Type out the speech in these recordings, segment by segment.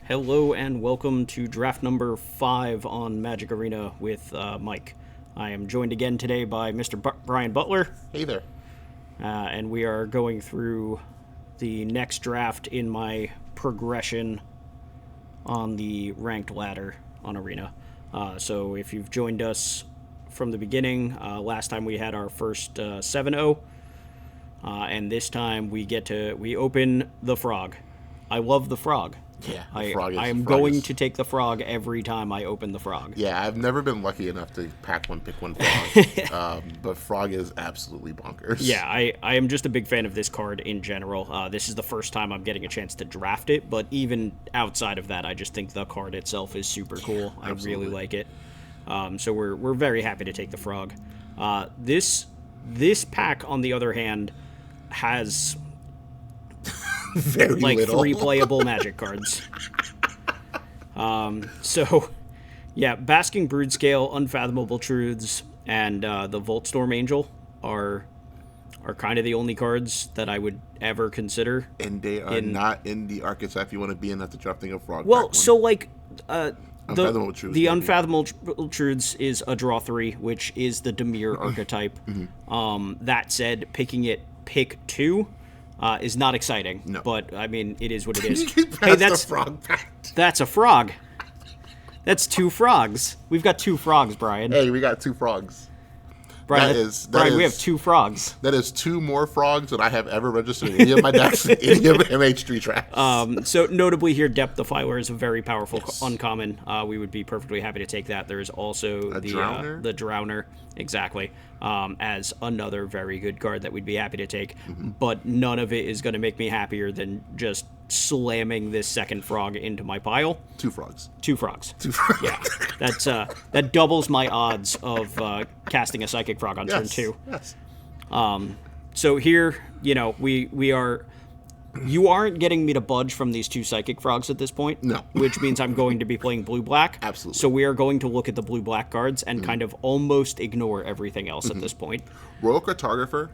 Hello and welcome to draft number 5 on Magic Arena with Mike. I am joined again today by Mr. Bryan Butler, Hey there. and we are going through the next draft in my progression on the ranked ladder on Arena. So if you've joined us from the beginning, last time we had our first 7-0, and this time we open the frog. I love the frog. Yeah, I am going to take the frog every time I open the frog. Yeah, I've never been lucky enough to pick one frog, but frog is absolutely bonkers. Yeah, I am just a big fan of this card in general. This is the first time I'm getting a chance to draft it, but even outside of that, I just think the card itself is super cool. I really like it. So we're very happy to take the frog. This pack, on the other hand, has very like little. 3 playable Magic cards. So, yeah, Basking Broodscale, Unfathomable Truths, and the Voltstorm Angel are kind of the only cards that I would ever consider. And they are not in the archetype you want to be in after drafting a frog. Well, so like Unfathomable Truths, the maybe. Unfathomable Truths is a draw 3, which is the Dimir archetype. That said, picking it pick 2 is not exciting. No. But I mean, it is what it is. Hey, that's the frog pack. That's a frog. That's 2 frogs. We've got 2 frogs, Brian. Hey, we got 2 frogs. Brian, Brian, we have 2 frogs. That is 2 more frogs than I have ever registered in any of my decks in any of MH3 drafts. So notably here, Depth Defiler is a very powerful uncommon. We would be perfectly happy to take that. There is also the Drowner, exactly, as another very good card that we'd be happy to take. But none of it is going to make me happier than just slamming this second frog into my pile. 2 frogs. 2 frogs. 2 frogs. Yeah, that doubles my odds of casting a Psychic Frog on turn 2. Yes. So here, we are. You aren't getting me to budge from these 2 Psychic Frogs at this point. No. Which means I'm going to be playing blue-black. Absolutely. So we are going to look at the blue-black cards and kind of almost ignore everything else at this point. Royal Cartographer,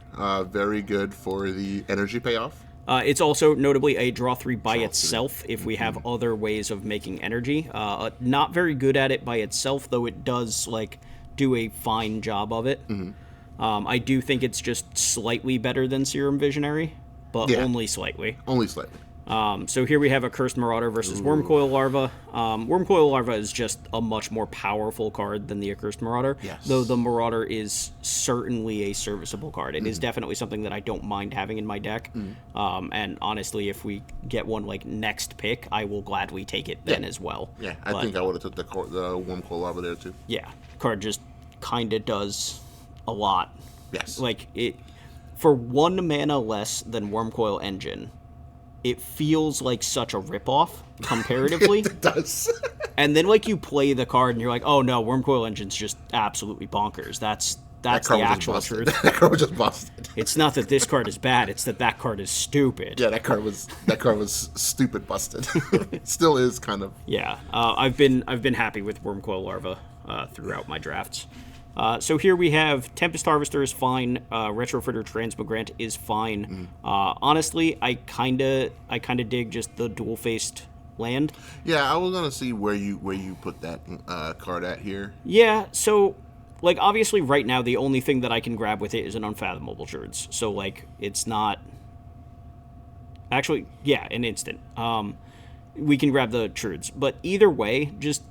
very good for the energy payoff. It's also notably a draw 3 by itself if we have other ways of making energy. Not very good at it by itself, though it does do a fine job of it. I do think it's just slightly better than Serum Visionary, but only slightly. Only slightly. So here we have a Cursed Marauder versus Wormcoil Larva. Wormcoil Larva is just a much more powerful card than the Accursed Marauder, though the Marauder is certainly a serviceable card. It is definitely something that I don't mind having in my deck, and honestly, if we get one like next pick, I will gladly take it then as well. Yeah, I think I would have took the Wormcoil Larva there too. Yeah, card just kind of does a lot. Yes. Like, it for 1 mana less than Wormcoil Engine, it feels like such a ripoff comparatively. It does. And then you play the card and you're like, oh no, Wormcoil Engine's just absolutely bonkers. That's the actual truth. That card was just busted. It's not that this card is bad, it's that card is stupid. Yeah, that card was stupid busted. It still is kind of. Yeah. I've been happy with Wormcoil Larva throughout my drafts. So here we have Tempest Harvester is fine. Retrofitter Transmogrant is fine. Honestly, I kinda dig just the dual-faced land. Yeah, I was gonna see where you put that card at here. Yeah, so obviously right now the only thing that I can grab with it is an Unfathomable Truths. So it's not actually an instant. We can grab the Truths, but either way, just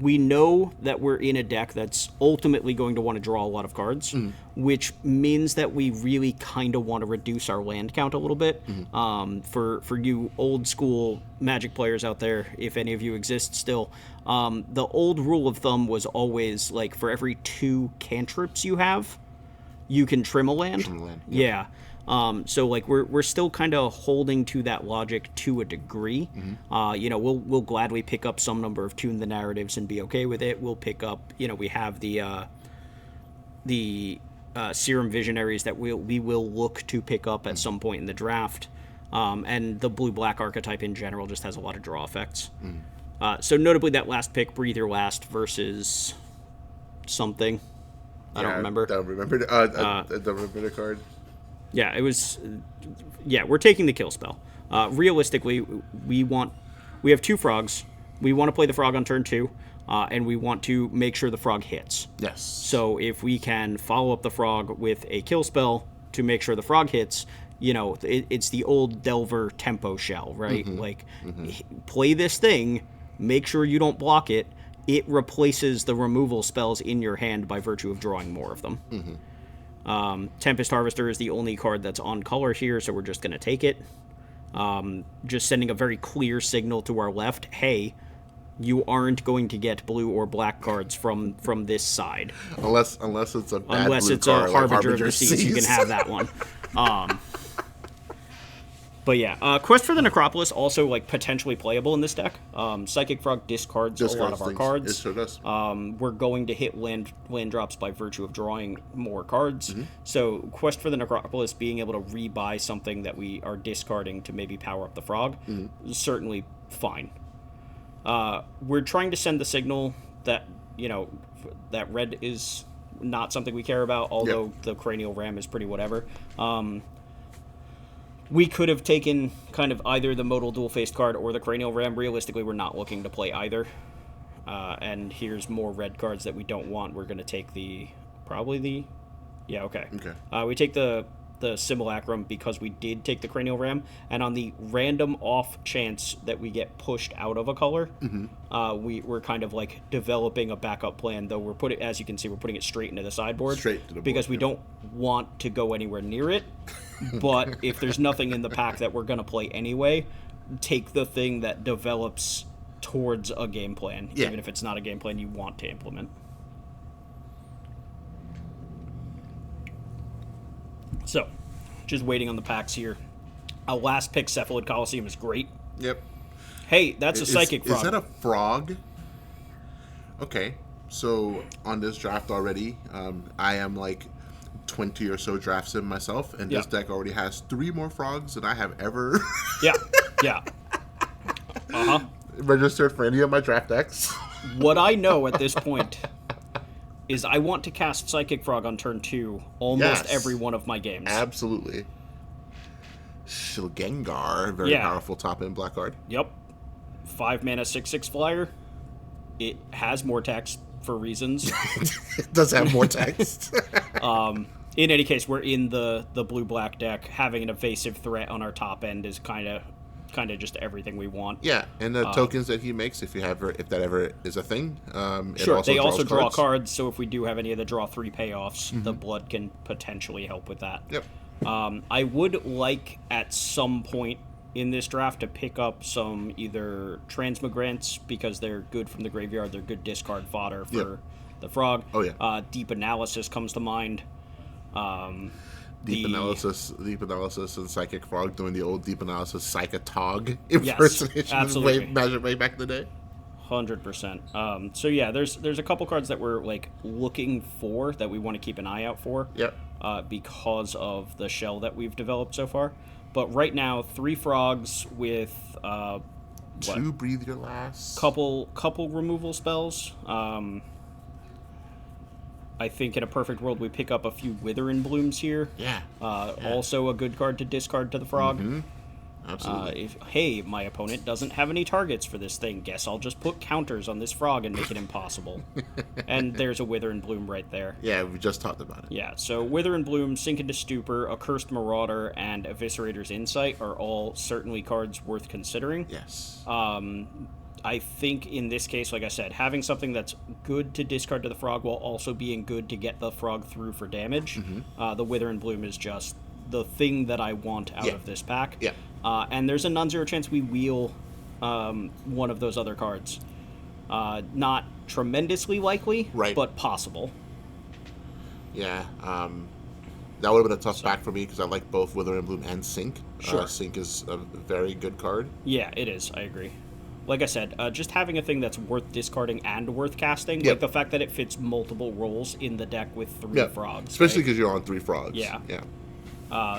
we know that we're in a deck that's ultimately going to want to draw a lot of cards, which means that we really kind of want to reduce our land count a little bit. For you old school Magic players out there, if any of you exist still, the old rule of thumb was always for every 2 cantrips you have, you can trim a land. Yeah. So we're still kind of holding to that logic to a degree. We'll gladly pick up some number of Tune the Narratives and be okay with it. We'll pick up, we have the Serum Visionaries that we will look to pick up at some point in the draft. And the blue-black archetype in general just has a lot of draw effects. So notably that last pick, Breathe Your Last versus something. I don't remember. I don't remember the card. Yeah, it was. Yeah, we're taking the kill spell. Realistically, we want we have 2 frogs. We want to play the frog on turn 2, and we want to make sure the frog hits. Yes. So if we can follow up the frog with a kill spell to make sure the frog hits, it's the old Delver tempo shell, right? Play this thing, make sure you don't block it. It replaces the removal spells in your hand by virtue of drawing more of them. Tempest Harvester is the only card that's on color here, so we're just going to take it. Just sending a very clear signal to our left, hey, you aren't going to get blue or black cards from this side. Unless it's a bad blue card, a Harbinger of the Seas, you can have that one. But yeah, Quest for the Necropolis also potentially playable in this deck. Psychic Frog discards a lot of our cards. It sure does. We're going to hit land drops by virtue of drawing more cards. So Quest for the Necropolis being able to rebuy something that we are discarding to maybe power up the frog is certainly fine. We're trying to send the signal that that red is not something we care about, although the Cranial Ram is pretty whatever. We could have taken kind of either the Modal Dual-Faced card or the Cranial Ram. Realistically, we're not looking to play either. And here's more red cards that we don't want. We're going to take okay. We take the Simulacrum because we did take the Cranial Ram, and on the random off chance that we get pushed out of a color, we're kind of developing a backup plan, though as you can see, we're putting it straight into the sideboard. Straight to the board, because we don't want to go anywhere near it. But if there's nothing in the pack that we're going to play anyway, take the thing that develops towards a game plan, even if it's not a game plan you want to implement. So, just waiting on the packs here. Our last pick, Cephalid Coliseum, is great. Yep. Hey, that's a Psychic Frog. Is that a frog? Okay. So, on this draft already, I am 20 or so drafts in myself, and this deck already has 3 more frogs than I have ever registered for any of my draft decks. What I know at this point is I want to cast Psychic Frog on turn 2 almost every one of my games. Absolutely. Shilgengar, very powerful top-end black card. Yep. 5 mana, 6/6 flyer. It has more text for reasons. It does have more text. In any case, we're in the blue-black deck. Having an evasive threat on our top end is kind of just everything we want. Yeah, and the tokens that he makes, if that ever is a thing. They also draw cards, so if we do have any of the draw 3 payoffs, the blood can potentially help with that. Yep. I would like at some point in this draft to pick up some either Transmigrants because they're good from the graveyard, they're good discard fodder for the frog. Oh yeah. Deep Analysis comes to mind. Deep analysis, and Psychic Frog doing the old Deep Analysis Psychotog impersonation way back in the day. 100%. So yeah, there's a couple cards that we're looking for that we want to keep an eye out for. Yep. Because of the shell that we've developed so far. But right now, 3 frogs with 2 Breathe Your Last. Couple removal spells. I think in a perfect world we pick up a few Wither and Blooms here. Yeah. Also a good card to discard to the frog. Absolutely. Hey, my opponent doesn't have any targets for this thing. Guess I'll just put counters on this frog and make it impossible. And there's a Wither and Bloom right there. Yeah, we just talked about it. Yeah, so Wither and Bloom, Sink into Stupor, Accursed Marauder, and Eviscerator's Insight are all certainly cards worth considering. Yes. I think in this case, like I said, having something that's good to discard to the frog while also being good to get the frog through for damage, the Wither and Bloom is just the thing that I want out of this pack. Yeah. And there's a non-zero chance we wheel one of those other cards. Not tremendously likely, but possible. Yeah. That would have been a tough pack for me because I like both Wither and Bloom and Sink. Sure. Sink is a very good card. Yeah, it is. I agree. Like I said, just having a thing that's worth discarding and worth casting, like the fact that it fits multiple roles in the deck with 3 frogs. Especially because you're on 3 frogs. Yeah.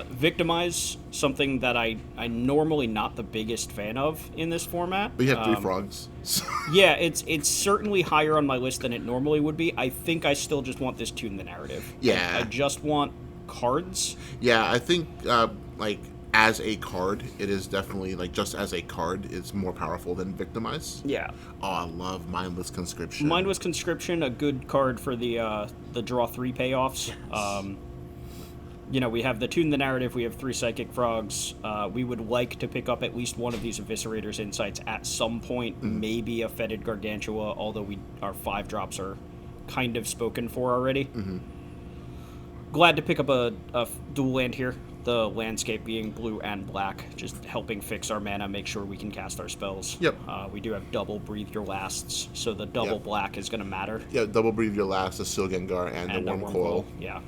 Victimize, something that I'm normally not the biggest fan of in this format. But you have 3 frogs. Yeah, it's certainly higher on my list than it normally would be. I think I still just want this tune the narrative. Yeah. I just want cards. Yeah, I think, as a card, it is definitely, like, just as a card, it's more powerful than Victimize. Yeah. Oh, I love Mindless Conscription. Mindless Conscription, a good card for the draw 3 payoffs. Yes. We have the Tune the Narrative, we have 3 Psychic Frogs. We would like to pick up at least one of these Eviscerators Insights at some point, maybe a Fetid Gargantua, although our 5 drops are kind of spoken for already. Glad to pick up a dual land here. The landscape being blue and black, just helping fix our mana, make sure we can cast our spells. Yep. We do have double Breathe Your Lasts, so the double black is going to matter. Yeah, double Breathe Your Last, the Silgengar, and the Worm Coil. Yeah.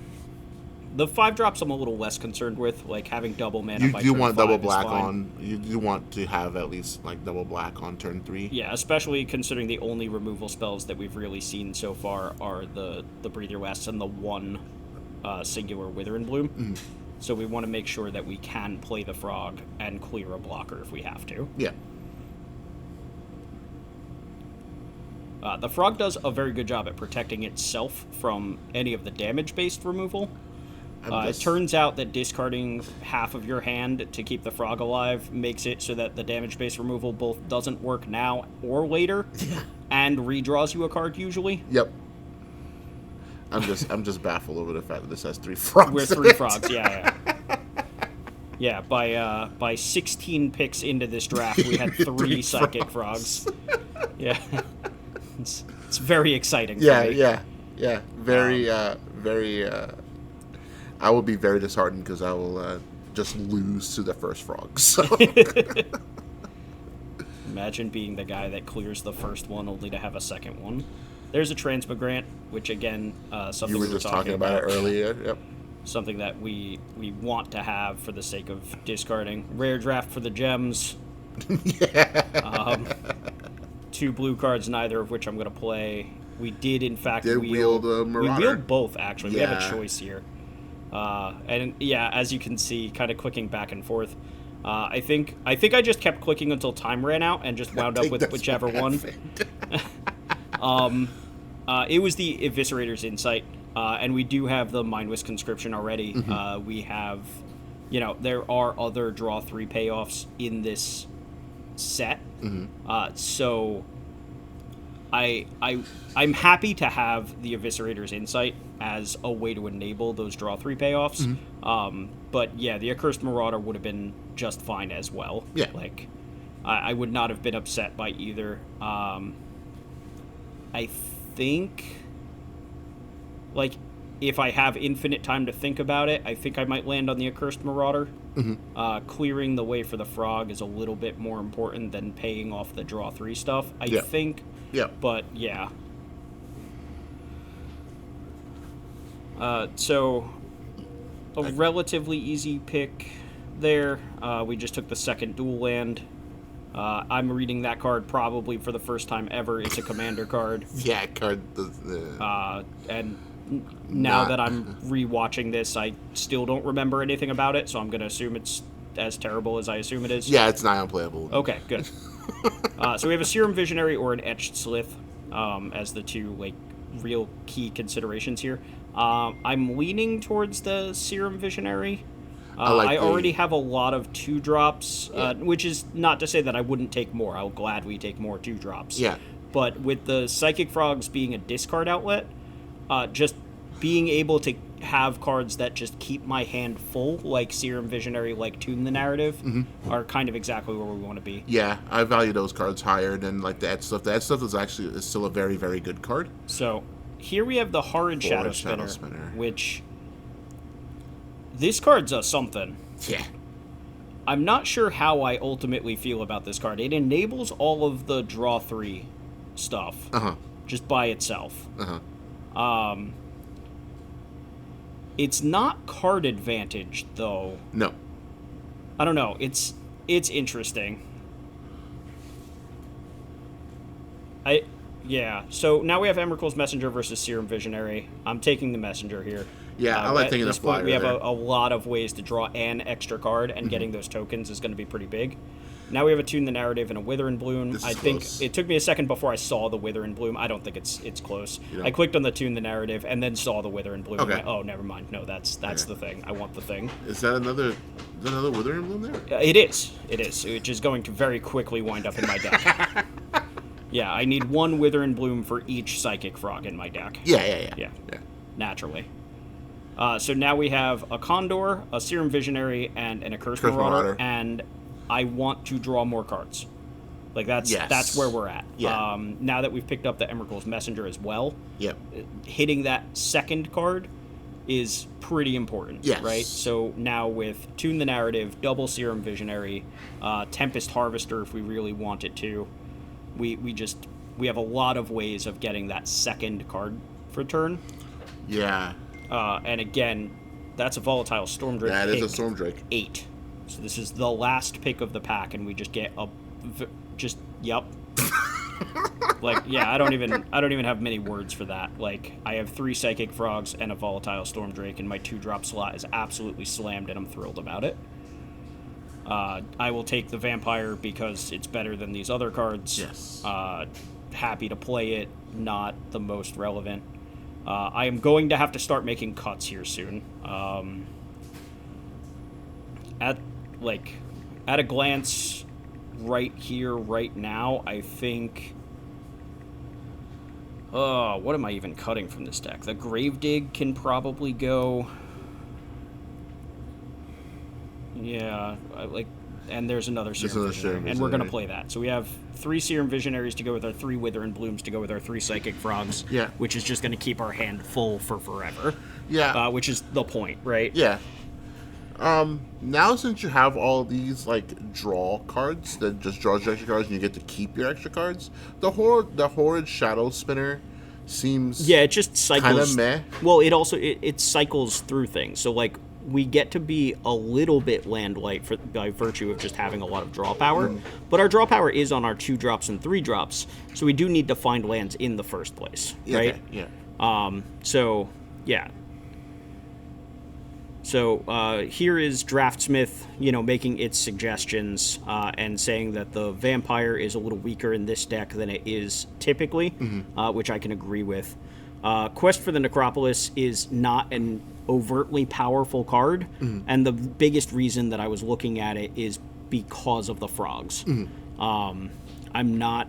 The 5 drops I'm a little less concerned with, like having double mana You by do turn want 5 double is black fine. on. You do want to have at least like double black on turn 3. Yeah, especially considering the only removal spells that we've really seen so far are the Breathe Your Lasts and the 1 singular Wither and Bloom. So we want to make sure that we can play the frog and clear a blocker if we have to. Yeah. The frog does a very good job at protecting itself from any of the damage-based removal. It turns out that discarding half of your hand to keep the frog alive makes it so that the damage-based removal both doesn't work now or later, and redraws you a card usually. Yep. I'm just baffled over the fact that this has 3 frogs. We're 3 frogs, yeah. Yeah, by 16 picks into this draft, we had 3 psychic frogs. Yeah. It's very exciting for me. Yeah. Very. I will be very disheartened because I will just lose to the first frog. So. Imagine being the guy that clears the first one only to have a second one. There's a Transmigrant, which again, something you were we just talking about it earlier. Yep. Something that we want to have for the sake of discarding. Rare draft for the gems. 2 blue cards, neither of which I'm going to play. We did, in fact, wield a Marauder. We wield both, actually. We have Yeah. a choice here. And yeah, as you can see, kind of clicking back and forth. I think I just kept clicking until time ran out and just wound up with whichever one. It was the Eviscerator's Insight, and we do have the Mindless Conscription already. We have, there are other draw 3 payoffs in this set. So I'm happy to have the Eviscerator's Insight as a way to enable those draw 3 payoffs. But yeah, the Accursed Marauder would have been just fine as well. Yeah. Like, I would not have been upset by either. I think, like, if I have infinite time to think about it, I think I might land on the Accursed Marauder. Clearing the way for the frog is a little bit more important than paying off the draw 3 stuff, I think. Yeah. But, yeah. So, a relatively easy pick there. We just took the second dual land. I'm reading that card probably for the first time ever. It's a commander card. Yeah, And now that I'm rewatching this, I still don't remember anything about it, so I'm going to assume it's as terrible as I assume it is. Yeah, it's nigh unplayable. Okay, good. So we have a Serum Visionary or an Etched Slith as the 2 real key considerations here. I'm leaning towards the Serum Visionary. I already have a lot of 2-drops, which is not to say that I wouldn't take more. I'll gladly take more 2-drops. Yeah. But with the Psychic Frogs being a discard outlet, just being able to have cards that just keep my hand full, like Serum Visionary, like Tune the Narrative, are kind of exactly where we want to be. Yeah, I value those cards higher than like the Edge stuff. The Edge stuff is still a very, very good card. So here we have the Horrid Shadow Spinner, which this card's a something. Yeah. I'm not sure how I ultimately feel about this card. It enables all of the draw 3 stuff just by itself. It's not card advantage, though. No. I don't know. It's interesting. So now we have Emrakul's Messenger versus Serum Visionary. I'm taking the Messenger here. Yeah, I like taking the flyer. We have a lot of ways to draw an extra card, and getting those tokens is going to be pretty big. Now we have a Tune the Narrative and a Wither and Bloom. This is I think close. it took me a second before I saw the Wither and Bloom. I don't think it's close. I clicked on the Tune the Narrative and then saw the Wither and Bloom. Okay. And oh, never mind. No, that's the thing. I want the thing. Is that another Wither and Bloom there? It is, which is going to very quickly wind up in my deck. Yeah, I need one Wither and Bloom for each Psychic Frog in my deck. Yeah. Naturally. So now we have a Condor, a Serum Visionary, and an Accursed Marauder, and I want to draw more cards. Like, that's where we're at. Yeah. Now that we've picked up the Emrakul's Messenger as well, Yep. hitting that second card is pretty important, Yes. right? So now with Tune the Narrative, double Serum Visionary, Tempest Harvester if we really want it to, we have a lot of ways of getting that second card for turn. Yeah. And again, that's a Volatile Stormdrake. That is a Stormdrake. 8. So this is the last pick of the pack, and we just get yep. Like, yeah, I don't even have many words for that. Like, I have 3 Psychic Frogs and a Volatile Stormdrake, and my 2-drop slot is absolutely slammed, and I'm thrilled about it. I will take the Vampire because it's better than these other cards. Yes. Happy to play it, not the most relevant. I am going to have to start making cuts here soon. At a glance, right here, right now, I think. What am I even cutting from this deck? The Gravedigg can probably go. Yeah, and there's another Serum Visionary, and we're going to play that. So we have 3 Serum Visionaries to go with our 3 Wither and Blooms to go with our 3 Psychic Frogs, which is just going to keep our hand full for forever. Yeah. Which is the point, right? Yeah. Now since you have all these, like, draw cards that just draws your extra cards and you get to keep your extra cards, the Horrid Shadow Spinner seems... Yeah, it just cycles... kind of meh. Well, it also... It cycles through things. So, like, we get to be a little bit land light by virtue of just having a lot of draw power, but our draw power is on our 2-drops and 3-drops, so we do need to find lands in the first place, right? Okay, yeah. So, yeah. So, here is Draftsmith, making its suggestions and saying that the Vampire is a little weaker in this deck than it is typically, which I can agree with. Quest for the Necropolis is not an overtly powerful card, and the biggest reason that I was looking at it is because of the frogs. I'm not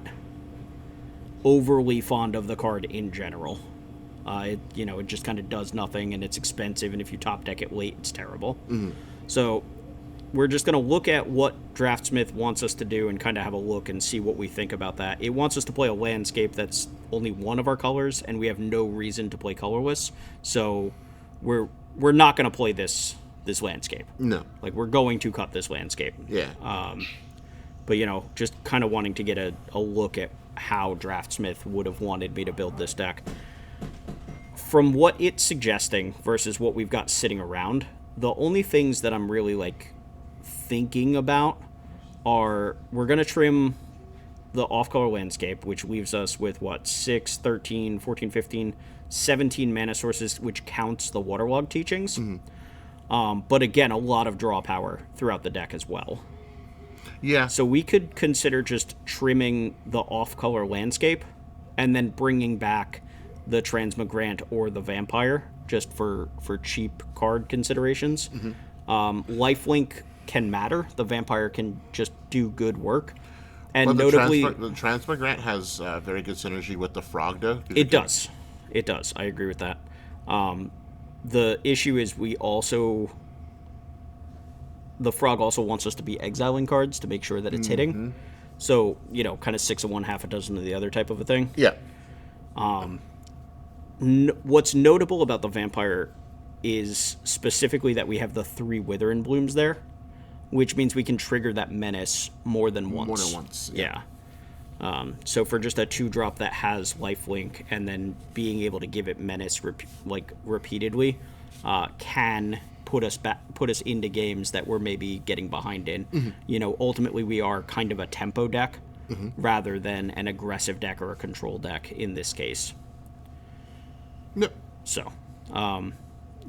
overly fond of the card in general. It just kind of does nothing, and it's expensive, and if you top deck it late, it's terrible. So we're just going to look at what Draftsmith wants us to do and kind of have a look and see what we think about that. It wants us to play a landscape that's only one of our colors, and we have no reason to play colorless. So we're not going to play this landscape. No. Like, we're going to cut this landscape. Yeah. But, just kind of wanting to get a look at how Draftsmith would have wanted me to build this deck. From what it's suggesting versus what we've got sitting around, the only things that I'm really, thinking about are we're going to trim the off-color landscape, which leaves us with, 6, 13, 14, 15, 17 mana sources, which counts the Waterlog Teachings. But again, a lot of draw power throughout the deck as well. Yeah. So we could consider just trimming the off-color landscape and then bringing back the Transmigrant or the Vampire just for cheap card considerations. Lifelink can matter. The Vampire can just do good work. And but notably, the Transmigrant has very good synergy with the Frog, though. It does. I agree with that. The issue is the Frog also wants us to be exiling cards to make sure that it's hitting. So, kind of 6 of one, half a dozen of the other type of a thing. Yeah. What's notable about the Vampire is specifically that we have the 3 Wither and Blooms there, which means we can trigger that menace more than once. More than once. Yeah. So for just a 2-drop that has lifelink and then being able to give it menace repeatedly can put us into games that we're maybe getting behind in. Ultimately we are kind of a tempo deck rather than an aggressive deck or a control deck in this case. Yep. So,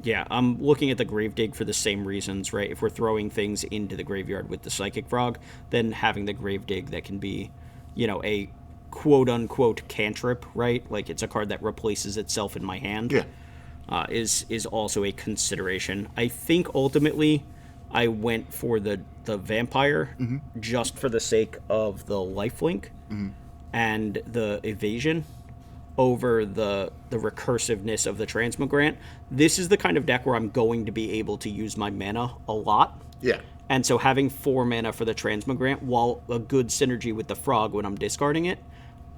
Yeah, I'm looking at the Gravedigg for the same reasons, right? If we're throwing things into the graveyard with the Psychic Frog, then having the Gravedigg that can be, a quote-unquote cantrip, right? Like, it's a card that replaces itself in my hand, is also a consideration. I think, ultimately, I went for the Vampire just for the sake of the lifelink and the evasion over the recursiveness of the Transmogrant. This is the kind of deck where I'm going to be able to use my mana a lot. Yeah. And so having 4 mana for the Transmogrant, while a good synergy with the Frog when I'm discarding it,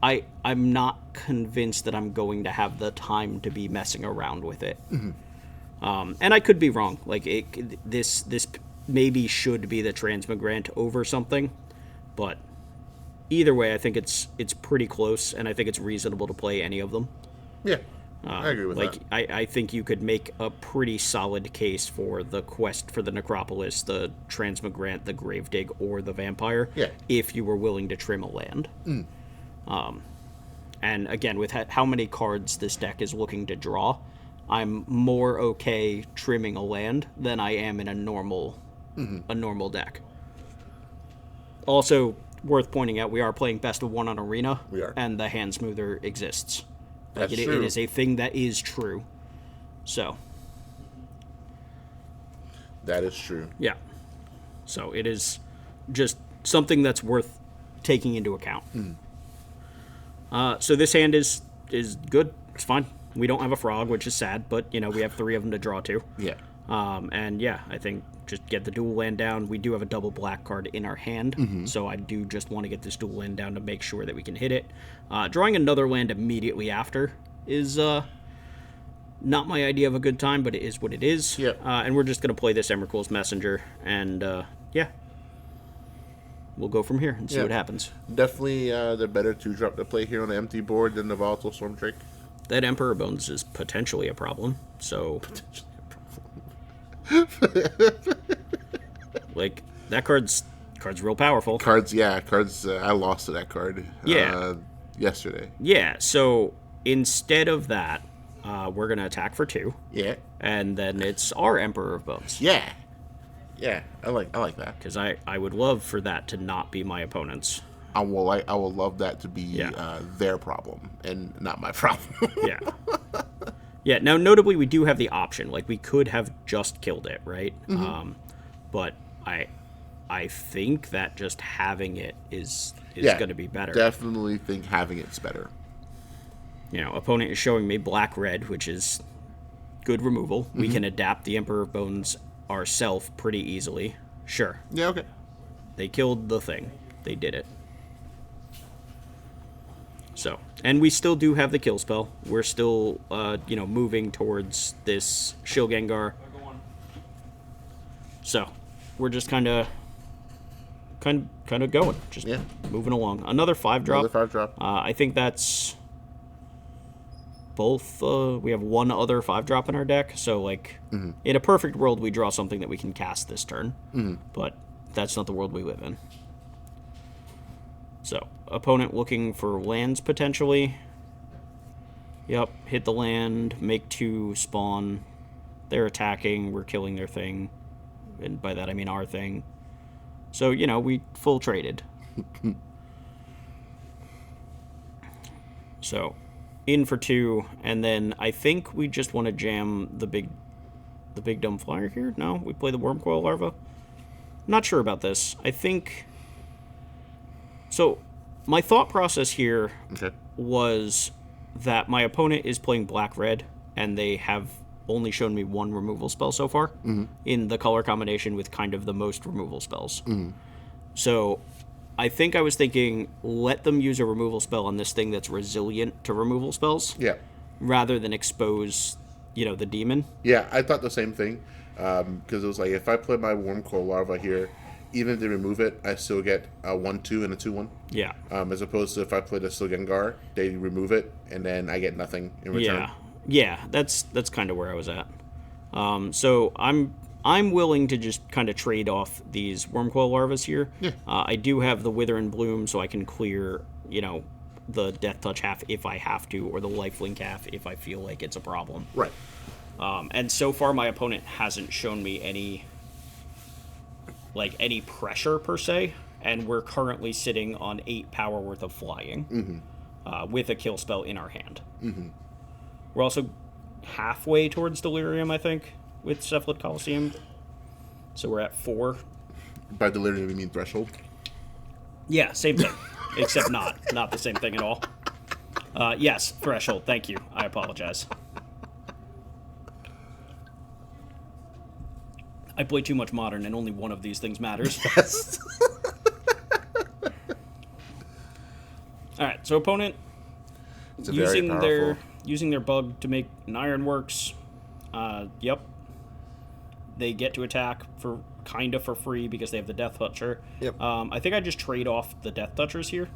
I'm not convinced that I'm going to have the time to be messing around with it. And I could be wrong. Like, this maybe should be the Transmogrant over something, but either way, I think it's pretty close, and I think it's reasonable to play any of them. Yeah, I agree with that. I think you could make a pretty solid case for the quest for the Necropolis, the Transmogrant, the Gravedigg, or the Vampire, if you were willing to trim a land. And again, with how many cards this deck is looking to draw, I'm more okay trimming a land than I am in a normal deck. Also, worth pointing out, we are playing best of 1 on Arena. We are. And the hand smoother exists. That's true. It is a thing that is true. So. That is true. Yeah. So it is just something that's worth taking into account. So this hand is good. It's fine. We don't have a Frog, which is sad, but, we have 3 of them to draw to. Yeah. And yeah, I think just get the dual land down. We do have a double black card in our hand, so I do just want to get this dual land down to make sure that we can hit it. Drawing another land immediately after is not my idea of a good time, but it is what it is. Yep. And we're just going to play this Emrakul's Messenger, and yeah, we'll go from here and see what happens. Definitely the better 2-drop to play here on an empty board than the Volatile Storm Drake. That Emperor Bones is potentially a problem, so... Like, that card's real powerful. Cards, I lost to that card yesterday. Yeah, so instead of that, we're going to attack for 2. Yeah. And then it's our Emperor of Bones. Yeah. Yeah, I like that. Because I would love for that to not be my opponent's. I will love that to be their problem and not my problem. Yeah. Yeah, now notably we do have the option. Like, we could have just killed it, right? But I think that just having it is going to be better. Definitely think having it's better. Opponent is showing me black-red, which is good removal. We can adapt the Emperor of Bones ourselves pretty easily. Sure. Yeah, okay. They killed the thing. They did it. So, and we still do have the kill spell. We're still, moving towards this Shill Gengar. So, we're just kind of going, just moving along. Another 5-drop. Another 5-drop. I think that's both. We have one other 5-drop in our deck. So, like, in a perfect world, we draw something that we can cast this turn. But that's not the world we live in. So, opponent looking for lands potentially. Yep, hit the land, make 2 spawn. They're attacking, we're killing their thing. And by that I mean our thing. So, we full traded. So, in for 2, and then I think we just want to jam the big dumb flyer here. No, we play the Wormcoil Larva. Not sure about this. I think... So, my thought process here was that my opponent is playing black-red, and they have only shown me 1 removal spell so far in the color combination with kind of the most removal spells. So, I think I was thinking, let them use a removal spell on this thing that's resilient to removal spells. Yeah. Rather than expose, the demon. Yeah, I thought the same thing. Because it was like, if I play my Wormcoil Larva here, even if they remove it, I still get a 1/2 and a 2/1. Yeah. As opposed to if I play the Shill Gengar, they remove it, and then I get nothing in return. Yeah, that's kind of where I was at. So I'm willing to just kind of trade off these Wormcoil Larvas here. Yeah. I do have the Wither and Bloom, so I can clear, the Death Touch half if I have to, or the Lifelink half if I feel like it's a problem. Right. And so far, my opponent hasn't shown me any pressure per se, and we're currently sitting on 8 power worth of flying, with a kill spell in our hand. We're also halfway towards Delirium, I think, with Cephalid Coliseum. So we're at 4. By Delirium, you mean Threshold? Yeah, same thing, except not the same thing at all. Yes, Threshold. Thank you. I apologize. I play too much Modern, and only one of these things matters. Yes. All right, so opponent It's very powerful. using their bug to make an Ironworks. Yep. They get to attack for free because they have the Death Toucher. Yep. I think I just trade off the Death Touchers here.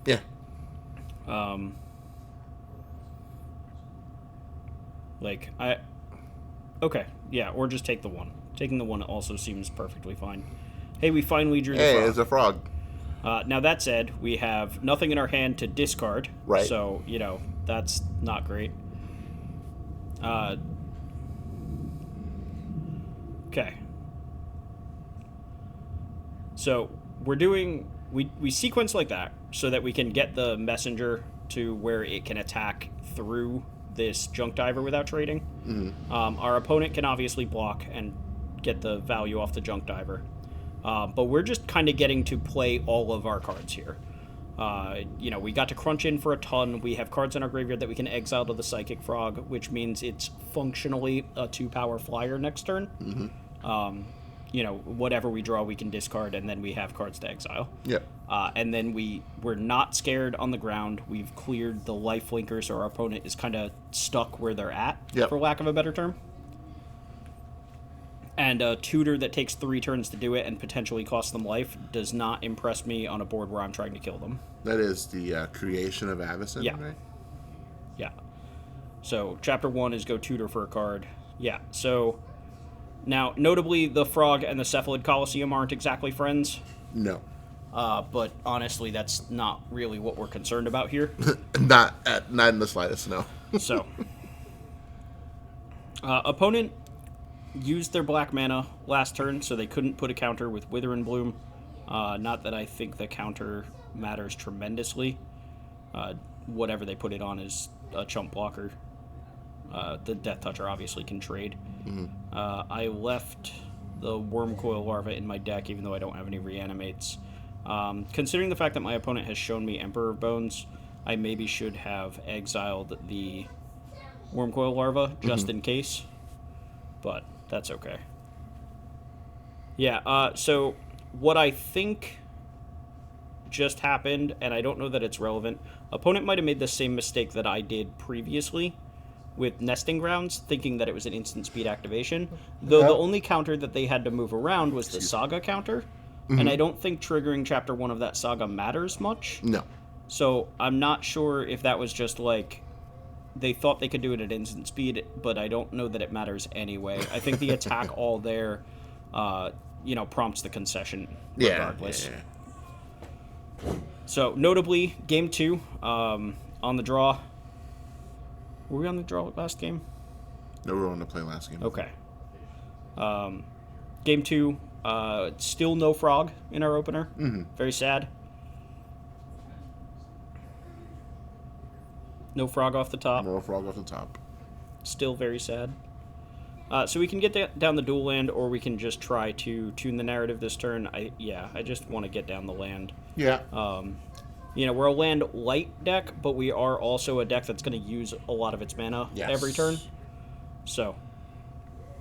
Yeah. Okay, yeah, or just take the 1. Taking the 1 also seems perfectly fine. Hey, we finally drew the Hey, frog. it's a frog. Now, that said, we have nothing in our hand to discard. Right. So, that's not great. Okay. So, we're doing... We sequence like that so that we can get the messenger to where it can attack through this junk diver without trading. Our opponent can obviously block and get the value off the junk diver. But we're just kind of getting to play all of our cards here. We got to crunch in for a ton. We have cards in our graveyard that we can exile to the Psychic Frog, which means it's functionally a 2-power flyer next turn. Whatever we draw, we can discard, and then we have cards to exile. Yep. And then we're not scared on the ground. We've cleared the lifelinker, so our opponent is kind of stuck where they're at, for lack of a better term. And a tutor that takes 3 turns to do it and potentially costs them life does not impress me on a board where I'm trying to kill them. That is the creation of Avacyn, Yeah. right? Yeah. So, Chapter 1 is go tutor for a card. Yeah, so... Now, notably, the Frog and the Cephalid Coliseum aren't exactly friends. No. But honestly, that's not really what we're concerned about here. Not in the slightest, no. So, opponent used their black mana last turn, so they couldn't put a counter with Wither and Bloom. Not that I think the counter matters tremendously. Whatever they put it on is a chump blocker. The Death Toucher obviously can trade. I left the Worm Coil Larva in my deck, even though I don't have any Reanimates. Considering the fact that my opponent has shown me Emperor of Bones, I maybe should have exiled the Worm Coil Larva, just in case. But that's okay. Yeah, so what I think just happened, and I don't know that it's relevant, opponent might have made the same mistake that I did previously with Nesting Grounds, thinking that it was an instant speed activation, though the only counter that they had to move around was the Saga counter, and I don't think triggering Chapter 1 of that Saga matters much. No. So I'm not sure if that was just like they thought they could do it at instant speed, but I don't know that it matters anyway. I think the attack all there, prompts the concession regardless. Yeah. So notably, Game 2, on the draw. Were we on the draw last game? No, we were on the play last game. Okay. Game 2, still no frog in our opener. Very sad. No frog off the top. No frog off the top. Still very sad. So we can get down the dual land, or we can just try to tune the narrative this turn. I just want to get down the land. Yeah. We're a land light deck, but we are also a deck that's going to use a lot of its mana every turn. So,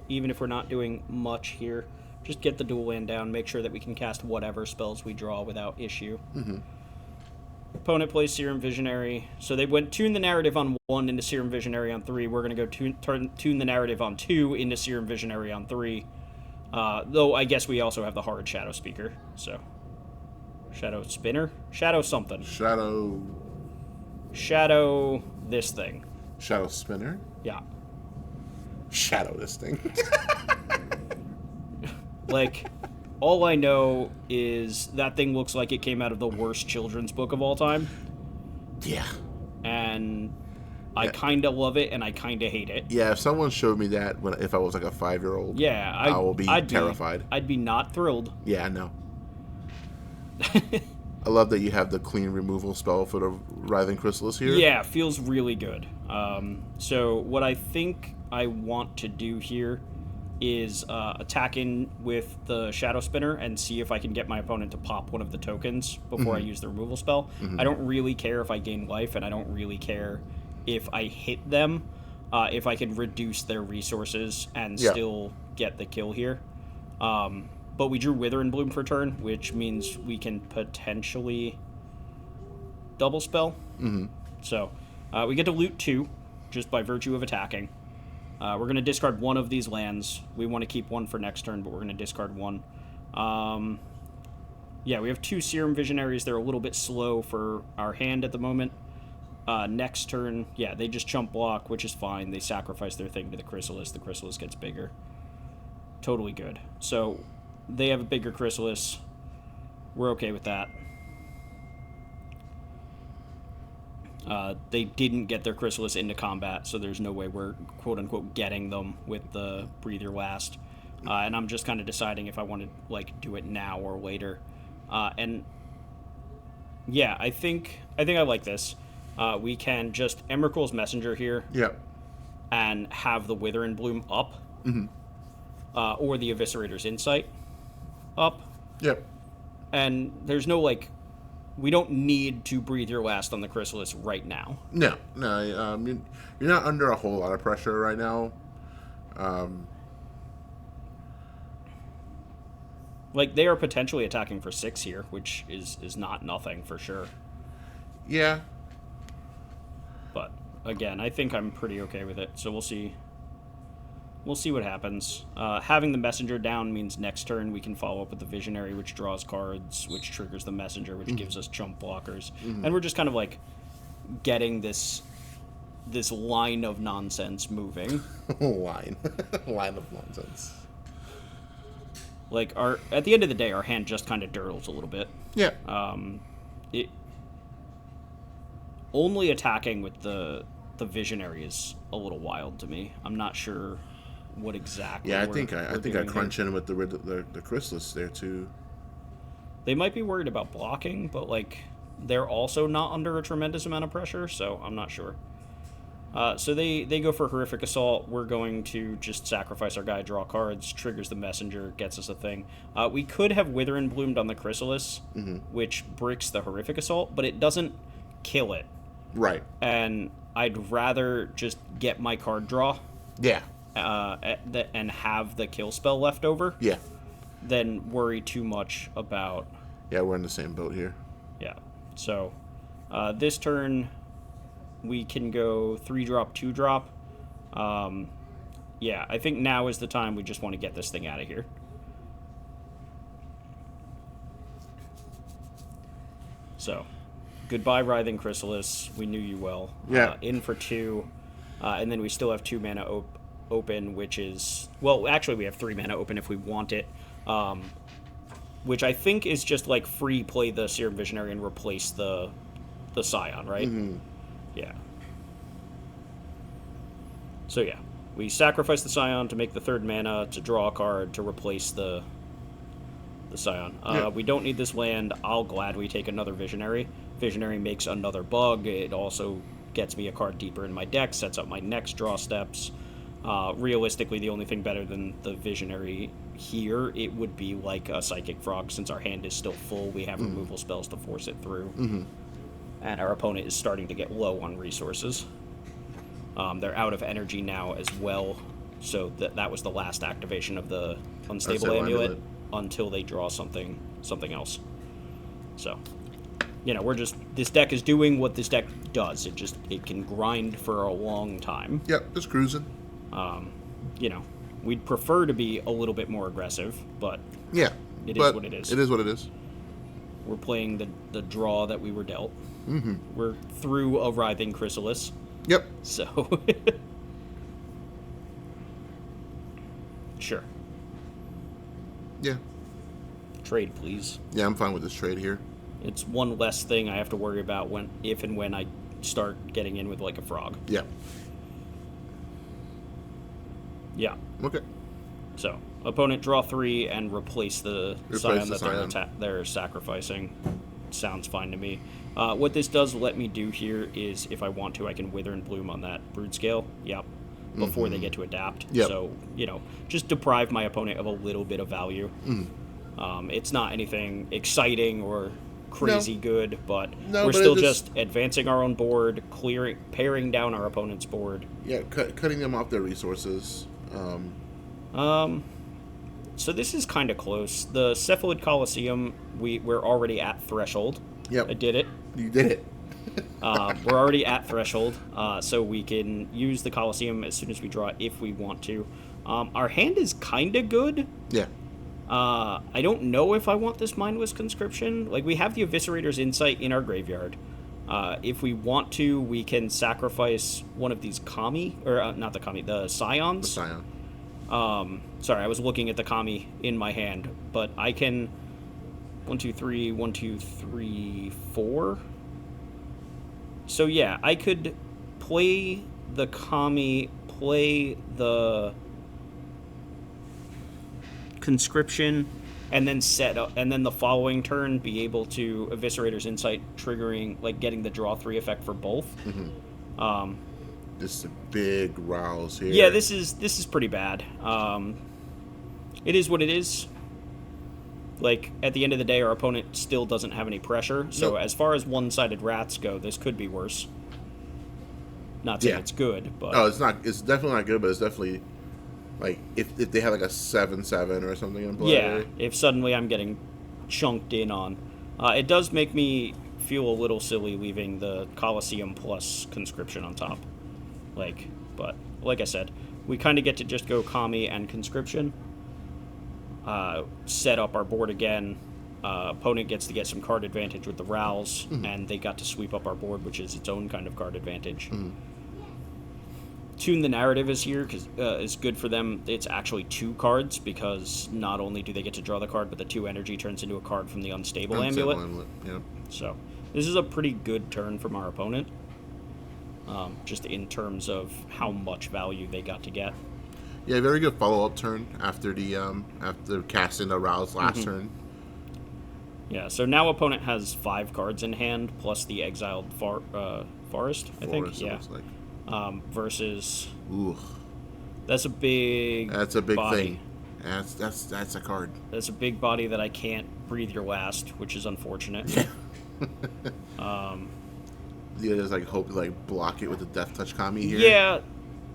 even if we're not doing much here, just get the dual land down, make sure that we can cast whatever spells we draw without issue. Opponent plays Serum Visionary. So they went tune the narrative on 1 into Serum Visionary on 3. We're going to go tune the narrative on 2 into Serum Visionary on 3. Though I guess we also have the Horrid Shadow Speaker. So, Shadow Spinner? Shadow something. Shadow this thing. Shadow Spinner? Yeah. Shadow this thing. All I know is that thing looks like it came out of the worst children's book of all time. Yeah. And I kind of love it and I kind of hate it. Yeah, if someone showed me that if I was like a 5-year-old, Yeah, I will be terrified. I'd be not thrilled. Yeah, I know. I love that you have the clean removal spell for the Writhing Chrysalis here. Yeah, feels really good. So what I think I want to do here is attack in with the Shadow Spinner and see if I can get my opponent to pop one of the tokens before I use the removal spell. I don't really care if I gain life, and I don't really care if I hit them, if I can reduce their resources and still get the kill here. But we drew Wither and Bloom for turn, which means we can potentially double spell. So we get to loot 2 just by virtue of attacking. We're going to discard one of these lands. We want to keep one for next turn, but we're going to discard one. Yeah, we have 2 Serum Visionaries. They're a little bit slow for our hand at the moment. Next turn, yeah, they just chump block, which is fine. They sacrifice their thing to the Chrysalis. The Chrysalis gets bigger. Totally good. So they have a bigger Chrysalis. We're okay with that. They didn't get their Chrysalis into combat, so there's no way we're quote-unquote getting them with the Breathe Your Last. And I'm just kind of deciding if I want to like do it now or later. And yeah, I think I like this. We can just Emrakul's Messenger here. Yep. And have the Wither and Bloom up. Or the Eviscerator's Insight up. Yep. And there's no like... We don't need to Breathe Your Last on the Chrysalis right now. No. You're not under a whole lot of pressure right now. Like, they are potentially attacking for 6 here, which is not nothing for sure. Yeah. But, again, I think I'm pretty okay with it, so we'll see. We'll see what happens. Having the Messenger down means next turn we can follow up with the Visionary, which draws cards, which triggers the Messenger, which gives us chump blockers. And we're just kind of, like, getting this line of nonsense moving. Line of nonsense. Like, at the end of the day, our hand just kind of dirtles a little bit. Yeah. Only attacking with the Visionary is a little wild to me. I'm not sure what exactly. Yeah, I think I crunch in with the Chrysalis there too. They might be worried about blocking, but like they're also not under a tremendous amount of pressure, so I'm not sure. So they go for Horrific Assault. We're going to just sacrifice our guy, draw cards, triggers the Messenger, gets us a thing. We could have Wither and Bloomed on the Chrysalis, which bricks the Horrific Assault, but it doesn't kill it. Right. And I'd rather just get my card draw. Yeah. And have the kill spell left over. Yeah. Than worry too much about. Yeah, we're in the same boat here. Yeah. So, this turn, we can go 3-drop, 2-drop. Yeah, I think now is the time we just want to get this thing out of here. So, goodbye, Writhing Chrysalis. We knew you well. Yeah. In for 2. And then we still have 2 mana open, which is... Well, actually, we have 3 mana open if we want it. Which I think is just, like, free play the Serum Visionary and replace the Scion, right? Yeah. So, yeah. We sacrifice the Scion to make the 3rd mana, to draw a card, to replace the Scion. We don't need this land. I'll gladly take another Visionary. Visionary makes another bug. It also gets me a card deeper in my deck, sets up my next draw steps. Realistically, the only thing better than the Visionary here, it would be like a Psychic Frog. Since our hand is still full, we have removal spells to force it through. And our opponent is starting to get low on resources. They're out of energy now as well, so that was the last activation of the Unstable Amulet until they draw something else. So, you know, this deck is doing what this deck does. It can grind for a long time. Yep, just cruising. You know, we'd prefer to be a little bit more aggressive, but yeah, it is what it is. It is what it is. We're playing the draw that we were dealt. We're through a Writhing Chrysalis. Yep. So, sure. Yeah. Trade, please. Yeah, I'm fine with this trade here. It's one less thing I have to worry about if and when I start getting in with like a frog. Yeah. Yeah. Okay. So, opponent draw 3 and replace the scion that they're sacrificing. Sounds fine to me. What this does let me do here is, if I want to, I can Wither and Bloom on that Brood Scale. Yep. Before they get to adapt. Yep. So, just deprive my opponent of a little bit of value. It's not anything exciting or crazy good, but we're still just advancing our own board, paring down our opponent's board. Yeah, cutting them off their resources. So this is kind of close. The Cephalid Coliseum, we're already at threshold. Yep. I did it. You did it. We're already at threshold, so we can use the Coliseum as soon as we draw it if we want to. Our hand is kind of good. Yeah. I don't know if I want this Mindless Conscription. Like, we have the Eviscerator's Insight in our graveyard. If we want to, we can sacrifice one of these Kami, or not the Kami, the Scions. The Scion. Sorry, I was looking at the Kami in my hand, but I can 1, 2, 3, 1, 2, 3, 4. So yeah, I could play the Kami, play the Conscription, and then set up, and then the following turn be able to Eviscerator's Insight, triggering, like, getting the draw 3 effect for both. This is a big rouse here. Yeah, this is pretty bad. It is what it is. Like, at the end of the day, our opponent still doesn't have any pressure. So as far as one-sided rats go, this could be worse. Not saying it's good, but it's not. It's definitely not good, but it's definitely like if they had like a 7/7 or something in play. Yeah, if suddenly I'm getting chunked in on, it does make me feel a little silly leaving the Coliseum plus Conscription on top. But like I said, we kind of get to just go Kami and Conscription. Set up our board again. Opponent gets to get some card advantage with the Rows, and they got to sweep up our board, which is its own kind of card advantage. Tune the Narrative is here because is good for them. It's actually 2 cards because not only do they get to draw the card, but the 2 energy turns into a card from the Unstable Amulet. Yeah. So this is a pretty good turn from our opponent, just in terms of how much value they got to get. Yeah, very good follow-up turn after casting the Rouse last turn. Yeah, so now opponent has 5 cards in hand plus the exiled forest. I think. Yeah. Like. Versus. Ooh. That's a big. That's a big body. thing. That's a card. That's a big body that I can't breathe your last, which is unfortunate. Yeah, there's like hope to like block it with the Death Touch Kami here.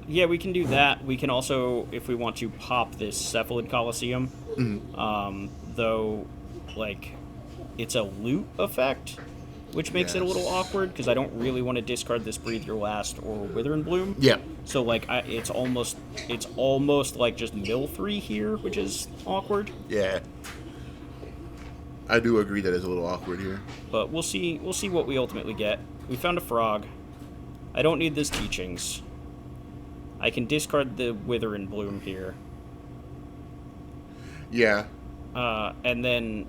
Yeah, we can do that. We can also, if we want to, pop this Cephalid Coliseum. Though, like, it's a loot effect, which makes it a little awkward because I don't really want to discard this Breathe Your Last or Wither and Bloom. Yeah. So like, it's almost like just mill 3 here, which is awkward. Yeah. I do agree that it's a little awkward here. But we'll see what we ultimately get. We found a frog. I don't need this Teachings. I can discard the Wither and Bloom here. Yeah. And then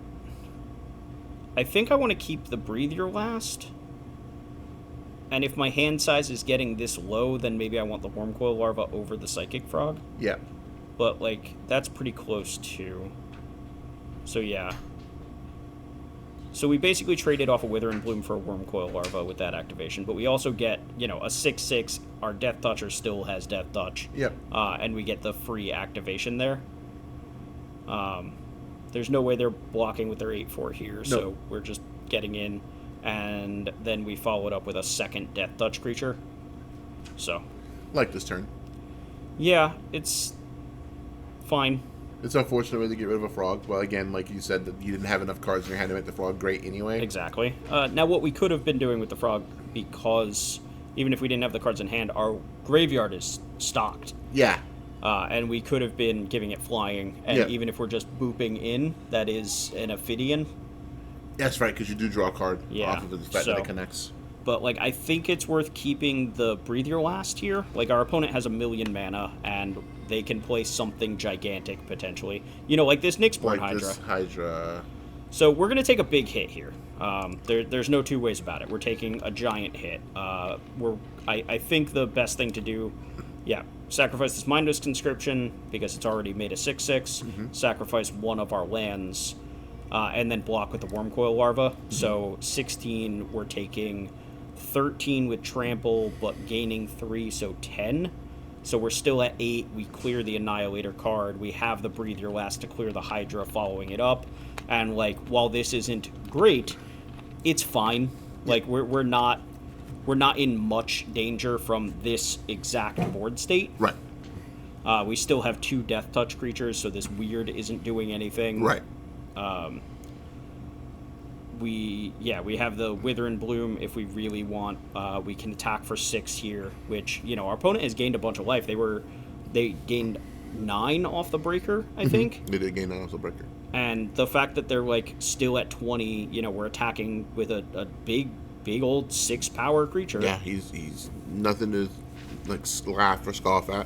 I think I want to keep the Breathe Your Last. And if my hand size is getting this low, then maybe I want the Wormcoil Larva over the Psychic Frog. Yeah. But, like, that's pretty close, too. So, yeah. So we basically traded off a Wither and Bloom for a Wormcoil Larva with that activation. But we also get, a 6/6. Our Death Toucher still has Death Touch. Yep. And we get the free activation there. There's no way they're blocking with their 8/4 here. So we're just getting in. And then we follow it up with a second Death Touch creature. So. Like this turn. Yeah, it's fine. It's unfortunate way to get rid of a frog, but again, like you said, that you didn't have enough cards in your hand to make the frog great anyway. Exactly. Now, what we could have been doing with the frog, because even if we didn't have the cards in hand, our graveyard is stocked. Yeah. And we could have been giving it flying, and even if we're just booping in, that is an Ophidian. That's right, because you do draw a card off of the fact that it connects. But, like, I think it's worth keeping the Breathe Your Last here. Like, our opponent has 1,000,000 mana, and they can play something gigantic, potentially. Like this Nyxborn like Hydra. This Hydra. So we're going to take a big hit here. There's no two ways about it. We're taking a giant hit. I think the best thing to do, sacrifice this Mindless Conscription because it's already made a 6/6. Sacrifice one of our lands, and then block with the Wormcoil Larva. So 16, we're taking 13 with Trample, but gaining 3, so 10. So we're still at 8. We clear the Annihilator card. We have the Breathe Your Last to clear the Hydra following it up. And, like, while this isn't great, it's fine. Like, we're not in much danger from this exact board state. Right. We still have 2 Death Touch creatures, so this weird isn't doing anything. Right. We have the Wither and Bloom if we really want. We can attack for 6 here, which, our opponent has gained a bunch of life. They gained 9 off the breaker, I think. They did gain 9 off the breaker. And the fact that they're, like, still at 20, we're attacking with a big old 6-power creature. Yeah, he's nothing to, like, laugh or scoff at.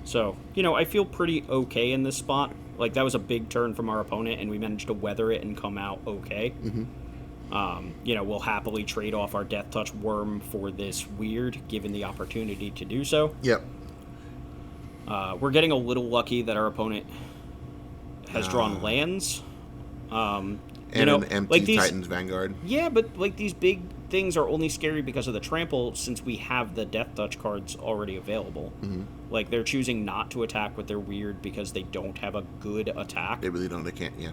So, I feel pretty okay in this spot. Like, that was a big turn from our opponent, and we managed to weather it and come out okay. We'll happily trade off our Death Touch Worm for this weird, given the opportunity to do so. Yep. We're getting a little lucky that our opponent has drawn lands. And an empty Titan's Vanguard. Yeah, but, like, these big things are only scary because of the trample since we have the Death Touch cards already available. Like, they're choosing not to attack with their weird because they don't have a good attack. They really don't. They can't, yeah.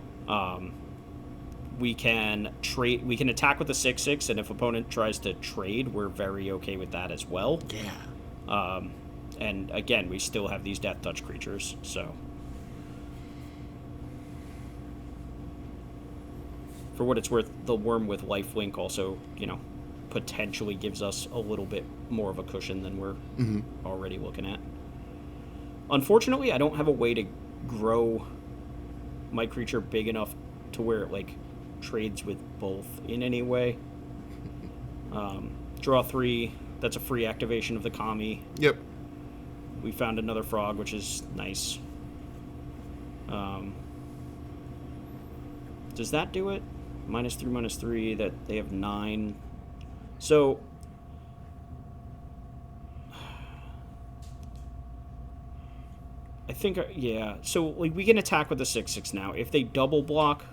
We can attack with the 6/6, and if opponent tries to trade, we're very okay with that as well. Yeah. And, again, we still have these Death Touch creatures, so... For what it's worth, the Worm with Lifelink also, potentially gives us a little bit more of a cushion than we're already looking at. Unfortunately, I don't have a way to grow my creature big enough to where it, like, trades with both in any way. Draw 3, that's a free activation of the Kami. Yep. We found another frog, which is nice. Does that do it? -3/-3, that they have 9. So I think, so, like, we can attack with the 6/6 now. If they double block,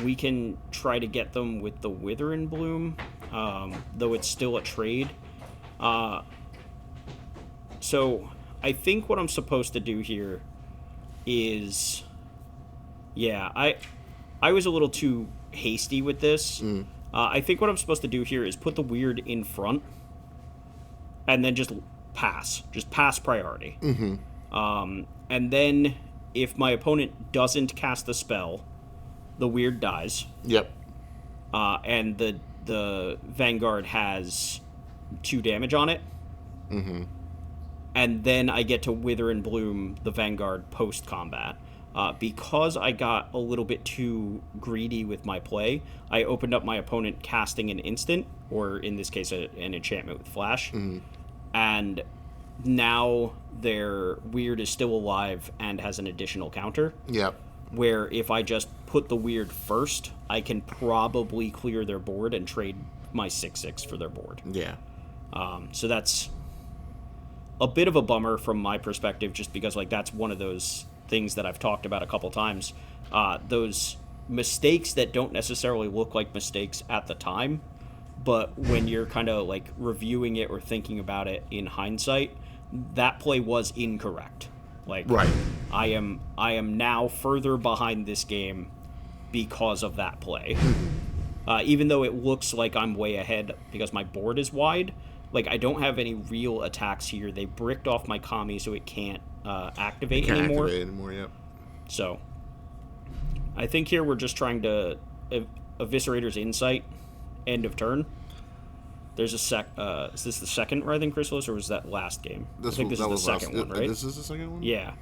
we can try to get them with the Wither and Bloom, though it's still a trade. So I think what I'm supposed to do here is, I was a little too hasty with this. I think what I'm supposed to do here is put the weird in front and then just pass. Just pass priority. And then if my opponent doesn't cast the spell, the weird dies. Yep. And the Vanguard has 2 damage on it. And then I get to Wither and Bloom the Vanguard post-combat. Because I got a little bit too greedy with my play, I opened up my opponent casting an instant, or in this case, an enchantment with flash. And now their weird is still alive and has an additional counter. Yep. Where if I just put the weird first, I can probably clear their board and trade my 6/6 for their board. Yeah. So that's a bit of a bummer from my perspective, just because, like, that's one of those things that I've talked about a couple times. Those mistakes that don't necessarily look like mistakes at the time, but when you're kind of, like, reviewing it or thinking about it in hindsight, that play was incorrect. Like, right. I am now further behind this game because of that play. Even though it looks like I'm way ahead because my board is wide, like, I don't have any real attacks here. They bricked off my Kami so it can't activate anymore. Yep. So I think here we're just trying to Eviscerator's Insight, end of turn. There's a is this the second Writhing Chrysalis, or was that last game? I think this is the second one, right? This is the second one? Yeah.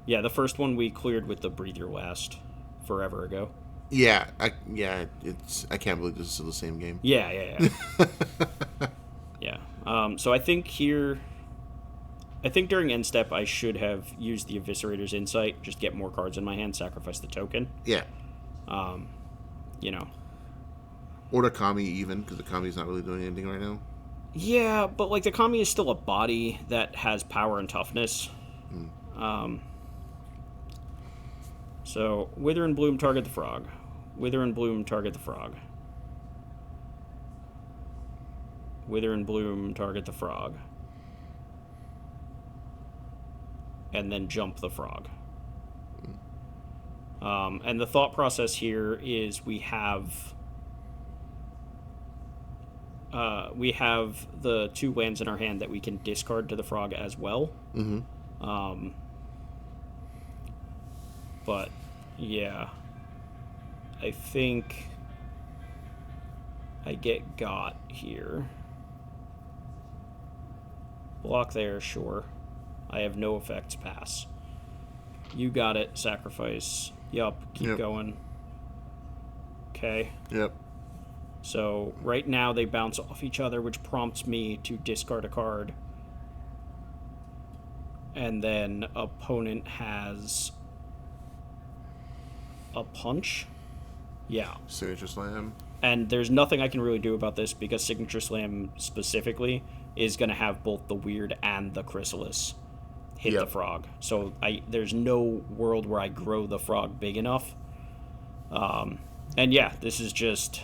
Yeah, the first one we cleared with the Breathe Your Last forever ago. Yeah, I can't believe this is still the same game. Yeah. Yeah. So I think here I think during end step I should have used the Eviscerator's Insight, just get more cards in my hand, sacrifice the token. Yeah. You know. Or the Kami even, because the Kami's not really doing anything right now. Yeah, but like the Kami is still a body that has power and toughness. So, Wither and Bloom target the frog. Wither and Bloom target the frog. Wither and Bloom target the frog. And then jump the frog. And the thought process here is we have the 2 lands in our hand that we can discard to the frog as well. But yeah, I think I get got here. Block there, sure. I have no effects, pass. You got it, sacrifice. Yup, keep going. Okay. Yep. So right now they bounce off each other, which prompts me to discard a card. And then opponent has a punch. Yeah. Signature Slam. And there's nothing I can really do about this because Signature Slam specifically is going to have both the Weird and the Chrysalis hit the frog. So there's no world where I grow the frog big enough. And yeah, this is just...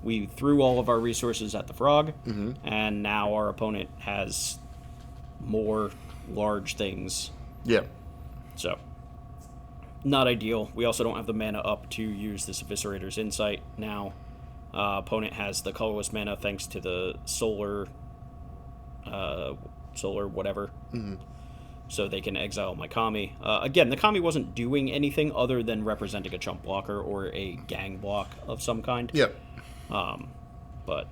We threw all of our resources at the frog, and now our opponent has more large things. Yeah. So, not ideal. We also don't have the mana up to use this Eviscerator's Insight now. Opponent has the colorless mana thanks to the solar whatever. So they can exile my Kami. Again, the Kami wasn't doing anything other than representing a chump blocker or a gang block of some kind. Yep. But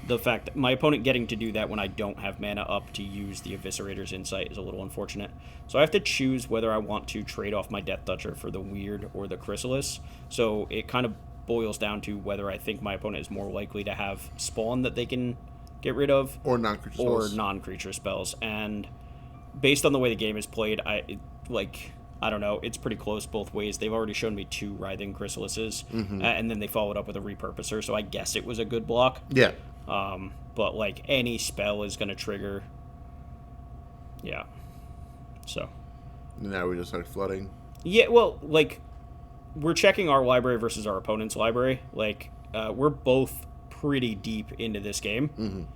the fact that my opponent getting to do that when I don't have mana up to use the Eviscerator's Insight is a little unfortunate. So I have to choose whether I want to trade off my Death Toucher for the Weird or the Chrysalis. So it kind of boils down to whether I think my opponent is more likely to have Spawn that they can get rid of. Or non-creature spells. And based on the way the game is played, I don't know, it's pretty close both ways. They've already shown me 2 Writhing Chrysalises, and then they followed up with a Repurposer, so I guess it was a good block. Yeah. But, like, any spell is going to trigger... Yeah. So. Now we just start flooding. Yeah, well, like, we're checking our library versus our opponent's library. Like, we're both pretty deep into this game.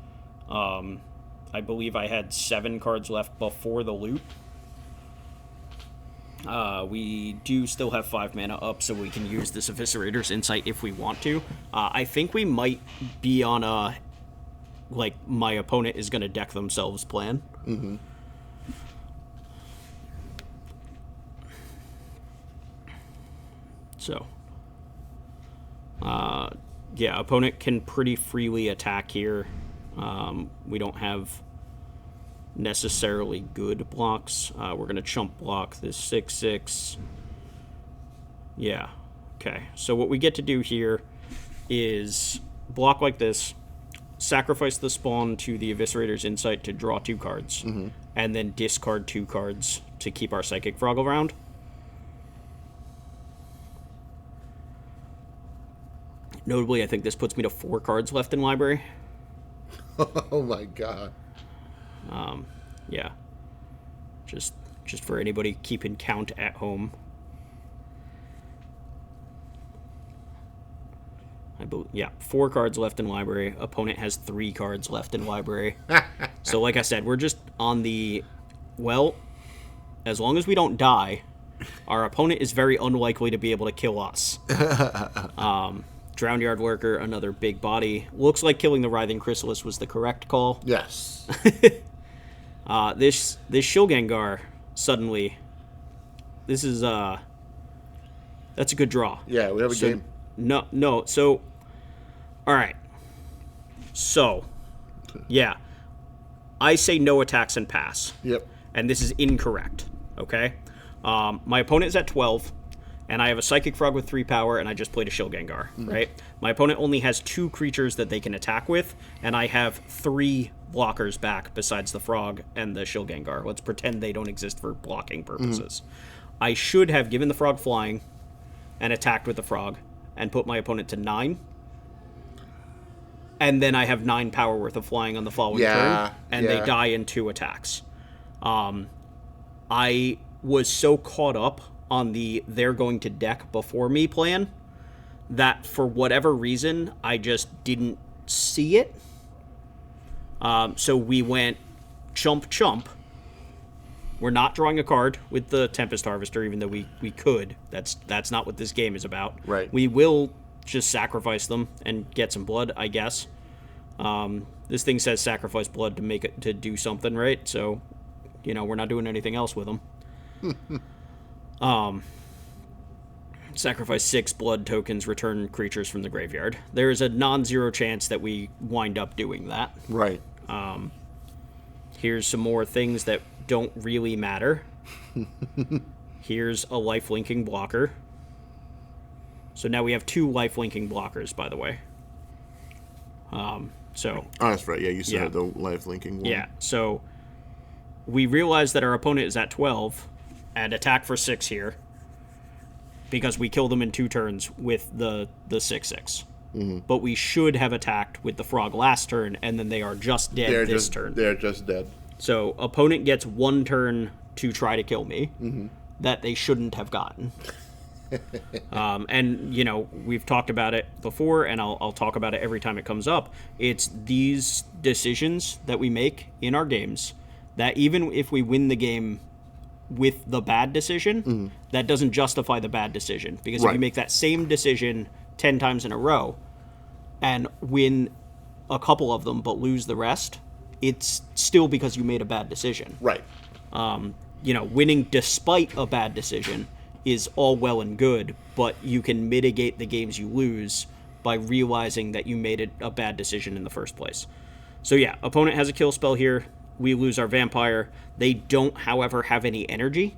I believe I had 7 cards left before the loot. We do still have 5 mana up, so we can use this Eviscerator's Insight if we want to. I think we might be on a, like, my opponent is going to deck themselves plan. So, yeah, opponent can pretty freely attack here. We don't have necessarily good blocks. We're going to chump block this 6/6. Yeah. Okay. So what we get to do here is block like this, sacrifice the Spawn to the Eviscerator's Insight to draw 2 cards, and then discard 2 cards to keep our Psychic Frog around. Notably, I think this puts me to 4 cards left in library. Oh my god. Yeah. Just for anybody keeping count at home. Yeah, 4 cards left in library. Opponent has 3 cards left in library. So like I said, we're just on the... Well, as long as we don't die, our opponent is very unlikely to be able to kill us. Drowned Yard Lurker, another big body. Looks like killing the Writhing Chrysalis was the correct call. Yes. This Shilgengar, suddenly, this is, that's a good draw. Yeah, we have a game. No, so, alright. So, yeah. I say no attacks and pass. Yep. And this is incorrect, okay? My opponent is at 12, and I have a Psychic Frog with 3 power, and I just played a Shilgengar, right? My opponent only has 2 creatures that they can attack with, and I have 3 blockers back besides the frog and the Shilgengar. Let's pretend they don't exist for blocking purposes. I should have given the frog flying and attacked with the frog and put my opponent to 9. And then I have 9 power worth of flying on the following turn, and they die in 2 attacks. I was so caught up on the they're going to deck before me plan that for whatever reason, I just didn't see it. So we went chump chump. We're not drawing a card with the Tempest Harvester, even though we could. That's not what this game is about. Right. We will just sacrifice them and get some blood, I guess. This thing says sacrifice blood to make it to do something, right? So, we're not doing anything else with them. Sacrifice 6 blood tokens, return creatures from the graveyard. There is a non-zero chance that we wind up doing that. Right. Here's some more things that don't really matter. Here's a life-linking blocker. So now we have 2 life-linking blockers, by the way. That's right. Yeah, you said the life-linking one. Yeah, so we realize that our opponent is at 12 and attack for 6 here because we kill them in 2 turns with the 6/6. But we should have attacked with the frog last turn, and then they are just dead this turn. They're just dead. So opponent gets 1 turn to try to kill me that they shouldn't have gotten. And, we've talked about it before, and I'll talk about it every time it comes up. It's these decisions that we make in our games that even if we win the game with the bad decision, that doesn't justify the bad decision. Because if you make that same decision 10 times in a row and win a couple of them but lose the rest, it's still because you made a bad decision. Right. Winning despite a bad decision is all well and good, but you can mitigate the games you lose by realizing that you made a bad decision in the first place. So yeah, opponent has a kill spell here. We lose our vampire. They don't, however, have any energy,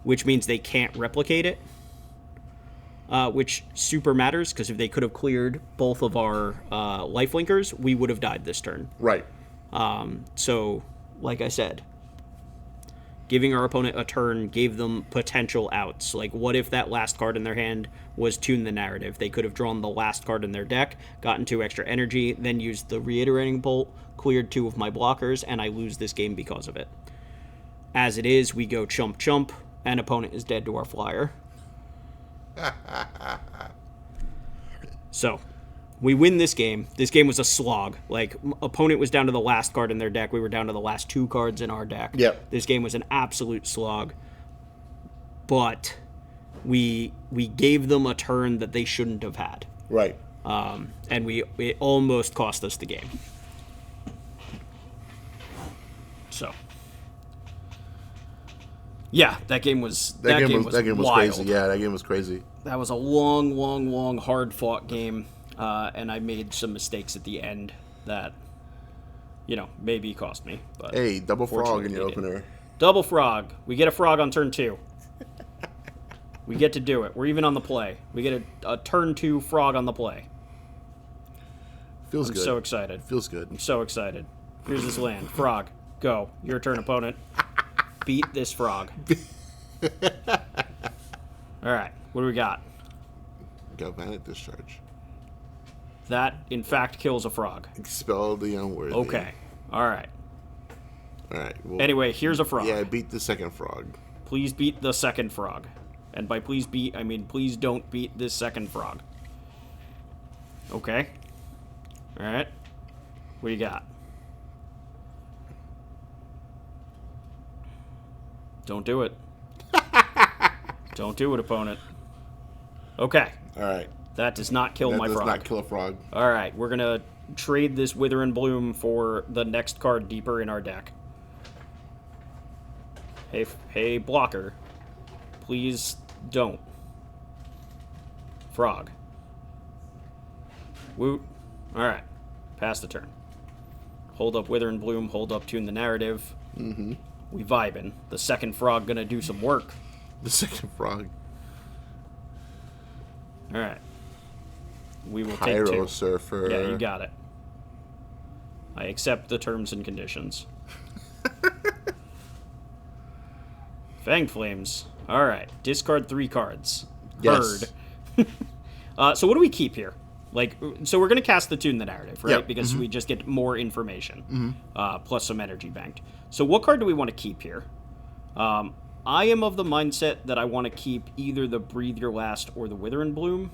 which means they can't replicate it, which super matters, because if they could have cleared both of our lifelinkers, we would have died this turn. Right. So, like I said, giving our opponent a turn gave them potential outs. Like, what if that last card in their hand was Tune the Narrative? They could have drawn the last card in their deck, gotten 2 extra energy, then used the Reiterating Bolt, cleared 2 of my blockers, and I lose this game because of it. As it is, we go chump chump, and opponent is dead to our flyer. So, we win this game. This game was a slog. Like, opponent was down to the last card in their deck. We were down to the last 2 cards in our deck. Yep. This game was an absolute slog. But we gave them a turn that they shouldn't have had. Right. And it almost cost us the game. So, yeah, that game was wild. Crazy. Yeah, that game was crazy. That was a long, hard-fought game, and I made some mistakes at the end that, maybe cost me. But hey, double frog in your opener. Double frog. We get a frog on turn 2. We get to do it. We're even on the play. We get a turn 2 frog on the play. Feels I'm good. so excited. Feels good. I'm so excited. Here's this land. Frog. Go. Your turn, opponent. Beat this frog. All right. What do we got? Galvanic Discharge. That, in fact, kills a frog. Expel the unworthy. Okay. All right. All right. Well, Anyway, here's a frog. yeah, beat the second frog. Please beat the second frog. And by please beat, I mean please don't beat this second frog. Okay. All right. What do you got? Don't do it. Don't do it, opponent. Okay. All right. That does not kill my frog. That does not kill a frog. All right. We're going to trade this Wither and Bloom for the next card deeper in our deck. Hey, blocker. Please don't. Frog. Woot. All right. Pass the turn. Hold up Wither and Bloom. Hold up Tune the Narrative. Mm-hmm. We vibing. The second frog gonna do some work. The second frog. All right. We will take 2. Pyro Surfer. Yeah, you got it. I accept the terms and conditions. Fanged Flames. All right. Discard 3 cards. Yes. Heard. So what do we keep here? So we're going to cast the Tune the Narrative, right? Yep. Because we just get more information, plus some energy banked. So what card do we want to keep here? I am of the mindset that I want to keep either the Breathe Your Last or the Wither and Bloom.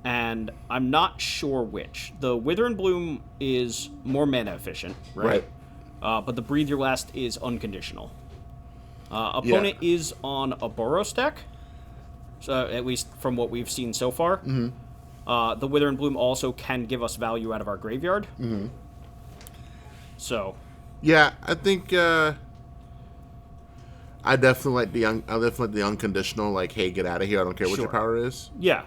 And I'm not sure which. The Wither and Bloom is more mana efficient, right? But the Breathe Your Last is unconditional. Opponent is on a Boros deck, so at least from what we've seen so far. The Wither and Bloom also can give us value out of our graveyard. So, yeah, I think I definitely like the unconditional. Like, hey, get out of here! I don't care what your power is. Yeah.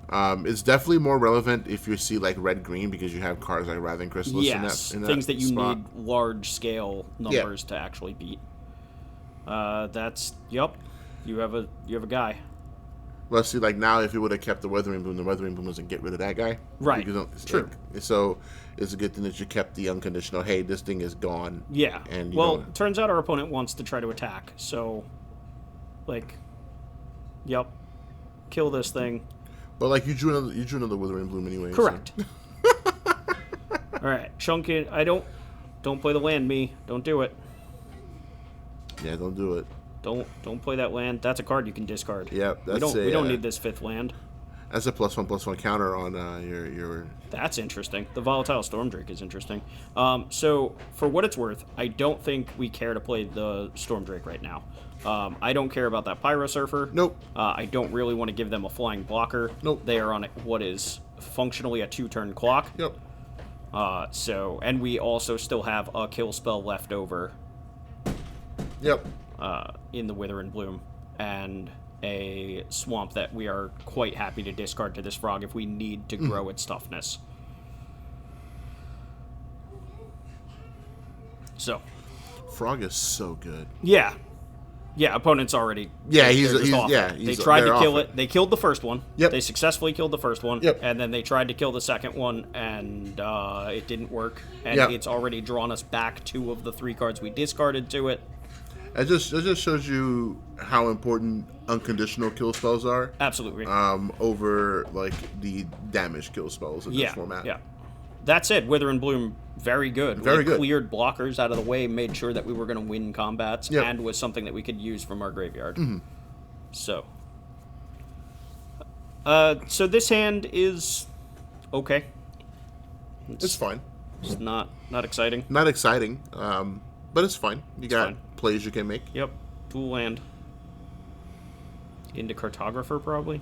It's definitely more relevant if you see like red green because you have cards like Wrathing Chrysalis in that things that you spot. need large scale numbers to actually beat. You have a guy. Let's see, like now, if you would have kept the Weathering Bloom doesn't get rid of that guy. Right. True. So it's a good thing that you kept the unconditional. Hey, this thing is gone. Yeah. And turns out our opponent wants to try to attack. So, kill this thing. But like you drew another Withering Bloom anyway. Correct. So. All right, chunk it. Don't play the land, me. Don't do it. Yeah, don't do it. Don't play that land. That's a card you can discard. Yep, we don't need this 5th land. That's a +1/+1 counter on your. That's interesting. The Volatile Stormdrake is interesting. So for what it's worth, I don't think we care to play the Stormdrake right now. I don't care about that Pyro Surfer. Nope. I don't really want to give them a flying blocker. Nope. They are on what is functionally a 2-turn clock. Yep. And we also still have a kill spell left over. Yep. In the Wither and Bloom, and a swamp that we are quite happy to discard to this frog if we need to grow its toughness. So, frog is so good. Yeah, opponent's already. Yeah, they tried to kill it. They killed the first one. Yep. They successfully killed the first one. Yep. And then they tried to kill the second one, and it didn't work. And it's already drawn us back 2 of the 3 cards we discarded to it. It just shows you how important unconditional kill spells are. Absolutely. Over like the damage kill spells in this format. Yeah. That said, Wither and Bloom, very good. Very good. Cleared blockers out of the way, made sure that we were going to win combats, and was something that we could use from our graveyard. So this hand is okay. It's fine. It's not exciting. Not exciting, but it's fine. You got plays you can make. Yep. Dual land. Into Cartographer, probably.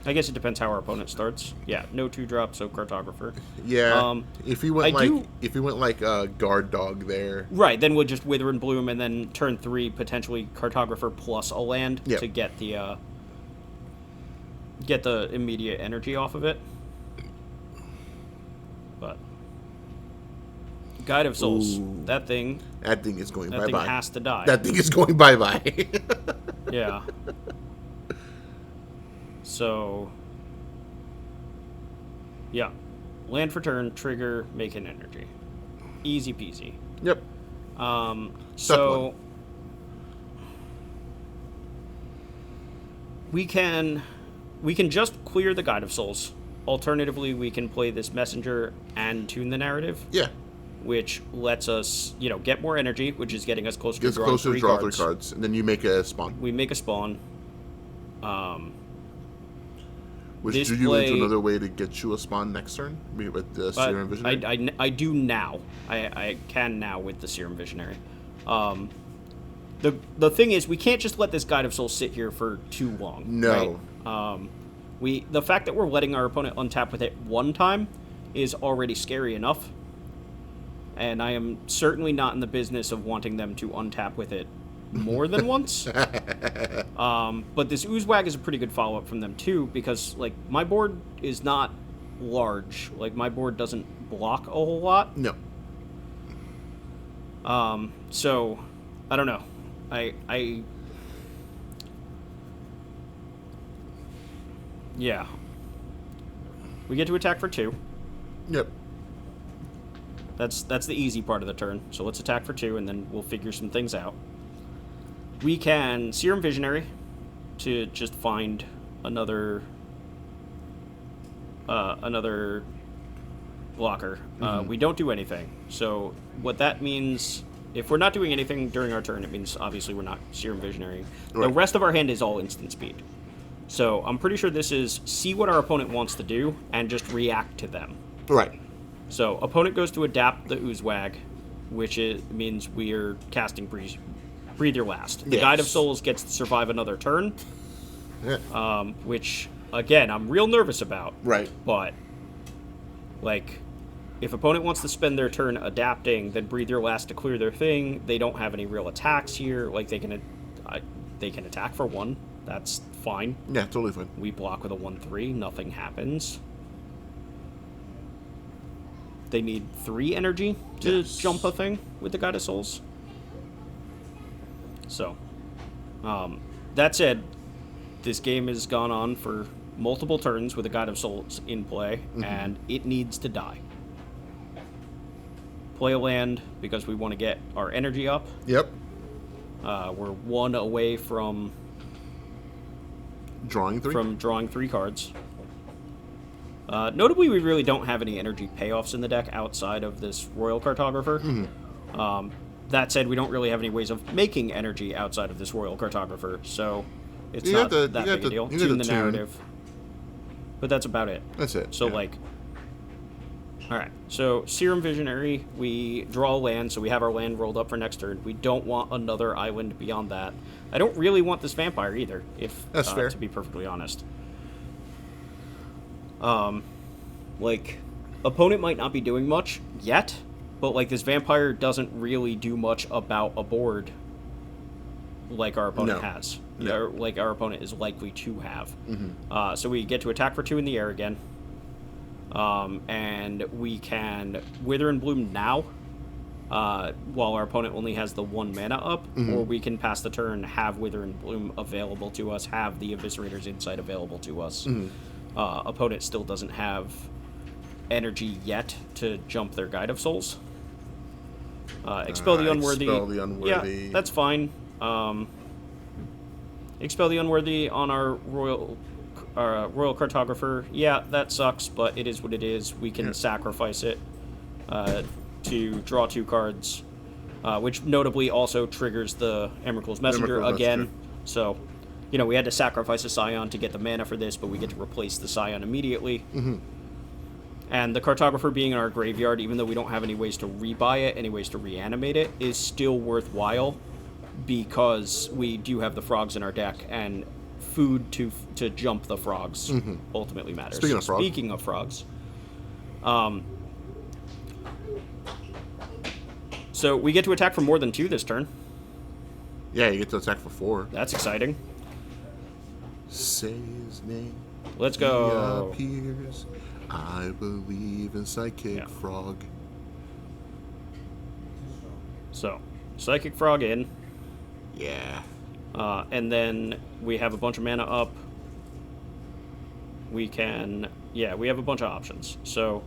I guess it depends how our opponent starts. Yeah, no 2-drop, so Cartographer. Yeah. If we went like Guard Dog there. Right, then we'll just Wither and Bloom, and then turn 3 potentially Cartographer plus a land to get the immediate energy off of it. But Guide of Souls, that thing is going bye-bye. That thing has to die. That thing is going bye-bye. Yeah. So, yeah. Land for turn, trigger, make an energy. Easy peasy. Yep. So, we can just clear the Guide of Souls. Alternatively, we can play this Messenger and tune the narrative. Yeah. Which lets us, get more energy, which is getting us closer to drawing 3 cards. And then you make a spawn. We make a spawn. Which drew you into another way to get you a spawn next turn with the Serum Visionary? I do now. I can now with the Serum Visionary. The thing is, we can't just let this Guide of Souls sit here for too long. No. Right? The fact that we're letting our opponent untap with it one time is already scary enough. And I am certainly not in the business of wanting them to untap with it more than once. But this Oozewag is a pretty good follow-up from them, too, because, my board is not large. My board doesn't block a whole lot. No. So, I don't know. Yeah. We get to attack for 2. Yep. That's the easy part of the turn. So let's attack for 2, and then we'll figure some things out. We can Serum Visionary to just find another blocker. We don't do anything. So what that means, if we're not doing anything during our turn, it means obviously we're not Serum Visionary. Right. The rest of our hand is all instant speed. So I'm pretty sure this is see what our opponent wants to do and just react to them. Right. So opponent goes to adapt the Oozewag, which means we're casting Breathe Your Last. The Guide of Souls gets to survive another turn, which, again, I'm real nervous about. Right. But, like, if opponent wants to spend their turn adapting, then Breathe Your Last to clear their thing. They don't have any real attacks here. Like, they can attack for 1. That's fine. Yeah, totally fine. We block with a 1/3. Nothing happens. They need 3 energy to jump a thing with the Guide of Souls. So, that said, this game has gone on for multiple turns with the Guide of Souls in play, and it needs to die. Play a land because we want to get our energy up. Yep. We're 1 away from drawing 3. From drawing 3 cards. Notably, we really don't have any energy payoffs in the deck outside of this Royal Cartographer. That said, we don't really have any ways of making energy outside of this Royal Cartographer, so it's not that big a deal. Tune the narrative. But that's about it. That's it. So, alright, so Serum Visionary, we draw a land, so we have our land rolled up for next turn. We don't want another island beyond that. I don't really want this vampire either, if that's fair. To be perfectly honest. Opponent might not be doing much yet, but, this vampire doesn't really do much about a board like our opponent has. No. Or like our opponent is likely to have. So we get to attack for 2 in the air again. And we can Wither and Bloom now, while our opponent only has the 1 mana up, or we can pass the turn, have Wither and Bloom available to us, have the Eviscerator's Insight available to us. Opponent still doesn't have energy yet to jump their Guide of Souls. Expel the Unworthy. Expel the Unworthy. Yeah, that's fine. Expel the Unworthy on our Royal Cartographer. Yeah, that sucks, but it is what it is. We can sacrifice it to draw 2 cards, which notably also triggers the Emrakul's Messenger again. So, we had to sacrifice a Scion to get the mana for this, but we get to replace the Scion immediately. And the Cartographer being in our graveyard, even though we don't have any ways to rebuy it, any ways to reanimate it, is still worthwhile because we do have the frogs in our deck, and food to jump the frogs ultimately matters. Speaking of frogs. So we get to attack for more than 2 this turn. Yeah, you get to attack for 4. That's exciting. Say his name. Let's go. He appears. I believe in Psychic Frog. So, Psychic Frog in. Yeah. And then we have a bunch of mana up. We can... Yeah, we have a bunch of options. So,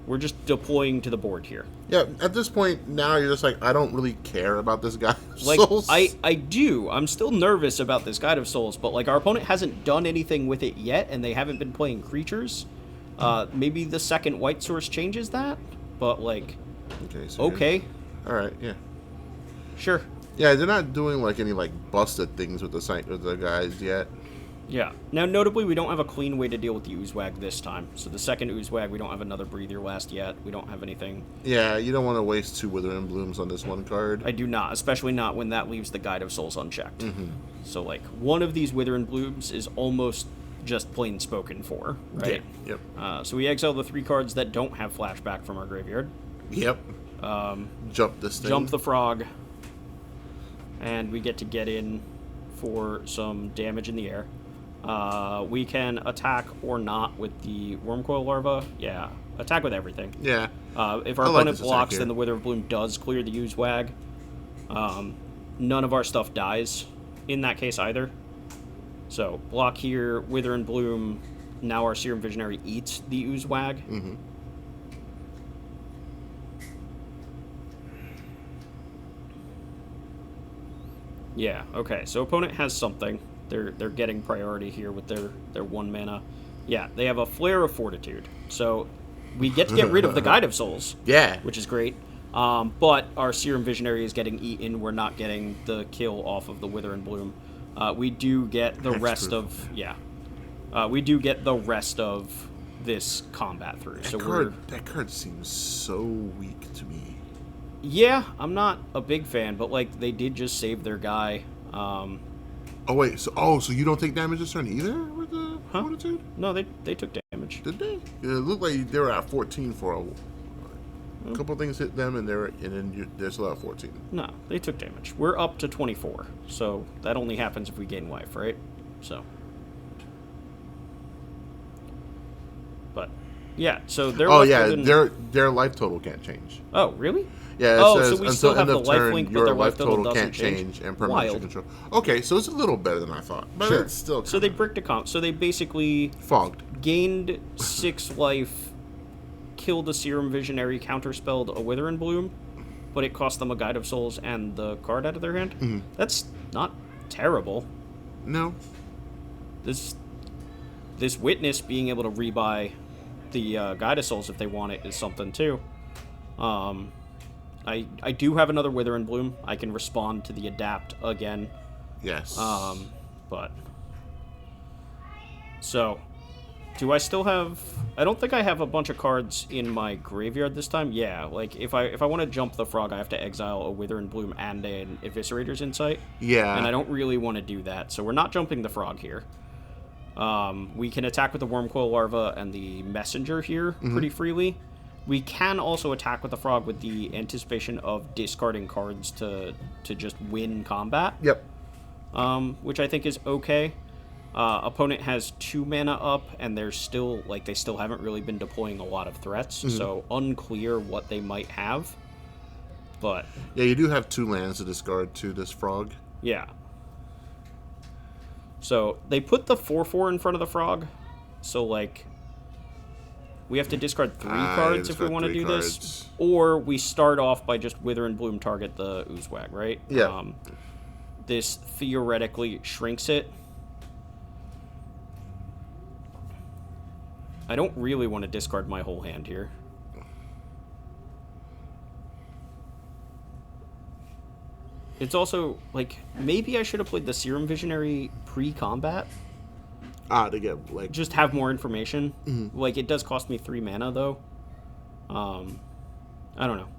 we're just deploying to the board here. Yeah, at this point, now you're just like, I don't really care about this Guide of Souls. I do. I'm still nervous about this Guide of Souls, but, our opponent hasn't done anything with it yet, and they haven't been playing creatures. Maybe the second white source changes that, but, Okay. Alright, yeah. Sure. Yeah, they're not doing, any, busted things with the guys yet. Yeah. Now, notably, we don't have a clean way to deal with the Oozewag this time. So the second Oozewag, we don't have another Breathe Your Last yet. We don't have anything. Yeah, you don't want to waste 2 Wither and Blooms on this one card. I do not, especially not when that leaves the Guide of Souls unchecked. So, one of these Wither and Blooms is almost just plain spoken for, right? Yeah. Yep. So we exile the 3 cards that don't have flashback from our graveyard. Yep. Jump this thing. Jump the frog. And we get to get in for some damage in the air. We can attack or not with the Wormcoil Larva. Yeah, attack with everything. Yeah. If our opponent blocks, then the Wither of Bloom does clear the Oozewag. None of our stuff dies in that case either. So, block here, Wither and Bloom. Now our Serum Visionary eats the Oozewag. Yeah. Okay. So opponent has something. They're getting priority here with their 1 mana. Yeah. They have a Flare of Fortitude. So we get to get rid of the Guide of Souls. Yeah. Which is great. But our Serum Visionary is getting eaten. We're not getting the kill off of the Wither and Bloom. We do get the rest of we do get the rest of this combat through. That card seems so weak to me. Yeah, I'm not a big fan, but like they did just save their guy. So you don't take damage this turn either with the Fortitude? No, they took damage. Did they? It looked like they were at 14 for a couple things hit them, and they're still at 14. No, they took damage. We're up to 24, so that only happens if we gain life, right? So, but yeah, so they're their life total can't change. Oh, really? Yeah, it says says so we until still have end the of life turn, link, but your their life total doesn't can't change and permanent Wild. control. Okay, so it's a little better than I thought, but Sure. it's still So they bricked a comp. So they basically fogged. Gained 6 life, killed a Serum Visionary, counterspelled a Wither and Bloom, but it cost them a Guide of Souls and the card out of their hand. Mm-hmm. That's not terrible. No. This Witness being able to rebuy the Guide of Souls if they want it is something too. I do have another Wither and Bloom. I can respond to the Adapt again. Yes. But so do I still have? I don't think I have a bunch of cards in my graveyard this time. Yeah, like if I want to jump the frog, I have to exile a Wither and Bloom and an Eviscerator's Insight. Yeah. And I don't really want to do that, so we're not jumping the frog here. We can attack with the Wormcoil Larva and the Messenger here pretty freely. We can also attack with the frog with the anticipation of discarding cards to just win combat. Yep. Which I think is okay. Opponent has 2 mana up, and they still haven't really been deploying a lot of threats, so unclear what they might have. But yeah, you do have 2 lands to discard to this frog. Yeah. So they put the 4/4 in front of the frog, so like we have to discard 3 cards if we want to do this, or we start off by just Wither and Bloom target the Oozwag, right? Yeah. This theoretically shrinks it. I don't really want to discard my whole hand here. It's also, like, maybe I should have played the Serum Visionary pre-combat. To get, like... Just have more information. Like, it does cost me 3 mana, though. I don't know.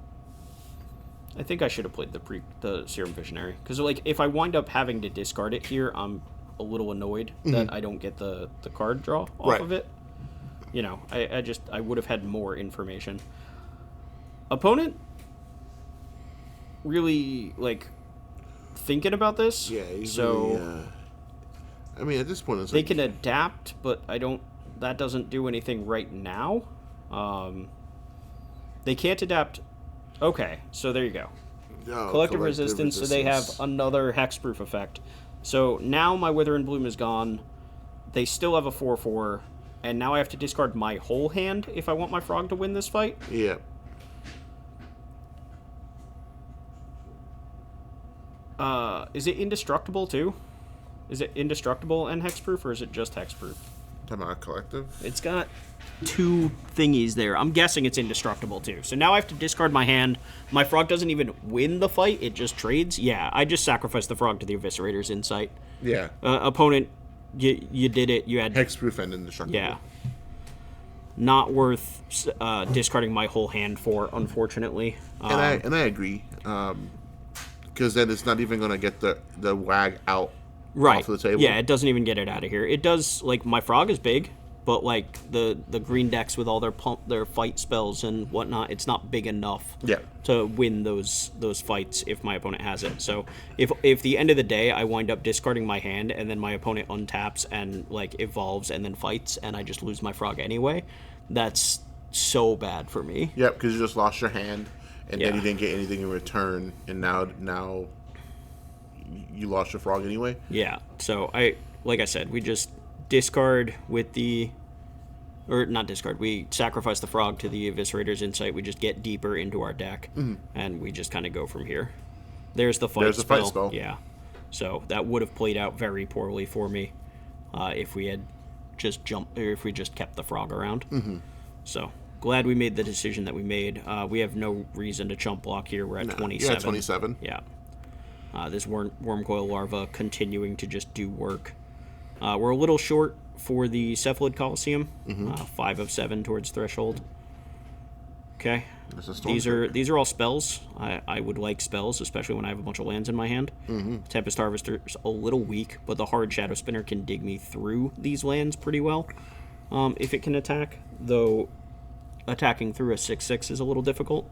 I think I should have played the Serum Visionary. Because, like, if I wind up having to discard it here, I'm a little annoyed that I don't get the card draw off of it. You know, I would have had more information. Opponent really, like, thinking about this. Yeah, he's so really, I mean, at this point, it's they like, can adapt, but that doesn't do anything right now. They can't adapt. Okay, so there you go. Collective resistance, so they have another hexproof effect. So now my Wither and Bloom is gone. They still have a 4/4, and now I have to discard my whole hand if I want my frog to win this fight. Yeah. Is it indestructible too? Is it indestructible and hexproof, or is it just hexproof? Talking about collective? It's got 2 thingies there. I'm guessing it's indestructible too. So now I have to discard my hand. My frog doesn't even win the fight. It just trades. Yeah, I just sacrificed the frog to the Eviscerator's Insight. Yeah. Opponent, you did it. You had... Hexproof and indestructible. Yeah. Not worth discarding my whole hand for, unfortunately. And I agree. Because then it's not even going to get the wag out off the table. Yeah, it doesn't even get it out of here. It does, like, my frog is big, but, like, the green decks with all their fight spells and whatnot, it's not big enough to win those fights if my opponent has it. So if the end of the day I wind up discarding my hand and then my opponent untaps and, like, evolves and then fights and I just lose my frog anyway, that's so bad for me. Yep, because you just lost your hand. And then you didn't get anything in return, and now you lost your frog anyway. Yeah. So like I said, we just discard with not discard. We sacrifice the frog to the Eviscerator's Insight. We just get deeper into our deck, and we just kind of go from here. There's the fight spell. Fight spell. Yeah. So that would have played out very poorly for me if we had just jumped, or if we just kept the frog around. So glad we made the decision that we made. We have no reason to chump block here. We're at 27. Yeah, 27. Yeah. This worm coil larva continuing to just do work. We're a little short for the Cephalid Coliseum. 5 of 7 towards threshold. Okay. These are all spells. I would like spells, especially when I have a bunch of lands in my hand. Tempest Harvester's a little weak, but the Hard Shadow Spinner can dig me through these lands pretty well if it can attack, though attacking through a 6/6 is a little difficult.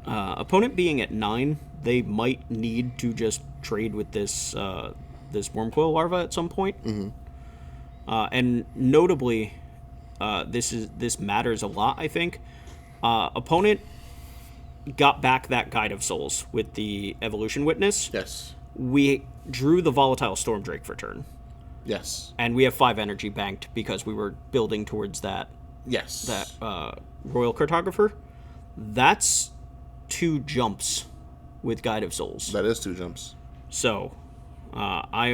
Opponent being at 9, they might need to just trade with this this worm coil larva at some point. And notably, this matters a lot, I think. Opponent got back that Guide of Souls with the Evolution Witness. Yes. We drew the Volatile Stormdrake for turn. Yes. And we have 5 energy banked because we were building towards that. Yes. That Royal Cartographer. That's 2 jumps with Guide of Souls. That is 2 jumps. So, I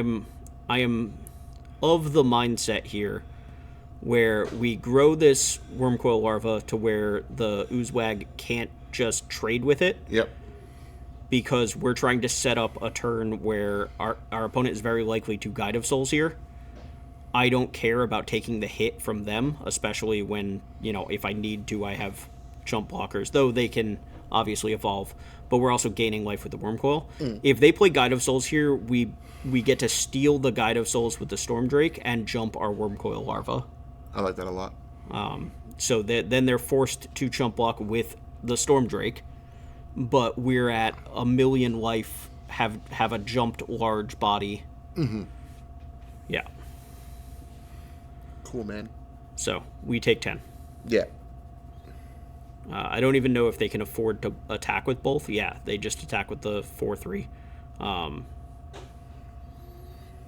am of the mindset here where we grow this worm coil larva to where the Oozewag can't just trade with it. Yep. Because we're trying to set up a turn where our opponent is very likely to Guide of Souls here. I don't care about taking the hit from them, especially when, if I need to, I have chump blockers, though they can obviously evolve, but we're also gaining life with the worm coil. If they play Guide of Souls here, we get to steal the Guide of Souls with the Stormdrake and jump our worm coil larva. I like that a lot. So then they're forced to chump block with the Stormdrake, but we're at 1,000,000 life, have a jumped large body. Yeah. Cool, man. So we take 10. Yeah. I don't even know if they can afford to attack with both. Yeah, they just attack with the 4/3.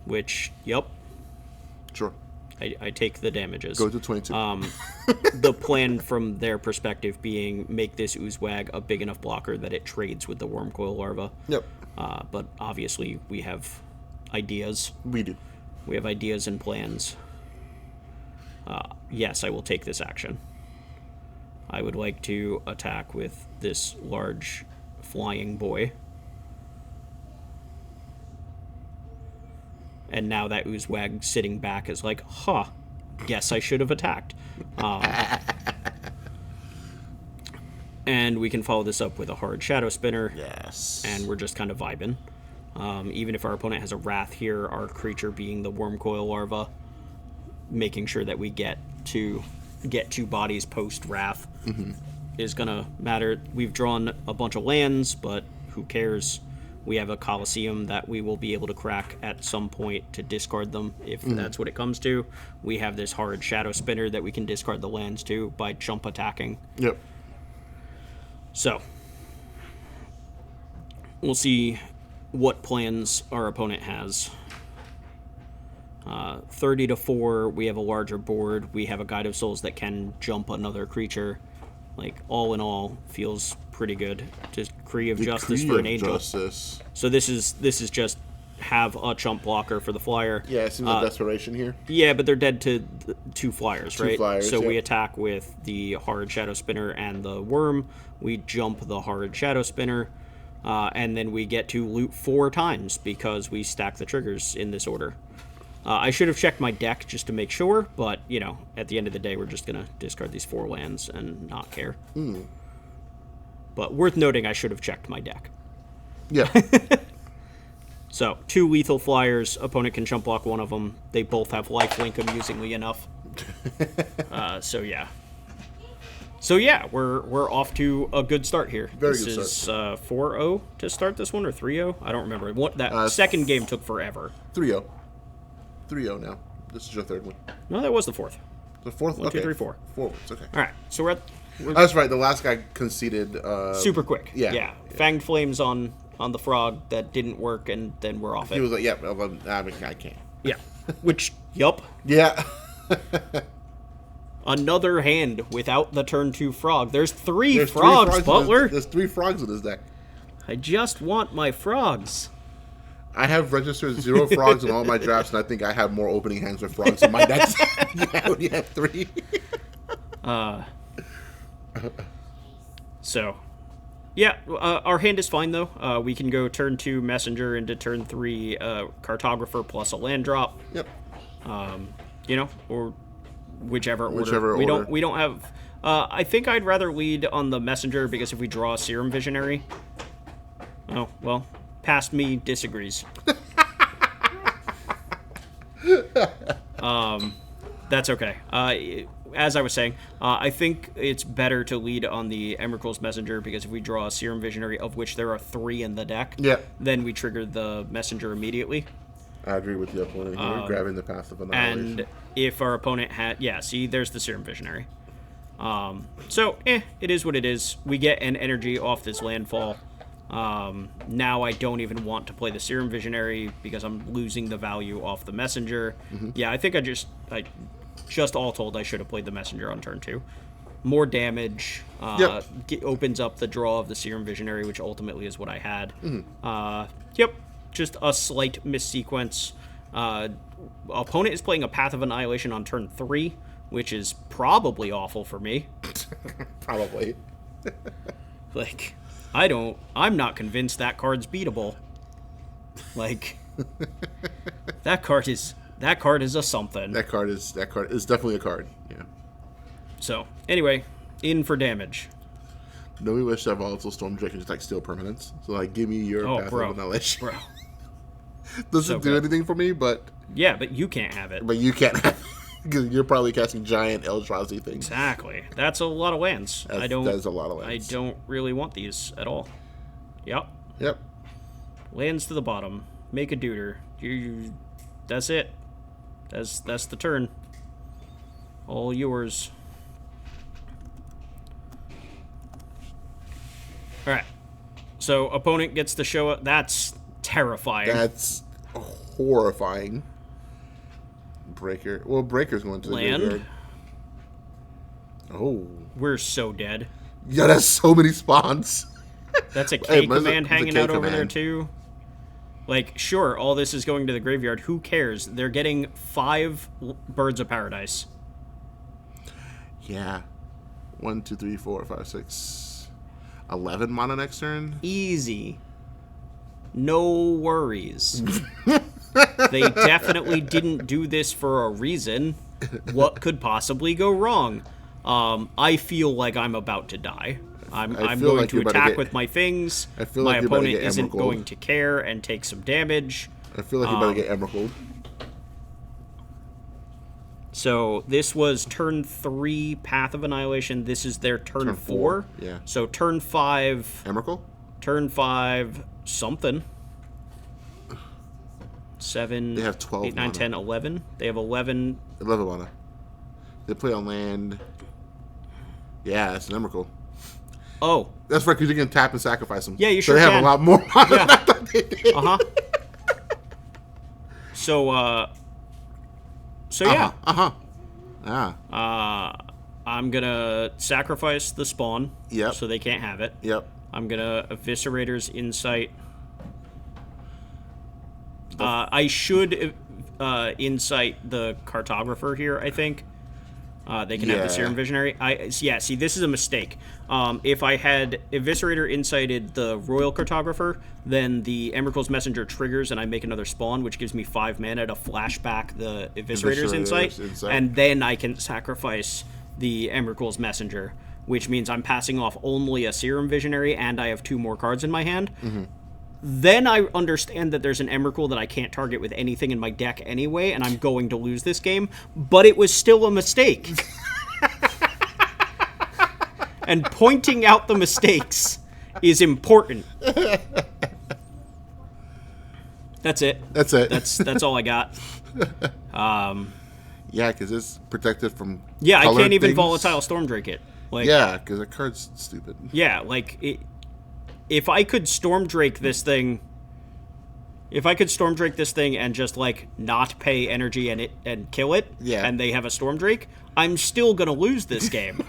Which, yep. Sure. I take the damages. Go to 22. The plan from their perspective being make this Oozewag a big enough blocker that it trades with the worm coil larva. Yep. But obviously we have ideas. We do. We have ideas and plans. Yes, I will take this action. I would like to attack with this large flying boy. And now that Oozewag sitting back is like, guess I should have attacked. And we can follow this up with a Hard Shadow Spinner. Yes. And we're just kind of vibing. Even if our opponent has a Wrath here, our creature being the worm coil larva, making sure that we get 2 bodies post Wrath is gonna matter. We've drawn a bunch of lands, but who cares? We have a Coliseum that we will be able to crack at some point to discard them if that's what it comes to. We have this Hard Shadow Spinner that we can discard the lands to by jump attacking. Yep. So we'll see what plans our opponent has. 30-4, we have a larger board. We have a Guide of Souls that can jump another creature. Like, all in all, feels pretty good. Just Decree of Justice for an Angel. Justice. So this is just have a chump blocker for the flyer. Yeah, it seems like desperation here. Yeah, but they're dead to 2 flyers, right? 2 flyers, so yep. we attack with the Hard Shadow Spinner and the Worm. We jump the Hard Shadow Spinner. And then we get to loot 4 times because we stack the triggers in this order. I should have checked my deck just to make sure, but, at the end of the day, we're just going to discard these 4 lands and not care. But worth noting, I should have checked my deck. Yeah. So, 2 lethal flyers. Opponent can chump block one of them. They both have lifelink, amusingly enough. So, yeah. So, yeah, we're off to a good start here. Very this good is start. 4-0 to start this one, or 3-0? I don't remember. That second game took forever. 3-0. 3-0 now. This is your 3rd one. No, that was the 4th. The 4th? 1, 2, 3, 4. 4 ones, okay. All right, so we're That's right, the last guy conceded... super quick. Yeah. Fanged Flames on the frog that didn't work, and then we're off it. He was like, I can't. Yeah. Which, yup. Yeah. Another hand without the turn 2 frog. There's 3 frogs, Butler. There's 3 frogs in this deck. I just want my frogs. I have registered 0 frogs in all my drafts, and I think I have more opening hands with frogs in my decks. I only have 3. So, yeah, our hand is fine, though. We can go turn 2 Messenger into turn 3 Cartographer plus a land drop. Yep. Or whichever order. We don't have... I think I'd rather lead on the Messenger, because if we draw a Serum Visionary... Oh, well, past me disagrees. That's okay. As I was saying, I think it's better to lead on the Emrakul's Messenger, because if we draw a Serum Visionary, of which there are 3 in the deck, then we trigger the Messenger immediately. I agree with the opponent here, grabbing the Path of Annihilation. And if our opponent had... Yeah, see, there's the Serum Visionary. It is what it is. We get an energy off this landfall. Now I don't even want to play the Serum Visionary because I'm losing the value off the Messenger. Yeah, I think I just all told I should have played the Messenger on turn 2. More damage, opens up the draw of the Serum Visionary, which ultimately is what I had. Just a slight missequence. Opponent is playing a Path of Annihilation on turn 3, which is probably awful for me. Probably. I'm not convinced that card's beatable. That card is a something. That card is definitely a card. Yeah. So, anyway, in for damage. No, we wish that Volatile Stormdrake can just steal permanents. So give me your Path of Annihilation. Bro. Doesn't do anything for me, but... Yeah, but you can't have it. But you can't have it. Because you're probably casting giant Eldrazi things. Exactly. That's a lot of lands. That is a lot of lands. I don't really want these at all. Yep. Lands to the bottom. Make a deuter. That's it. That's the turn. All yours. Alright. So, opponent gets to show up. That's terrifying. That's horrifying. Breaker. Well, Breaker's going to the graveyard. Oh. We're so dead. Yeah, that's so many spawns. That's a K command hanging out over there, too. Sure, all this is going to the graveyard. Who cares? They're getting 5 Birds of Paradise. Yeah. 1, 2, 3, 4, 5, 6... 11 mana next turn? Easy. No worries. They definitely didn't do this for a reason. What could possibly go wrong? I feel like I'm about to die. I'm going to attack with my things. My opponent isn't going to care and take some damage. I feel like you're about to get Emrakul. So this was turn 3 Path of Annihilation. This is their turn 4. Yeah. So turn 5... Emrakul? Turn 5 something. 7, they have 12 8, 9, 10, 11. They have 11. 11 mana. They play on land. Yeah, it's an Emrakul. Oh. That's right, because you can tap and sacrifice them. Yeah, you sure can. So they can. have a lot more mana than I thought they did. So yeah. I'm going to sacrifice the spawn. Yep. So they can't have it. Yep. I'm going to Eviscerator's Insight. I should Insight the Cartographer here, I think. They can have the Serum Visionary. See, this is a mistake. If I had Eviscerator Incited the Royal Cartographer, then the Emrakul's Messenger triggers and I make another spawn, which gives me 5 mana to flashback the Eviscerator's Insight. And then I can sacrifice the Emrakul's Messenger, which means I'm passing off only a Serum Visionary and I have 2 more cards in my hand. Then I understand that there's an Emrakul that I can't target with anything in my deck anyway, and I'm going to lose this game, but it was still a mistake. And pointing out the mistakes is important. That's it. That's all I got. Yeah, because it's protected from I can't even Volatile Stormdrake it. Yeah, because that card's stupid. Yeah, if I could Stormdrake this thing... If I could Stormdrake this thing and just, not pay energy and kill it, and they have a Stormdrake, I'm still gonna lose this game.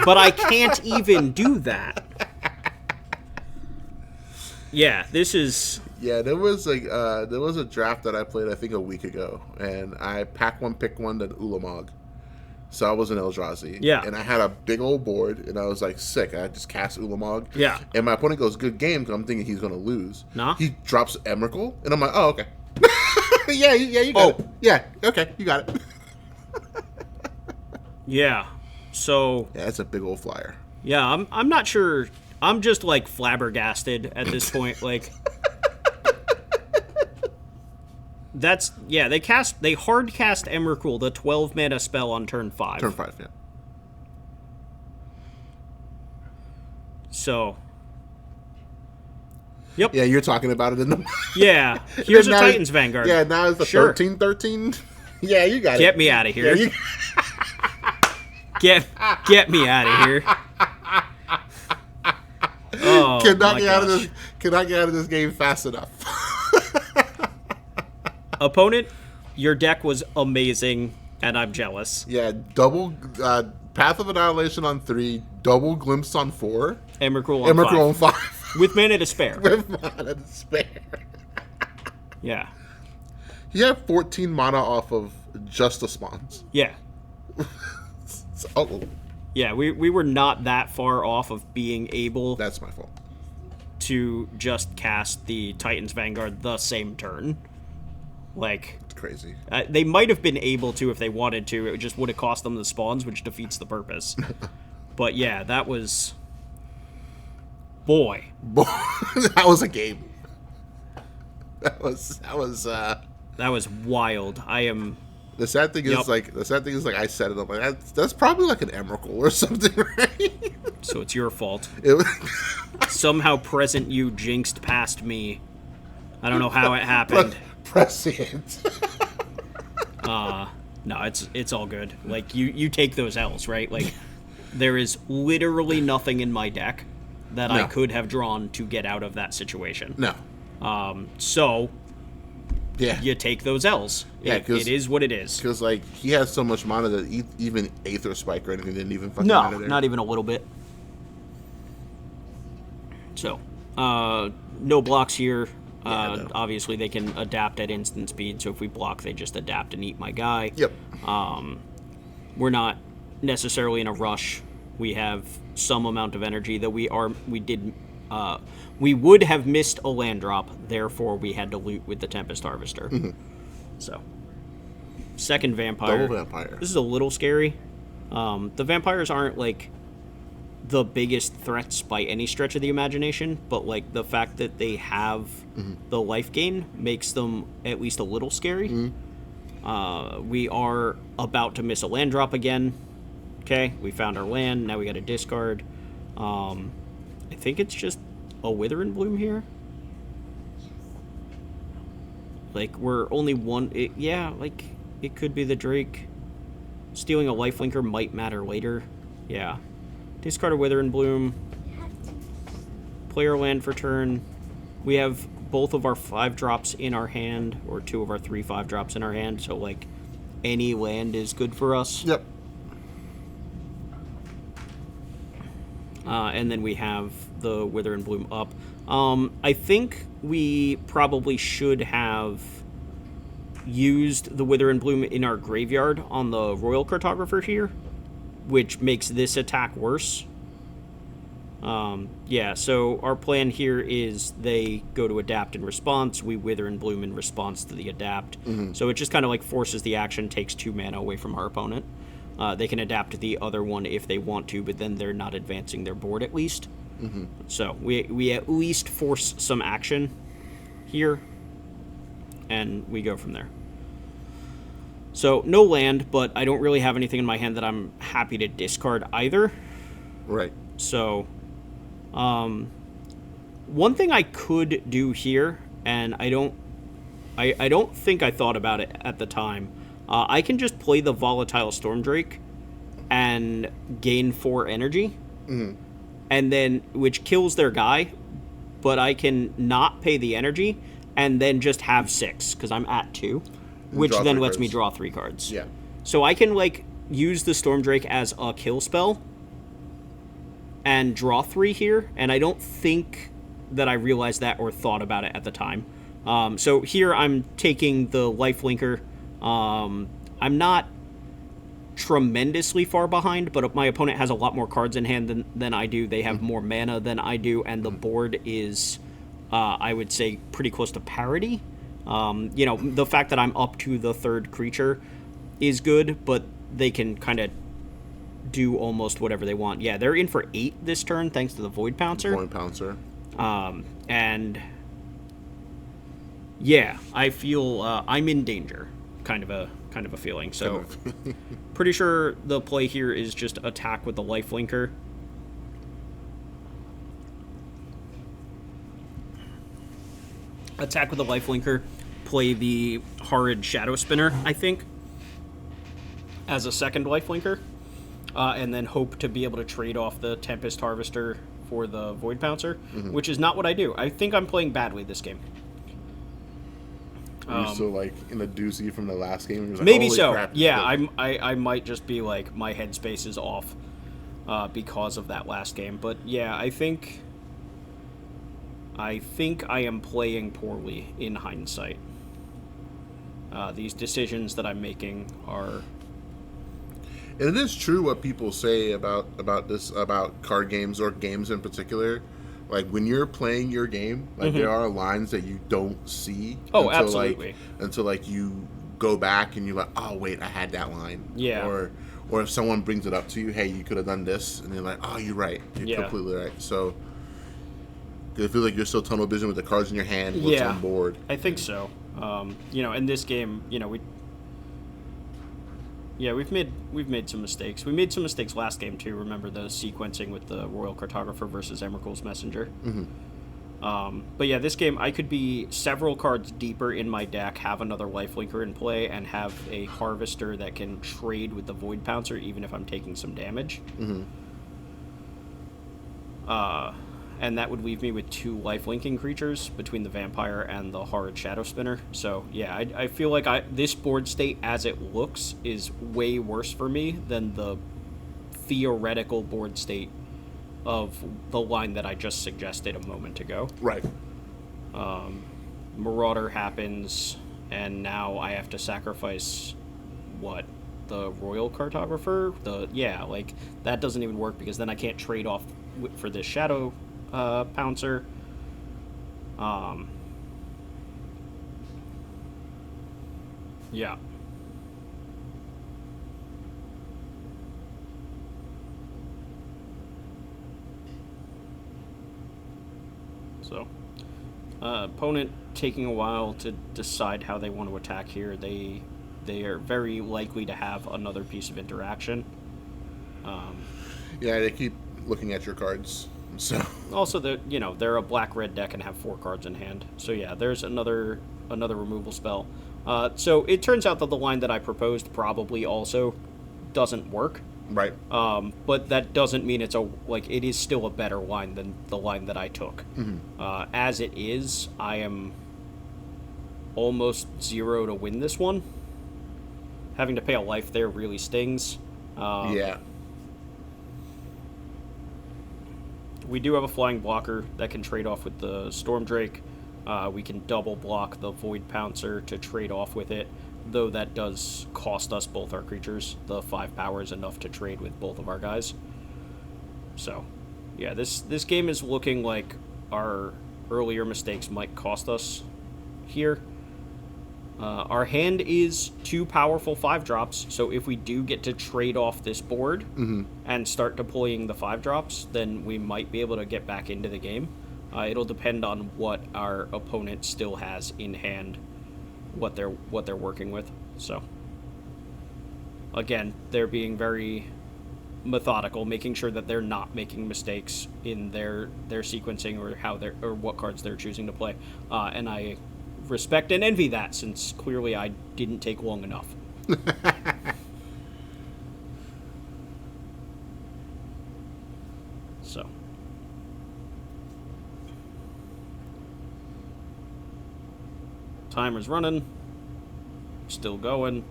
But I can't even do that. Yeah, this is... Yeah, there was a draft that I played I think a week ago, and I pack one, pick one, then Ulamog. So I was an Eldrazi. Yeah. And I had a big old board, and I was like, sick. I just cast Ulamog. Yeah. And my opponent goes, good game, because I'm thinking he's going to lose. Nah. He drops Emrakul, and I'm like, oh, okay. yeah, you got it. Yeah, okay, you got it. Yeah. So... Yeah, that's a big old flyer. Yeah, I'm not sure. I'm just, like, flabbergasted at this point. Like... That's, yeah, they hard cast Emrakul, the 12 mana spell on turn 5. Turn 5, yeah. So. Yep. Yeah, you're talking about it in the... Yeah. Here's a Titan's Vanguard. Yeah, now it's the 13-13. Yeah, you got it. Get me out of here. Yeah, Get me out of here. Oh, cannot get out of this game fast enough. Opponent, your deck was amazing, and I'm jealous. Yeah, double Path of Annihilation on 3, double Glimpse on 4. Emrakul on 5. With mana to spare. With mana to spare. Yeah. He had 14 mana off of just the spawns. Yeah. Oh. Yeah, we were not that far off of being able... That's my fault. ...to just cast the Titan's Vanguard the same turn. Like, it's crazy. They might have been able to if they wanted to. It just would have cost them the spawns, which defeats the purpose. But yeah, that was... Boy. That was a game. That was wild. I am... The sad thing is, I said it. I'm like, that's probably like an Emrakul or something, right? So it's your fault. Somehow present you jinxed past me. I don't know how it happened. Prescient. No, it's all good. Like, you take those L's, right? Like, there is literally nothing in my deck that I could have drawn to get out of that situation. No. So... Yeah, you take those L's. Yeah, it is what it is. Because like he has so much mana that even Aether Spike or anything didn't even fucking matter there. Not even a little bit. So, no blocks here. No. Obviously, they can adapt at instant speed. So if we block, they just adapt and eat my guy. Yep. We're not necessarily in a rush. We have some amount of energy that we would have missed a land drop, therefore we had to loot with the Tempest Harvester. Mm-hmm. So, second Vampire. Double Vampire. This is a little scary. The Vampires aren't, like, the biggest threats by any stretch of the imagination, but, like, the fact that they have the life gain makes them at least a little scary. Mm-hmm. We are about to miss a land drop again. Okay, we found our land, now we gotta discard. I think it's just a Wither and Bloom here? Like, we're only one... it could be the Drake. Stealing a lifelinker might matter later. Yeah. Discard a Wither and Bloom. Player land for turn. We have both of our 5-drops in our hand, or 2 of our 3 5-drops in our hand, so, like, any land is good for us. Yep. And then we have the Wither and Bloom up. I think we probably should have used the Wither and Bloom in our graveyard on the Royal Cartographer here, which makes this attack worse. Yeah, so our plan here is they go to adapt in response, we Wither and Bloom in response to the adapt. Mm-hmm. So it just kind of like forces the action, takes 2 mana away from our opponent. They can adapt the other one if they want to, but then they're not advancing their board at least. Mm-hmm. So we at least force some action here, and we go from there. So no land, but I don't really have anything in my hand that I'm happy to discard either. Right. So, one thing I could do here, and I don't think I thought about it at the time. I can just play the Volatile Stormdrake and gain 4 energy, and then which kills their guy, but I can not pay the energy and then just have 6 because I'm at 2, which then lets me draw 3 cards. Yeah. So I can like use the Stormdrake as a kill spell and draw 3 here, and I don't think that I realized that or thought about it at the time. So here I'm taking the lifelinker. I'm not tremendously far behind, but my opponent has a lot more cards in hand than I do. They have more mana than I do, and the board is, I would say, pretty close to parity. The fact that I'm up to the third creature is good, but they can kind of do almost whatever they want. Yeah, they're in for 8 this turn thanks to the Void Pouncer. And yeah, I feel I'm in danger, kind of a feeling. So pretty sure the play here is just attack with the lifelinker. Attack with the lifelinker, play the Horrid Shadow Spinner, I think, as a second lifelinker, and then hope to be able to trade off the Tempest Harvester for the Void Pouncer, which is not what I do. I think I'm playing badly this game. Are you still like in a doozy from the last game? Like, maybe so. Crap, yeah, I might just be like my headspace is off because of that last game. But yeah, I think I am playing poorly in hindsight. These decisions that I'm making are. And it is true what people say about card games or games in particular. Like when you're playing your game, like there are lines that you don't see. Oh, absolutely. Until you go back and you're like, oh wait, I had that line. Yeah. Or if someone brings it up to you, hey, you could have done this, and you're like, oh, you're right. You're completely right. So it feels like you're still tunnel vision with the cards in your hand, what's on board. I think so. In this game, we've made some mistakes. We made some mistakes last game too. Remember the sequencing with the Royal Cartographer versus Emrakul's Messenger. But yeah, this game I could be several cards deeper in my deck, have another lifelinker in play, and have a Harvester that can trade with the Void Pouncer even if I'm taking some damage. And that would leave me with 2 lifelinking creatures between the Vampire and the Horrid Shadow Spinner. So yeah, I feel like this board state as it looks is way worse for me than the theoretical board state of the line that I just suggested a moment ago. Right. Marauder happens, and now I have to sacrifice the Royal Cartographer? That doesn't even work because then I can't trade off for this Shadow Pouncer. Yeah. So, opponent taking a while to decide how they want to attack here. They are very likely to have another piece of interaction. They keep looking at your cards. So also they're a black-red deck and have 4 cards in hand. So yeah, there's another removal spell. So it turns out that the line that I proposed probably also doesn't work. Right. But that doesn't mean it is still a better line than the line that I took. As it is, I am almost 0 to win this one. Having to pay a life there really stings. We do have a flying blocker that can trade off with the Storm Drake. We can double block the Void Pouncer to trade off with it, though that does cost us both our creatures. The 5 power is enough to trade with both of our guys. So, yeah, this game is looking like our earlier mistakes might cost us here. Our hand is 2 powerful 5-drops, so if we do get to trade off this board and start deploying the 5-drops, then we might be able to get back into the game. It'll depend on what our opponent still has in hand, what they're working with. So, again, they're being very methodical, making sure that they're not making mistakes in their sequencing or what cards they're choosing to play. And I respect and envy that, since clearly I didn't take long enough. So. Timer's running. Still going.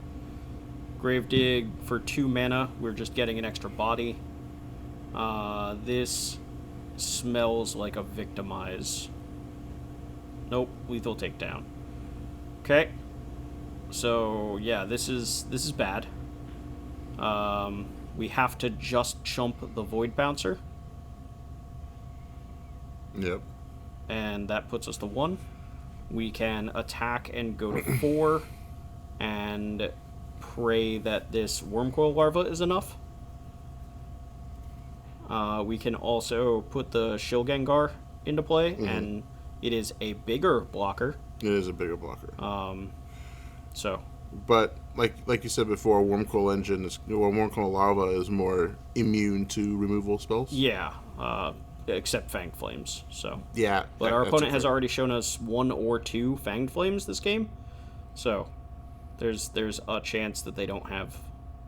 Gravedig for 2 mana. We're just getting an extra body. This smells like a victimize Nope. Lethal takedown. Okay. So yeah, this is bad. We have to just chump the Void Bouncer. Yep. And that puts us to 1. We can attack and go to 4 and pray that this Wormcoil Larva is enough. We can also put the Shilgengar into play, and it is a bigger blocker. It is a bigger blocker. But like you said before, Wormcoil Larva is more immune to removal spells. Yeah, except Fanged Flames. So yeah, but our opponent has already shown us 1 or 2 Fanged Flames this game, so there's a chance that they don't have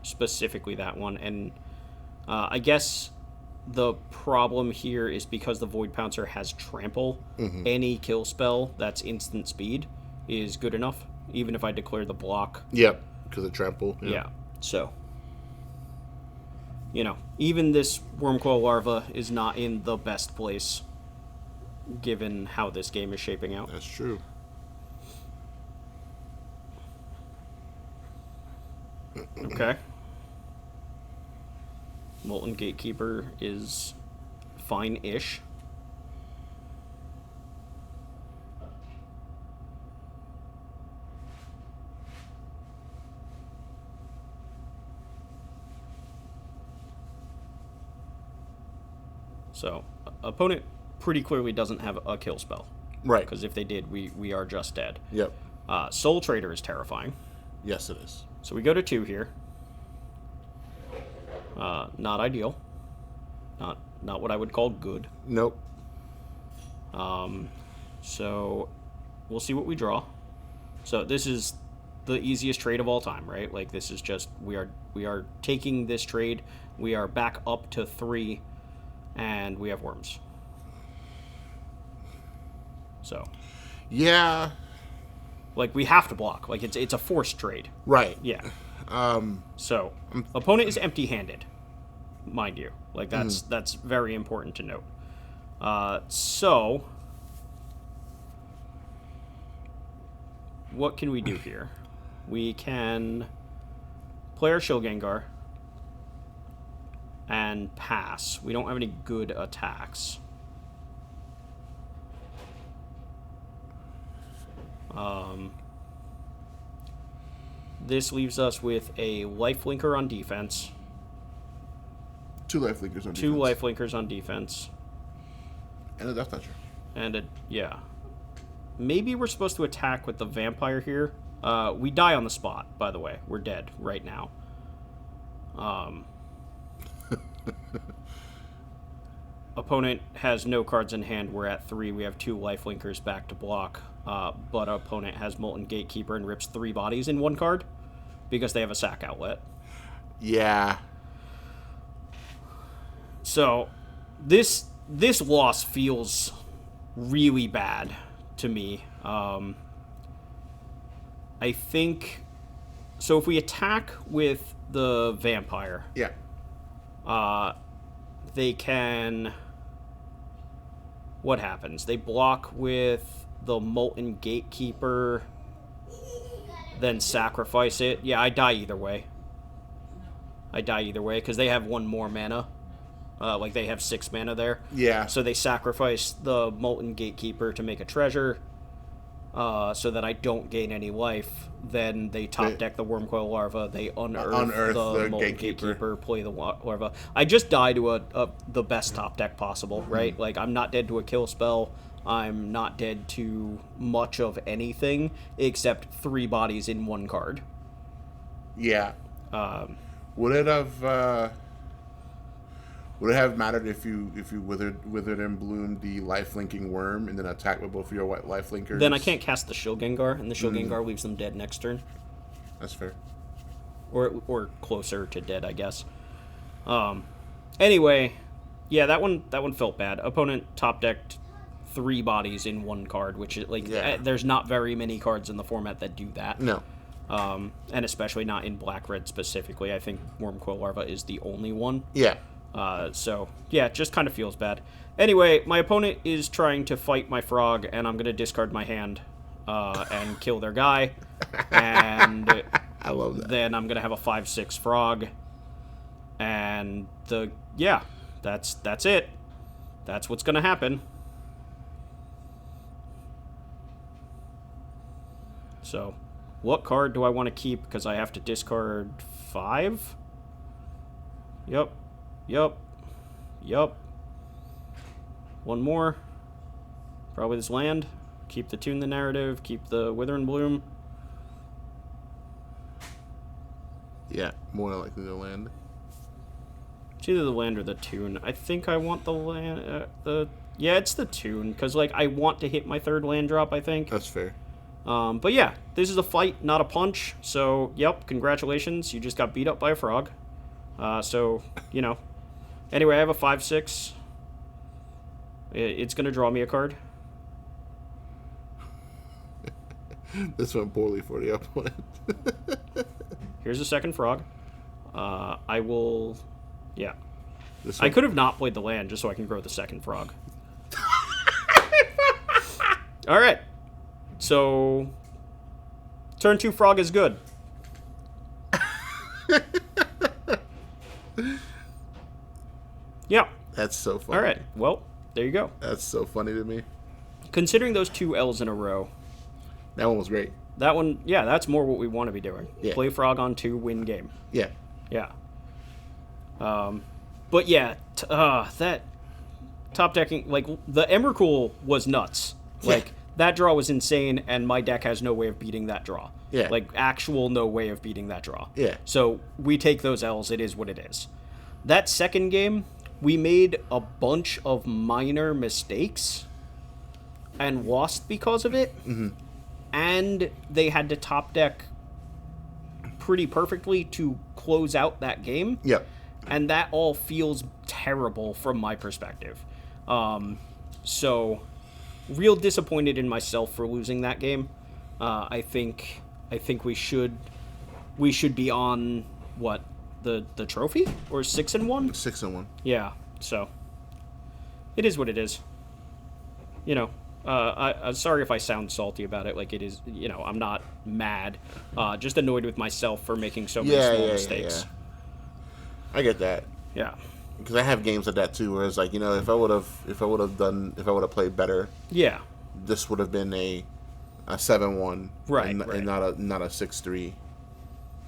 specifically that one. And I guess the problem here is because the Void Pouncer has Trample, any kill spell that's instant speed is good enough, even if I declare the block. Yep, because of Trample. Yeah, so, even this Wormcoil Larva is not in the best place, given how this game is shaping out. That's true. Okay. Molten Gatekeeper is fine-ish. So, opponent pretty clearly doesn't have a kill spell. Right. Because if they did, we are just dead. Yep. Soul Trader is terrifying. Yes, it is. So we go to 2 here. Not ideal. Not what I would call good. Nope. So we'll see what we draw. So this is the easiest trade of all time, right? Like, this is just we are taking this trade. We are back up to 3, and we have worms. So yeah, like, we have to block. Like, it's a forced trade. Right. Yeah. So opponent is empty-handed, mind you. Like, that's very important to note. So what can we do here? We can play our Shilgengar and pass. We don't have any good attacks. This leaves us with a lifelinker on defense. 2 lifelinkers on defense. 2 lifelinkers on defense. And a Death Toucher. Yeah. Maybe we're supposed to attack with the vampire here. We die on the spot, by the way. We're dead right now. Opponent has no cards in hand. We're at 3. We have 2 lifelinkers back to block. But our opponent has Molten Gatekeeper and rips 3 bodies in 1 card because they have a sack outlet. Yeah. So this loss feels really bad to me. I think so. If we attack with the vampire, Yeah. they can. What happens? They block with the Molten Gatekeeper, then sacrifice it. Yeah, I die either way. Because they have 1 more mana. Like, they have 6 mana there. Yeah. So they sacrifice the Molten Gatekeeper to make a treasure, so that I don't gain any life. Then they top deck the Wormcoil Larva. They unearth the Molten Gatekeeper, play the Larva. I just die to the best top deck possible, right? Mm-hmm. Like, I'm not dead to a kill spell. I'm not dead to much of anything except 3 bodies in 1 card. Yeah. Would it have mattered if you withered and bloomed the life-linking worm and then attack with both of your white life-linkers? Then I can't cast the Shilgengar, and the Shilgengar leaves them dead next turn. That's fair. Or closer to dead, I guess. Anyway, yeah, that one felt bad. Opponent top decked 3 bodies in 1 card, which is there's not very many cards in the format that do that. No. And especially not in black-red specifically. I think Wormcoil Larva is the only one. Yeah. So, yeah, it just kind of feels bad. Anyway, my opponent is trying to fight my frog, and I'm going to discard my hand and kill their guy. And I love that. then I'm going to have a 5/6 frog. And that's it. That's what's going to happen. So, what card do I want to keep? Because I have to discard 5? Yup. One more. Probably this land. Keep the Tune the Narrative. Keep the Wither and Bloom. Yeah, more likely the land. It's either the land or the Tune. I think I want the land. Yeah, it's the Tune. Because, I want to hit my 3rd land drop, I think. That's fair. But yeah, this is a fight, not a punch. So, yep, congratulations. You just got beat up by a frog. Anyway, I have a 5/6. It's going to draw me a card. This went poorly for the opponent. Here's a 2nd frog. I will... Yeah. This I could have not played the land just so I can grow the 2nd frog. All right. So, turn 2 frog is good. Yeah. That's so funny. All right. Well, there you go. That's so funny to me. Considering those 2 L's in a row, That one was great. that one, yeah, that's more what we want to be doing. Yeah. Play frog on 2, win game. Yeah. Yeah. But yeah, that top decking, the Emrakul was nuts. Yeah. That draw was insane, and my deck has no way of beating that draw. Yeah. Actual no way of beating that draw. Yeah. So we take those L's. It is what it is. That 2nd game, we made a bunch of minor mistakes and lost because of it. Mm-hmm. And they had to top deck pretty perfectly to close out that game. Yep. And that all feels terrible from my perspective. So, real disappointed in myself for losing that game. I think we should be on what, the trophy, or 6-1? 6-1. Yeah. So, it is what it is. I'm sorry if I sound salty about it. It is, I'm not mad. Just annoyed with myself for making so many small mistakes. Yeah. I get that. Yeah. Because I have games like that too, where it's if I would have played better, Yeah. this would have been a 7-1, Right, and right. not a 6-3.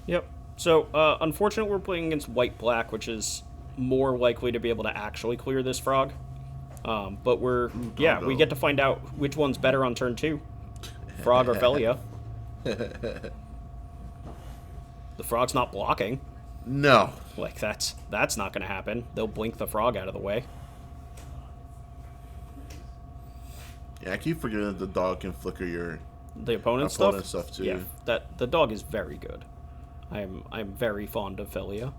Yep. So, unfortunately, we're playing against white-black, which is more likely to be able to actually clear this frog. But we get to find out which one's better on turn 2. Frog or Felia. The frog's not blocking. No. That's not going to happen. They'll blink the frog out of the way. Yeah, I keep forgetting that the dog can flicker your The opponent's stuff too. Yeah, the dog is very good. I'm very fond of Felia.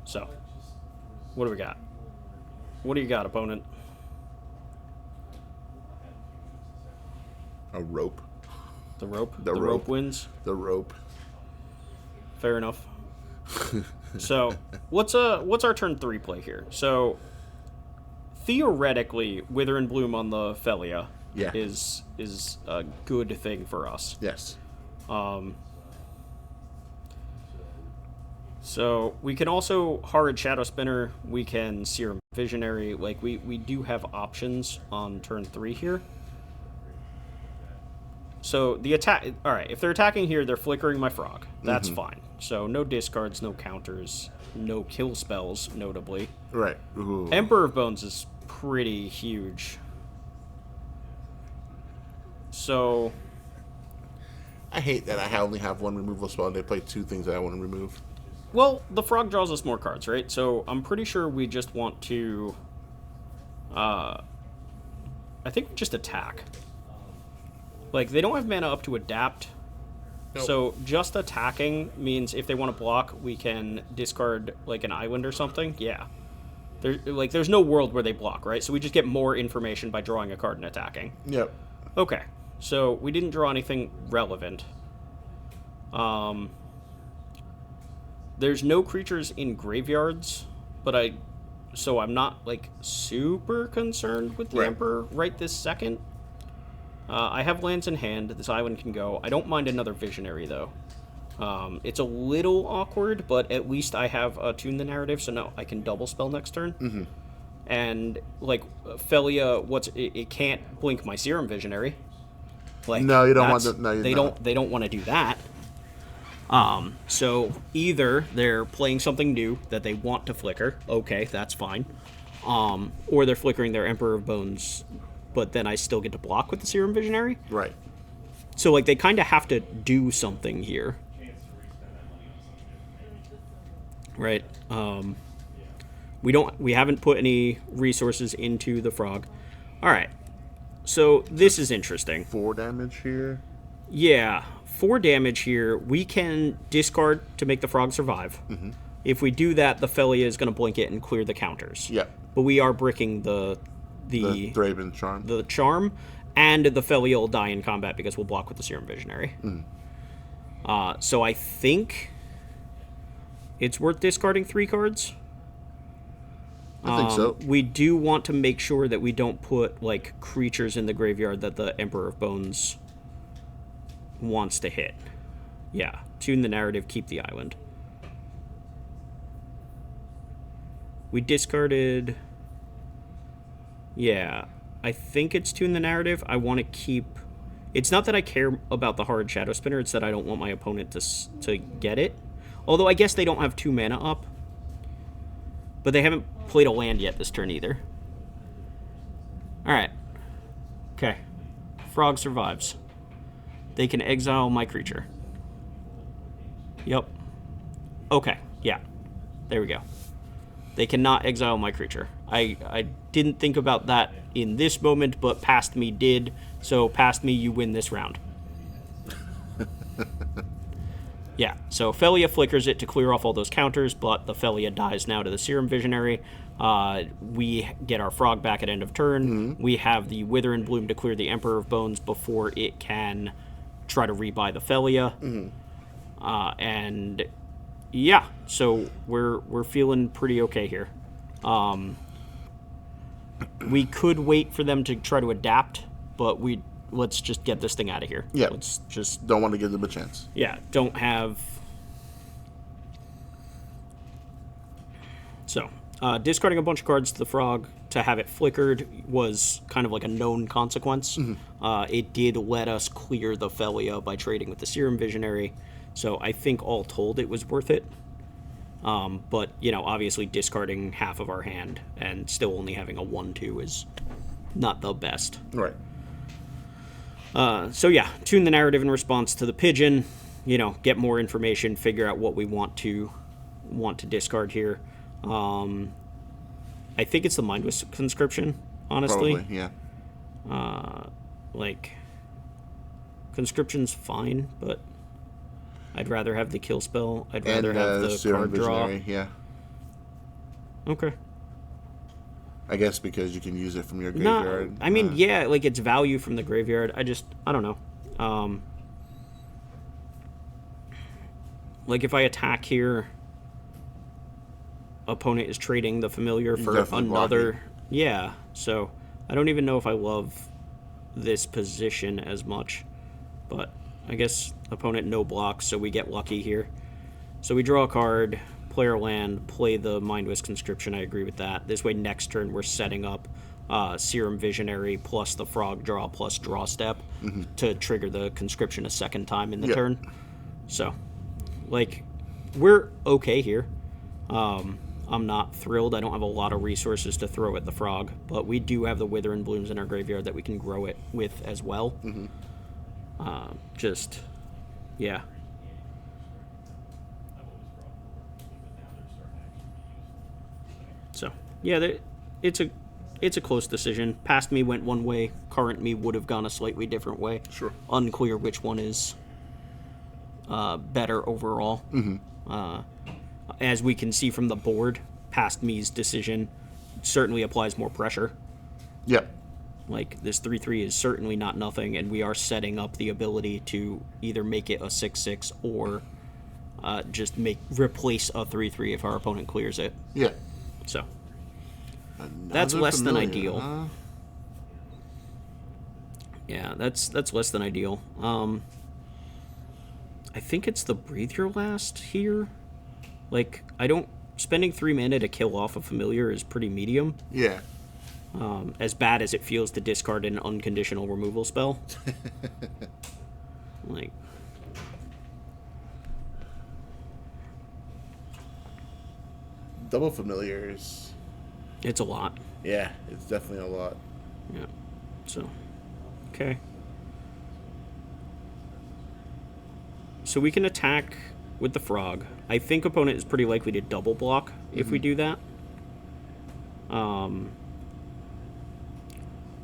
So, what do we got? What do you got, opponent? A rope. The rope? The rope rope. wins? The rope. Fair enough. So, what's our turn 3 play here? So, theoretically, Wither and Bloom on the Felia is a good thing for us. Yes. So, we can also Horrid Shadow Spinner, we can Serum Visionary, we do have options on turn 3 here. So, the attack... Alright, if they're attacking here, they're flickering my frog. That's fine. So, no discards, no counters, no kill spells, notably. Right. Ooh. Emperor of Bones is pretty huge. So... I hate that I only have one removal spell and they play 2 things that I want to remove. Well, the frog draws us more cards, right? So, I'm pretty sure we just want to... I think we just attack. They don't have mana up to adapt. Nope. So, just attacking means if they want to block, we can discard, an island or something. Yeah. There's no world where they block, right? So, we just get more information by drawing a card and attacking. Yep. Okay. So, we didn't draw anything relevant. there's no creatures in graveyards, but I'm not like super concerned with the Right. Emperor right this second. I have lands in hand. This island can go. I don't mind another Visionary though. It's a little awkward, but at least I have Tune the Narrative, so no, I can double spell next turn. Mm-hmm. And like Felia, it can't blink my Serum Visionary. Like, No, you don't want to. No, they don't want to do that. So either they're playing something new that they want to flicker. Okay, that's fine. Or they're flickering their Emperor of Bones, but then I still get to block with the Serum Visionary. Right. So like they kind of have to do something here. Right. We haven't put any resources into the frog. All right. So this is interesting. 4 damage here. Yeah, 4 damage here. We can discard to make the frog survive. Mm-hmm. If we do that, the Felia is going to blink it and clear the counters. Yeah. But we are bricking the Thraben Charm. The charm, and the Felia will die in combat because we'll block with the Serum Visionary. So I think it's worth discarding 3 cards. I think so. We do want to make sure that we don't put like creatures in the graveyard that the Emperor of Bones wants to hit. Yeah, tune the narrative, keep the island. We discarded... Yeah, I think it's tune the narrative. I want to keep... It's not that I care about the hard Shadow Spinner, it's that I don't want my opponent to get it. Although I guess they don't have 2 mana up. But they haven't played a land yet this turn either. Alright. Okay. Frog survives. They can exile my creature. Yep. Okay, yeah. There we go. They cannot exile my creature. I didn't think about that in this moment, but past me did. So past me, you win this round. Yeah, so Felia flickers it to clear off all those counters, but the Felia dies now to the Serum Visionary. We get our frog back at end of turn. Mm-hmm. We have the Wither and Bloom to clear the Emperor of Bones before it can try to rebuy the Felia. Mm-hmm. And yeah, so we're feeling pretty okay here. We could wait for them to try to adapt, but let's just get this thing out of here. Yeah. Let's just... Don't want to give them a chance. Yeah, don't have... So, discarding a bunch of cards to the frog to have it flickered was kind of like a known consequence. Mm-hmm. It did let us clear the Felia by trading with the Serum Visionary, so I think all told it was worth it. But, obviously discarding half of our hand and still only having a 1-2 is not the best. Right. So yeah, tune the narrative in response to the pigeon, get more information, figure out what we want to discard here. I think it's the Mindless Conscription, honestly. Probably, yeah. Conscription's fine, but I'd rather have the kill spell. I'd rather have the Serum card draw. Visionary, yeah. Okay. I guess because you can use it from your No, graveyard. I mean, yeah, like it's value from the graveyard. I don't know. Like if I attack here, opponent is trading the familiar for another. Yeah, so I don't even know if I love this position as much, but I guess opponent no blocks, so we get lucky here. So we draw a card, play our land, play the Mindless Conscription. I agree with that. This way, next turn we're setting up Serum Visionary plus the Frog Draw plus Draw Step to trigger the Conscription a second time in the turn. So, like, we're okay here. I'm not thrilled. I don't have a lot of resources to throw at the frog, but we do have the Wither and Blooms in our graveyard that we can grow it with as well. Yeah. So, yeah, it's a close decision. Past me went one way. Current me would have gone a slightly different way. Sure. Unclear which one is better overall. As we can see from the board, past me's decision certainly applies more pressure. Yep. Like, this 3/3 is certainly not nothing, and we are setting up the ability to either make it a 6/6 or just replace a 3/3 if our opponent clears it. Yeah. So that's less than ideal. Huh? Yeah, that's less than ideal. I think it's the breathe your last here. Like, spending 3 mana to kill off a familiar is pretty medium. Yeah. As bad as it feels to discard an unconditional removal spell. Like, Double familiars. it's a lot. Yeah, it's definitely a lot. Yeah. So, okay. So we can attack with the frog. I think opponent is pretty likely to double block if we do that.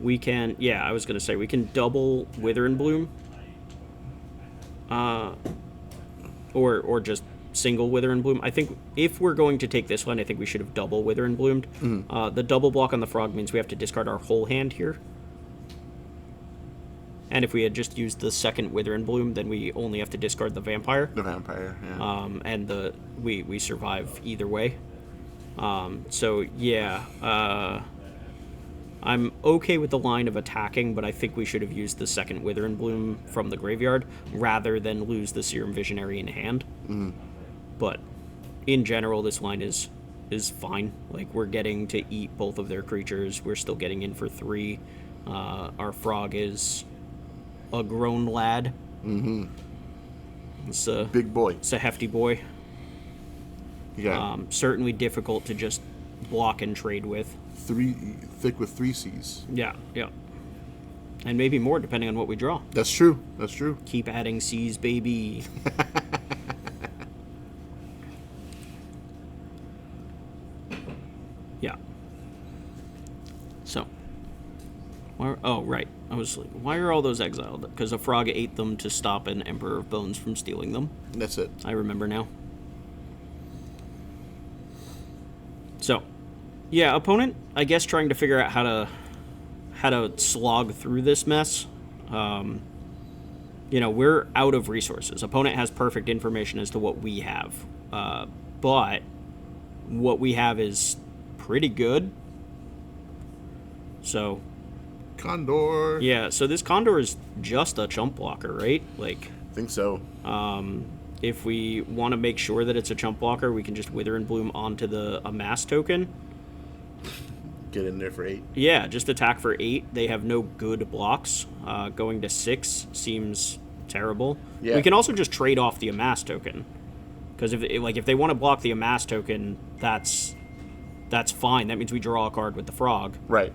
We can, yeah, I was going to say, we can double Wither and Bloom. Or just single Wither and Bloom. I think if we're going to take this one, I think we should have double Wither and Bloomed. The double block on the frog means we have to discard our whole hand here. And if we had just used the second Wither and Bloom, then we only have to discard the vampire. The vampire, yeah. And we survive either way. So yeah, I'm okay with the line of attacking, but I think we should have used the second Wither and Bloom from the graveyard rather than lose the Serum Visionary in hand. But in general, this line is fine. Like, we're getting to eat both of their creatures. We're still getting in for 3. Our frog is a grown lad. It's a big boy. It's a hefty boy. Yeah. Certainly difficult to just block and trade with. Thick with 3 Cs. Yeah. And maybe more depending on what we draw. That's true. Keep adding C's, baby. Yeah. So. Oh, right. I was like, why are all those exiled? Because a frog ate them to stop an Emperor of Bones from stealing them. That's it. I remember now. So, yeah, opponent, I guess, trying to figure out how to slog through this mess. We're out of resources. Opponent has perfect information as to what we have. But what we have is pretty good. So, Condor. yeah, so this Condor is just a chump blocker, right? Like, I think so. If we want to make sure that it's a chump blocker, we can just Wither and Bloom onto the Amass token. Get in there for 8. Yeah, just attack for 8. They have no good blocks. Going to 6 seems terrible. Yeah. We can also just trade off the Amass token. Because if they want to block the Amass token, that's fine. That means we draw a card with the frog. Right.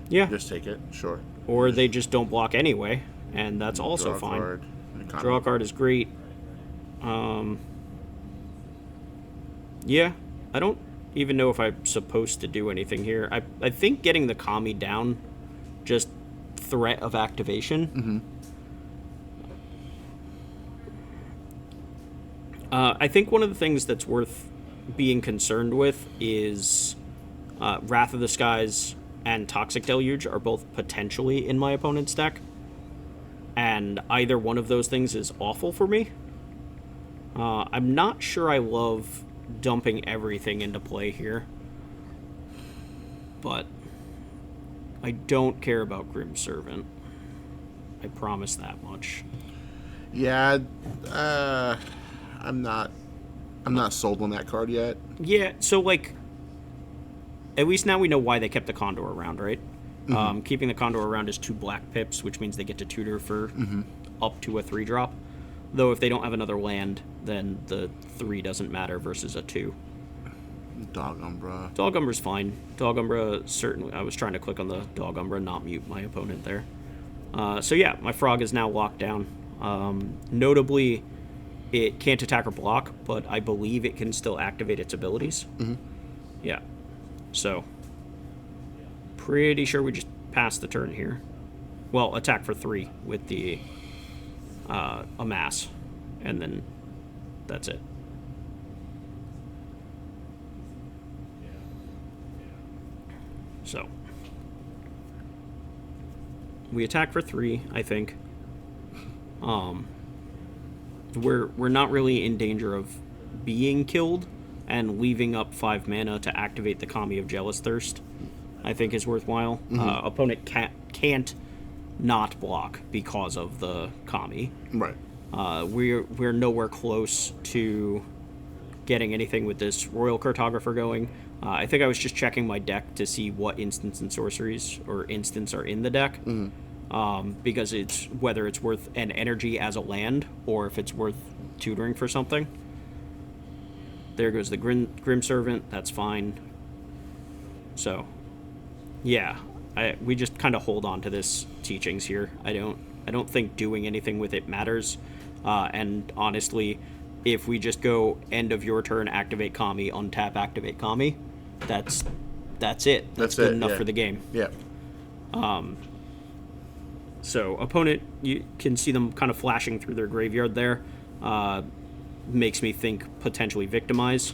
Yeah. Just take it, sure. Or they just don't block anyway, and that's also fine. Draw a card is great. Yeah, I don't even know if I'm supposed to do anything here. I think getting the Kami down, just threat of activation. I think one of the things that's worth being concerned with is Wrath of the Skies and Toxic Deluge are both potentially in my opponent's deck. And either one of those things is awful for me. I'm not sure I love dumping everything into play here. But I don't care about Grim Servant. I promise that much. Yeah, I'm not sold on that card yet. Yeah, so like, at least now we know why they kept the Condor around, right? Keeping the Condor around is 2 black pips, which means they get to tutor for up to a 3-drop. Though if they don't have another land, then the 3 doesn't matter versus a 2. Dog Umbra. Dog Umbra's fine. Dog Umbra, certainly. I was trying to click on the Dog Umbra, not mute my opponent there. So yeah, my frog is now locked down. Notably, it can't attack or block, but I believe it can still activate its abilities. Yeah. So, pretty sure we just pass the turn here. Well, attack for 3 with the Amass, and then that's it. So, we attack for 3, I think. We're not really in danger of being killed, and leaving up 5 mana to activate the Kami of Jealous Thirst, I think, is worthwhile. Opponent can't not block because of the Kami. Right. We're nowhere close to getting anything with this Royal Cartographer going. I think I was just checking my deck to see what instants and sorceries or instants are in the deck, because it's whether it's worth an energy as a land or if it's worth tutoring for something. There goes the Grim Servant. That's fine. So, yeah, we just kind of hold on to this teachings here. I don't think doing anything with it matters. And honestly, if we just go end of your turn, activate Kami, untap, activate Kami, that's it. That's good enough for the game. Yeah. So opponent, you can see them kind of flashing through their graveyard there. Makes me think potentially victimize.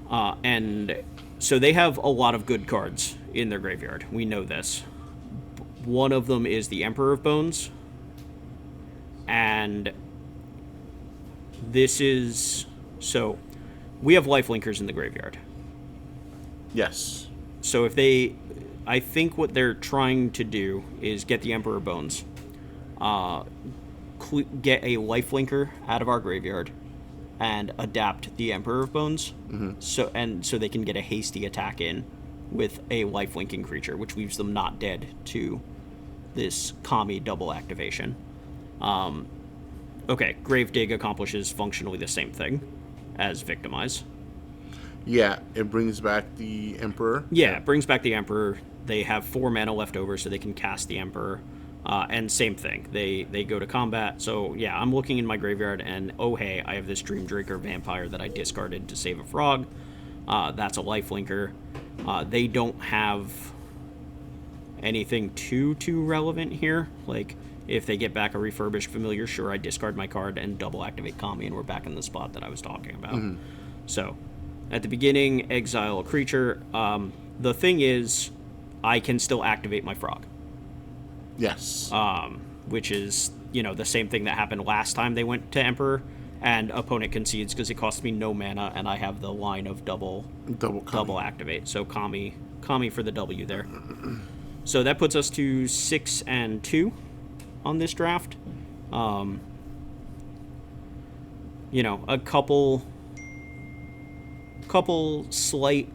And so they have a lot of good cards in their graveyard. We know this. One of them is the Emperor of Bones. And this is... So, we have lifelinkers in the graveyard. Yes. So if they... I think what they're trying to do is get the Emperor Bones. Get a lifelinker out of our graveyard. And adapt the Emperor of Bones. So they can get a hasty attack in with a lifelinking creature, which leaves them not dead to this Kami double activation. Okay, Gravedigg accomplishes functionally the same thing as Victimize. Yeah, it brings back the Emperor. Yeah, it brings back the Emperor. They have 4 mana left over, so they can cast the Emperor. And same thing, they go to combat. So yeah, I'm looking in my graveyard, and oh hey, I have this Dreamdraker Vampire that I discarded to save a frog. That's a lifelinker. They don't have anything too relevant here. Like, if they get back a Refurbished Familiar, sure, I discard my card and double activate Kami, and we're back in the spot that I was talking about. So, at the beginning, exile a creature. The thing is, I can still activate my frog. Yes. Which is, the same thing that happened last time they went to Emperor, and opponent concedes because it costs me no mana, and I have the line of double activate. So Kami for the W there. So that puts us to 6-2 on this draft. A couple slight,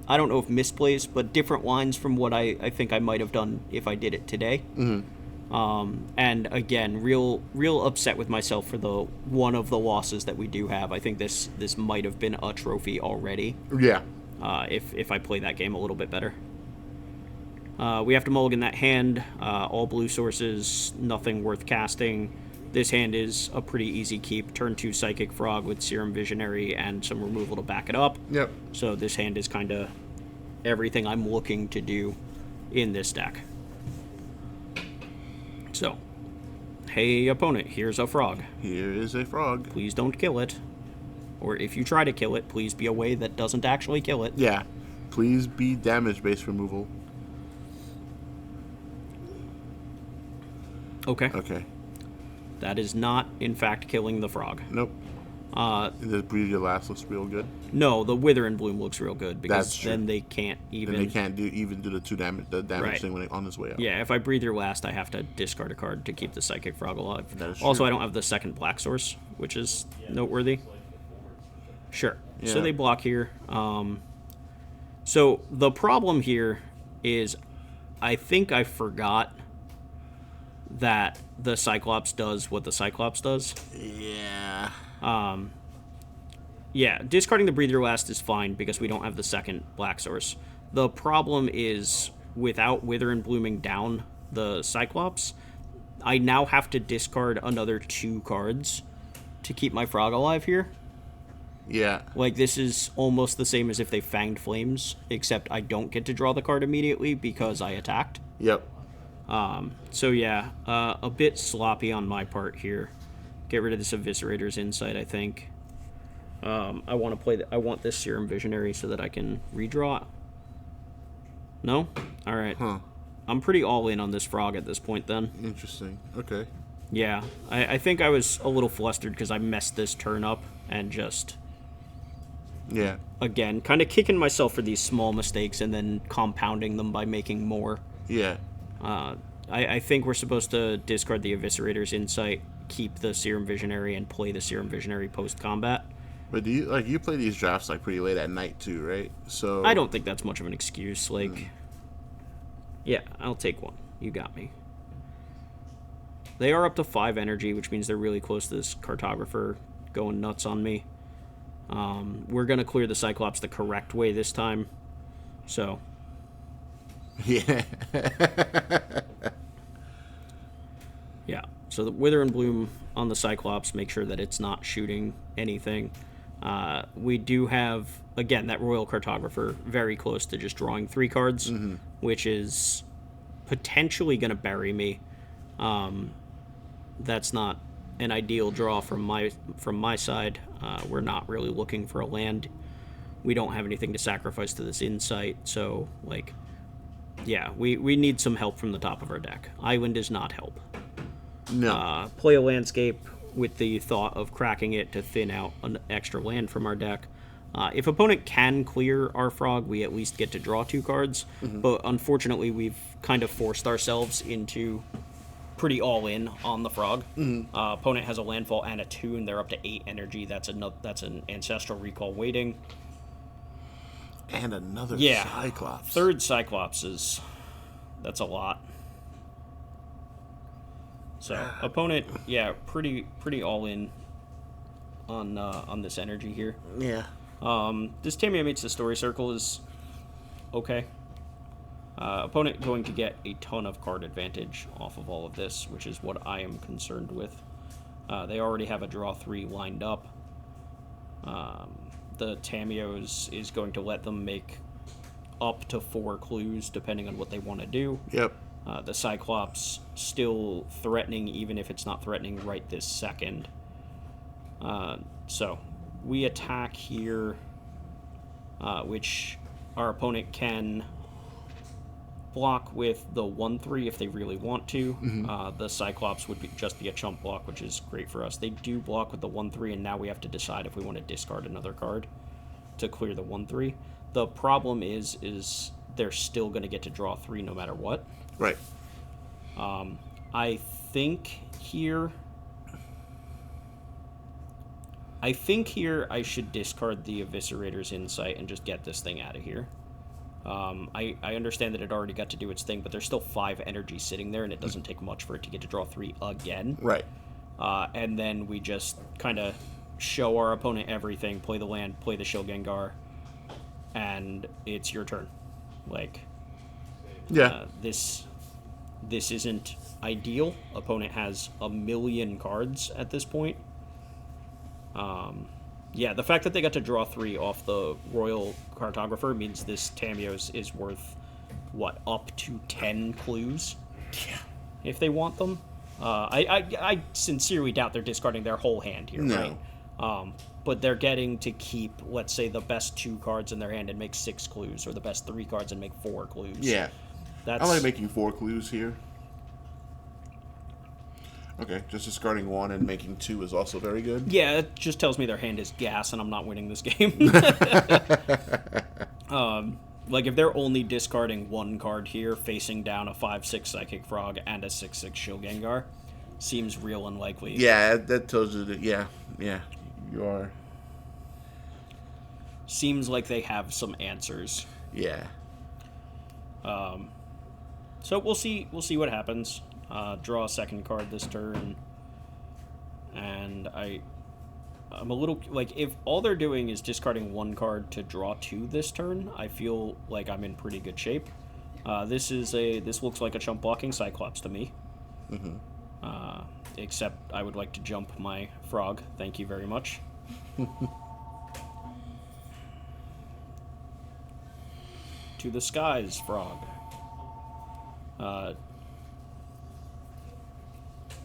I don't know if misplays, but different lines from what I think I might have done if I did it today. And again, real upset with myself for the one of the losses that we do have. I think this might have been a trophy already. Yeah. If I play that game a little bit better. We have to mulligan that hand. All blue sources, nothing worth casting. This hand is a pretty easy keep. Turn 2 Psychic Frog with Serum Visionary and some removal to back it up. Yep. So this hand is kind of everything I'm looking to do in this deck. So, hey opponent, here's a frog. Here is a frog. Please don't kill it. Or if you try to kill it, please be a way that doesn't actually kill it. Yeah. Please be damage-based removal. Okay. That is not, in fact, killing the frog. Nope. Does Breathe Your Last looks real good? No, the Wither and Bloom looks real good because then they can't even... And they can't do the damage thing when on his way up. Yeah, if I Breathe Your Last, I have to discard a card to keep the Psychic Frog alive. That is also, true. I don't have the second black source, which is noteworthy. Sure. Yeah. So they block here. So the problem here is I think I forgot that the Cyclops does what the Cyclops does. Yeah. Yeah, discarding the Breathe Your Last is fine because we don't have the second black source. The problem is, without Wither and Blooming down the Cyclops, I now have to discard another 2 cards to keep my frog alive here. Yeah. Like, this is almost the same as if they Fanged Flames, except I don't get to draw the card immediately because I attacked. Yep. So yeah, a bit sloppy on my part here. Get rid of this Eviscerator's Insight, I think. I want this Serum Visionary so that I can redraw it. No? Alright. Huh. I'm pretty all in on this frog at this point then. Interesting. Okay. Yeah, I think I was a little flustered because I messed this turn up and just, Yeah. again, kind of kicking myself for these small mistakes and then compounding them by making more. Yeah. I think we're supposed to discard the Eviscerator's Insight, keep the Serum Visionary, and play the Serum Visionary post-combat. But do you play these drafts like pretty late at night too, right? So I don't think that's much of an excuse. Like, yeah, I'll take one. You got me. They are up to 5 energy, which means they're really close to this Cartographer going nuts on me. We're going to clear the Cyclops the correct way this time. So. Yeah. Yeah. So the Wither and Bloom on the Cyclops, make sure that it's not shooting anything. We do have, again, that Royal Cartographer very close to just drawing 3 cards, which is potentially going to bury me. That's not an ideal draw from my side. We're not really looking for a land. We don't have anything to sacrifice to this Insight, so, like, yeah, we need some help from the top of our deck. Island is not help. No. Play a landscape with the thought of cracking it to thin out an extra land from our deck. If opponent can clear our frog, we at least get to draw 2 cards. But unfortunately, we've kind of forced ourselves into pretty all in on the frog. Opponent has a landfall and a tune. They're up to 8 energy. That's an Ancestral Recall waiting. And another Cyclops. 3rd Cyclops that's a lot. So opponent, pretty all in on this energy here. Yeah. This Tamiya Meets the Story Circle is okay. Opponent going to get a ton of card advantage off of all of this, which is what I am concerned with. They already have a draw 3 lined up. The Tamiyo's is going to let them make up to 4 clues depending on what they want to do. Yep. The Cyclops still threatening, even if it's not threatening right this second. So we attack here, which our opponent can block with the 1/3 if they really want to. The Cyclops would just be a chump block, which is great for us. They do block with the 1/3, and now we have to decide if we want to discard another card to clear the 1/3. The problem is they're still going to get to draw 3 no matter what. Right. I think here I should discard the Eviscerator's Insight and just get this thing out of here. I understand that it already got to do its thing, but there's still 5 energy sitting there, and it doesn't take much for it to get to draw 3 again. Right. And then we just kind of show our opponent everything, play the land, play the Shield Gengar, and it's your turn. Like, Yeah. This isn't ideal. Opponent has a million cards at this point. The fact that they got to draw 3 off the Royal Cartographer means this Tamiyo's is worth, up to 10 clues? Yeah. If they want them. I sincerely doubt they're discarding their whole hand here, No. right? But they're getting to keep, let's say, the best 2 cards in their hand and make 6 clues, or the best 3 cards and make 4 clues. Yeah. That's... I like making 4 clues here. Okay, just discarding 1 and making 2 is also very good. Yeah, it just tells me their hand is gas and I'm not winning this game. Like, if they're only discarding 1 card here, facing down a 5/6 Psychic Frog and a 6/6 Shield Gengar, seems real unlikely. Yeah, that tells you that, yeah, you are. Seems like they have some answers. Yeah. So we'll see what happens. Draw a second card this turn, and I'm a little, like, if all they're doing is discarding 1 card to draw 2 this turn, I feel like I'm in pretty good shape. This looks like a chump blocking Cyclops to me. Except I would like to jump my frog. Thank you very much. To the skies, frog.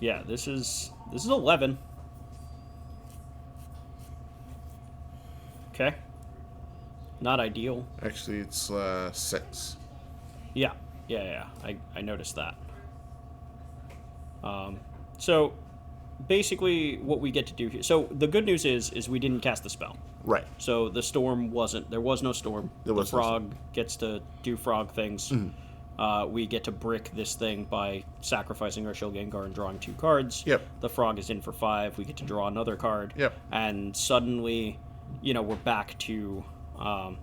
Yeah, this is 11. Okay. Not ideal. Actually, it's 6. Yeah. Yeah. I noticed that. So basically what we get to do here. So the good news is we didn't cast the spell. Right. So the storm there was no storm. The frog gets to do frog things. We get to brick this thing by sacrificing our Shield Gengar and drawing 2 cards. Yep. The frog is in for 5. We get to draw another card. Yep. And suddenly, we're back to, I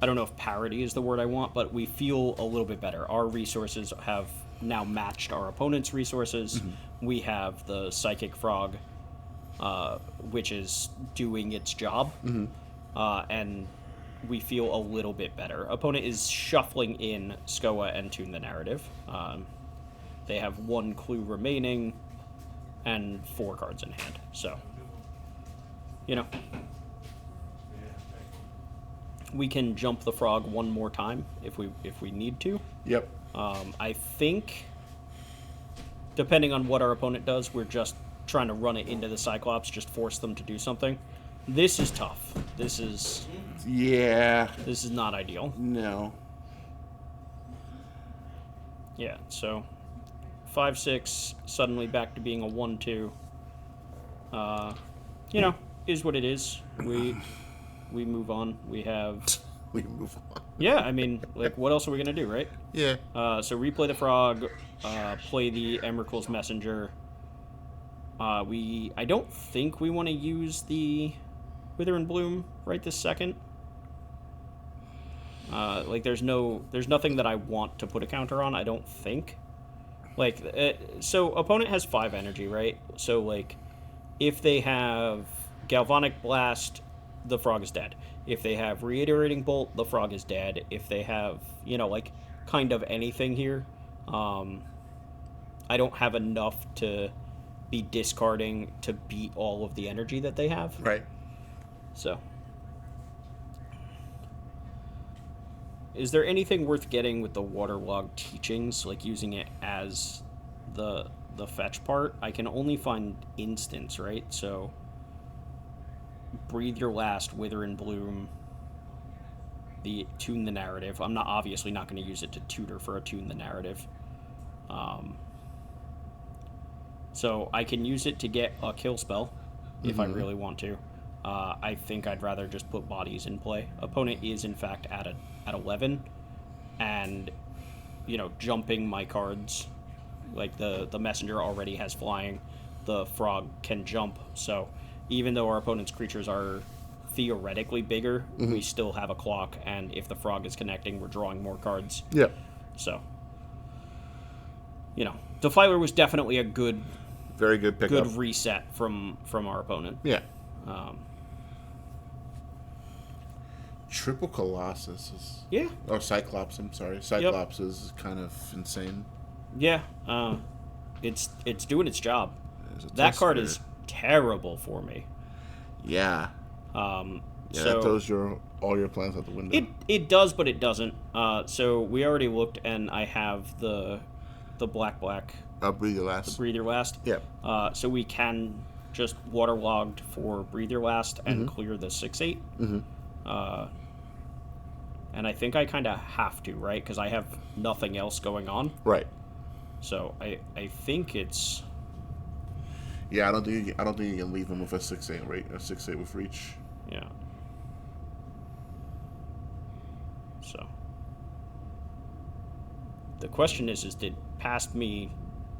don't know if parity is the word I want, but we feel a little bit better. Our resources have now matched our opponent's resources. We have the Psychic Frog, which is doing its job. And we feel a little bit better. Opponent is shuffling in Skoa and Tune the Narrative. They have 1 clue remaining and 4 cards in hand. So, we can jump the frog 1 more time if we need to. Yep. I think, depending on what our opponent does, we're just trying to run it into the Cyclops, just force them to do something. This is tough. This is not ideal. No. Yeah, so 5-6, suddenly back to being a 1-2. Is what it is. We move on. We move on. Yeah, I mean, what else are we gonna do, right? Yeah. So replay the frog, play the Emrakul's Messenger. I don't think we want to use the Wither and Bloom right this second. There's nothing that I want to put a counter on, I don't think. So opponent has 5 energy, right? So, if they have Galvanic Blast, the frog is dead. If they have Reiterating Bolt, the frog is dead. If they have, kind of anything here, I don't have enough to be discarding to beat all of the energy that they have. Right. So, is there anything worth getting with the Waterlogged Teachings, using it as the fetch part? I can only find instants, right? So, Breathe Your Last, Wither and Bloom, the Tune the Narrative. I'm obviously not going to use it to tutor for a Tune the Narrative. So I can use it to get a kill spell if I really want to. I think I'd rather just put bodies in play. Opponent is in fact at 11, and jumping my cards, the messenger already has flying, the frog can jump. So even though our opponent's creatures are theoretically bigger, we still have a clock, and if the frog is connecting, we're drawing more cards. Yeah. So Defiler was definitely a very good pickup. Good reset from our opponent. Yeah. Triple Colossus is... Yeah. Oh, Cyclops, I'm sorry. Cyclops is kind of insane. Yeah. It's doing its job. That card is terrible for me. Yeah. That throws all your plans out the window. It does, but it doesn't. So we already looked, and I have the black. Breathe Your Last. The Breathe Your Last. Yeah. So we can just waterlogged for Breathe Your Last and clear the 6/8. And I think I kind of have to, right? Because I have nothing else going on. Right. So I think it's... Yeah, I don't think you can leave him with a 6/8, right? A 6/8 with reach. Yeah. So the question is did Past Me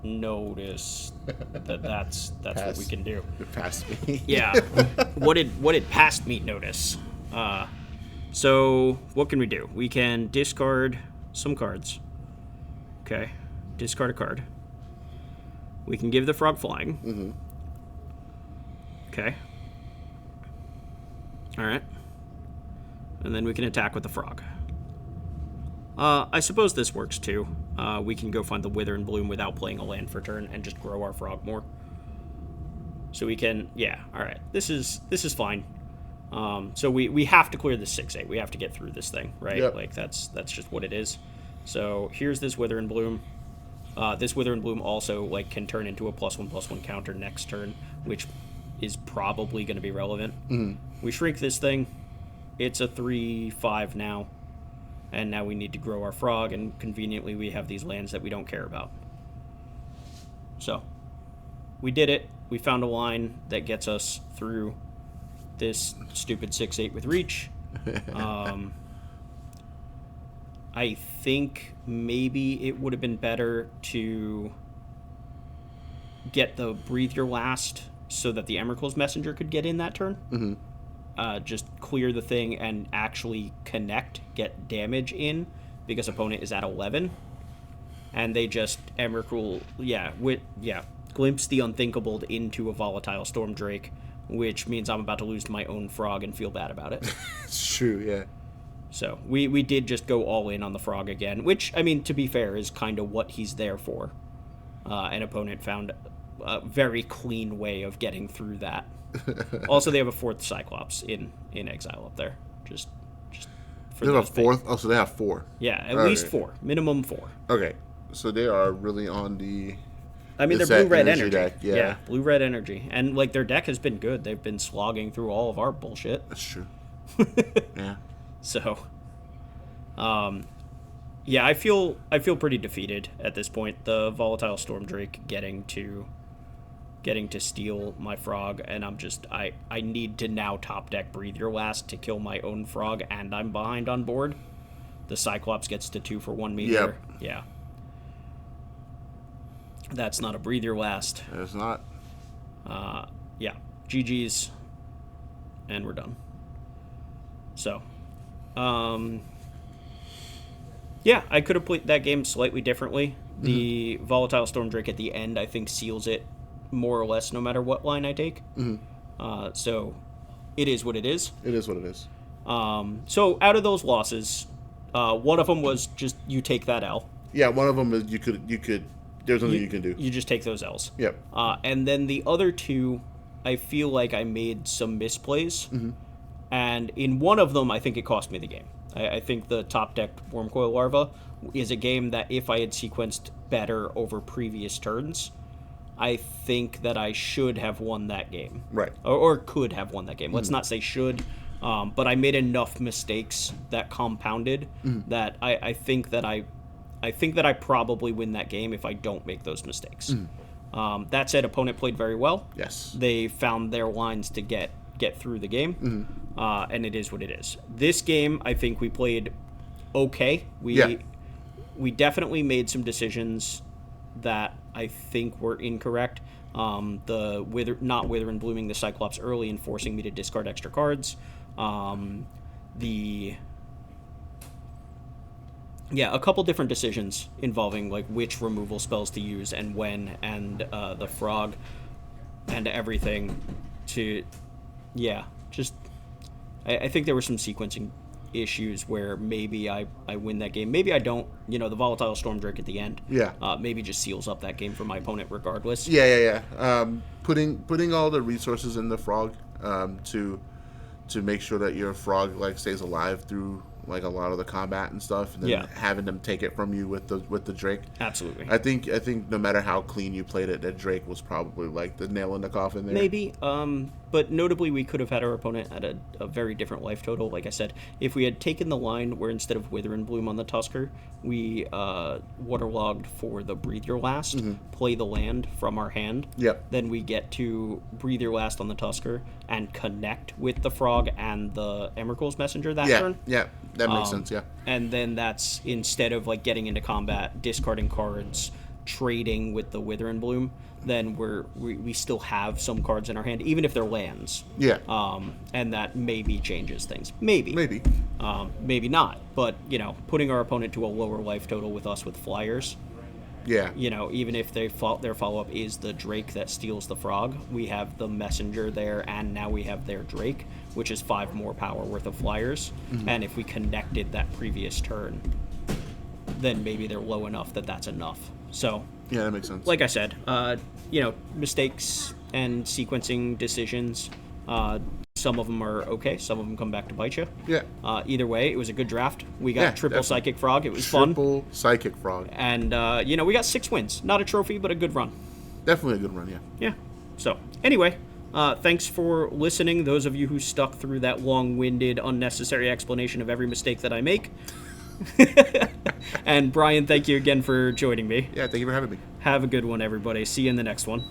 notice that's what we can do? Past Me. Yeah. What did Past Me notice? So what can we do? We can discard some cards. Okay. Discard a card. We can give the frog flying. Okay. All right. And then we can attack with the frog. I suppose this works too. We can go find the Wither and Bloom without playing a land for turn and just grow our frog more. So we can, yeah, all right. This is fine. So we have to clear the 6/8. We have to get through this thing, right? Yep. That's just what it is. So here's this Wither and Bloom. This Wither and Bloom also can turn into a +1/+1 counter next turn, which is probably going to be relevant. We shrink this thing. It's a 3/5 now. And now we need to grow our frog, and conveniently we have these lands that we don't care about. So, we did it. We found a line that gets us through this stupid 6-8 with reach. I think maybe it would have been better to get the Breathe Your Last so that the Emerald's Messenger could get in that turn. Mm-hmm. Just clear the thing and actually connect, get damage in, because opponent is at 11. And they just Emrakul, glimpse the unthinkable into a volatile Storm Drake, which means I'm about to lose to my own frog and feel bad about it. It's true, yeah. So we did just go all in on the frog again, which, I mean, to be fair, is kind of what he's there for. An opponent found a very clean way of getting through that. Also, they have a 4th Cyclops in exile up there. Just for they have a 4th? Oh, so they have 4. Yeah, at least 4. Minimum 4. Okay, so they are really on the... I mean, they're blue-red energy. Deck, yeah, blue-red energy. And, like, their deck has been good. They've been slogging through all of our bullshit. That's true. Yeah. So, I feel pretty defeated at this point. The volatile Storm Drake getting to steal my frog, and I need to now top deck Breathe Your Last to kill my own frog, and I'm behind on board. The Cyclops gets to 2 for 1 meter. Yep. Yeah. That's not a Breathe Your Last. It's not. Yeah. GG's, and we're done. So, I could have played that game slightly differently. The volatile Storm Drake at the end, I think, seals it more or less no matter what line I take. Mm-hmm. So, it is what it is. It is what it is. So, out of those losses, one of them was just you take that L. Yeah, one of them is you could. There's nothing you can do. You just take those L's. Yep. And then the other 2, I feel like I made some misplays. Mm-hmm. And in one of them, I think it cost me the game. I think the top-decked Wormcoil Larva is a game that if I had sequenced better over previous turns, I think that I should have won that game. Right. Or could have won that game. Let's not say should. But I made enough mistakes that compounded that I think that I probably win that game if I don't make those mistakes. That said, opponent played very well. Yes. They found their lines to get through the game, and it is what it is. This game, I think we played okay. We definitely made some decisions that I think were incorrect. The not Wither and Blooming the Cyclops early and forcing me to discard extra cards. A couple different decisions involving like which removal spells to use and when, and the frog and everything to... I think there were some sequencing issues where maybe I win that game. Maybe I don't. The volatile Storm Drake at the end. Yeah. Maybe just seals up that game for my opponent regardless. Yeah. Putting all the resources in the frog to make sure that your frog like stays alive through like a lot of the combat and stuff, and then having them take it from you with the Drake. Absolutely. I think no matter how clean you played it, that Drake was probably like the nail in the coffin there. Maybe. But notably, we could have had our opponent at a very different life total. Like I said, if we had taken the line where instead of Wither and Bloom on the Tusker, we waterlogged for the Breathe Your Last, play the land from our hand. Yep. Then we get to Breathe Your Last on the Tusker and connect with the frog and the Emerald's Messenger that turn. Yeah, that makes sense, yeah. And then that's, instead of like getting into combat, discarding cards, trading with the Wither and Bloom, then we still have some cards in our hand, even if they're lands. Yeah. And that maybe changes things. Maybe. Maybe not. But, putting our opponent to a lower life total with us with flyers. Yeah. Even if their follow-up is the Drake that steals the frog, we have the Messenger there, and now we have their Drake, which is 5 more power worth of flyers. And if we connected that previous turn, then maybe they're low enough that that's enough. So... Yeah, that makes sense. Like I said, mistakes and sequencing decisions, some of them are okay, some of them come back to bite you. Yeah. Either way, it was a good draft. We got triple Psychic Frog. It was fun. Triple Psychic Frog. And, we got 6 wins. Not a trophy, but a good run. Definitely a good run, yeah. Yeah. So, anyway, thanks for listening, those of you who stuck through that long-winded, unnecessary explanation of every mistake that I make. And Brian, thank you again for joining me. Yeah, thank you for having me. Have a good one, everybody. See you in the next one.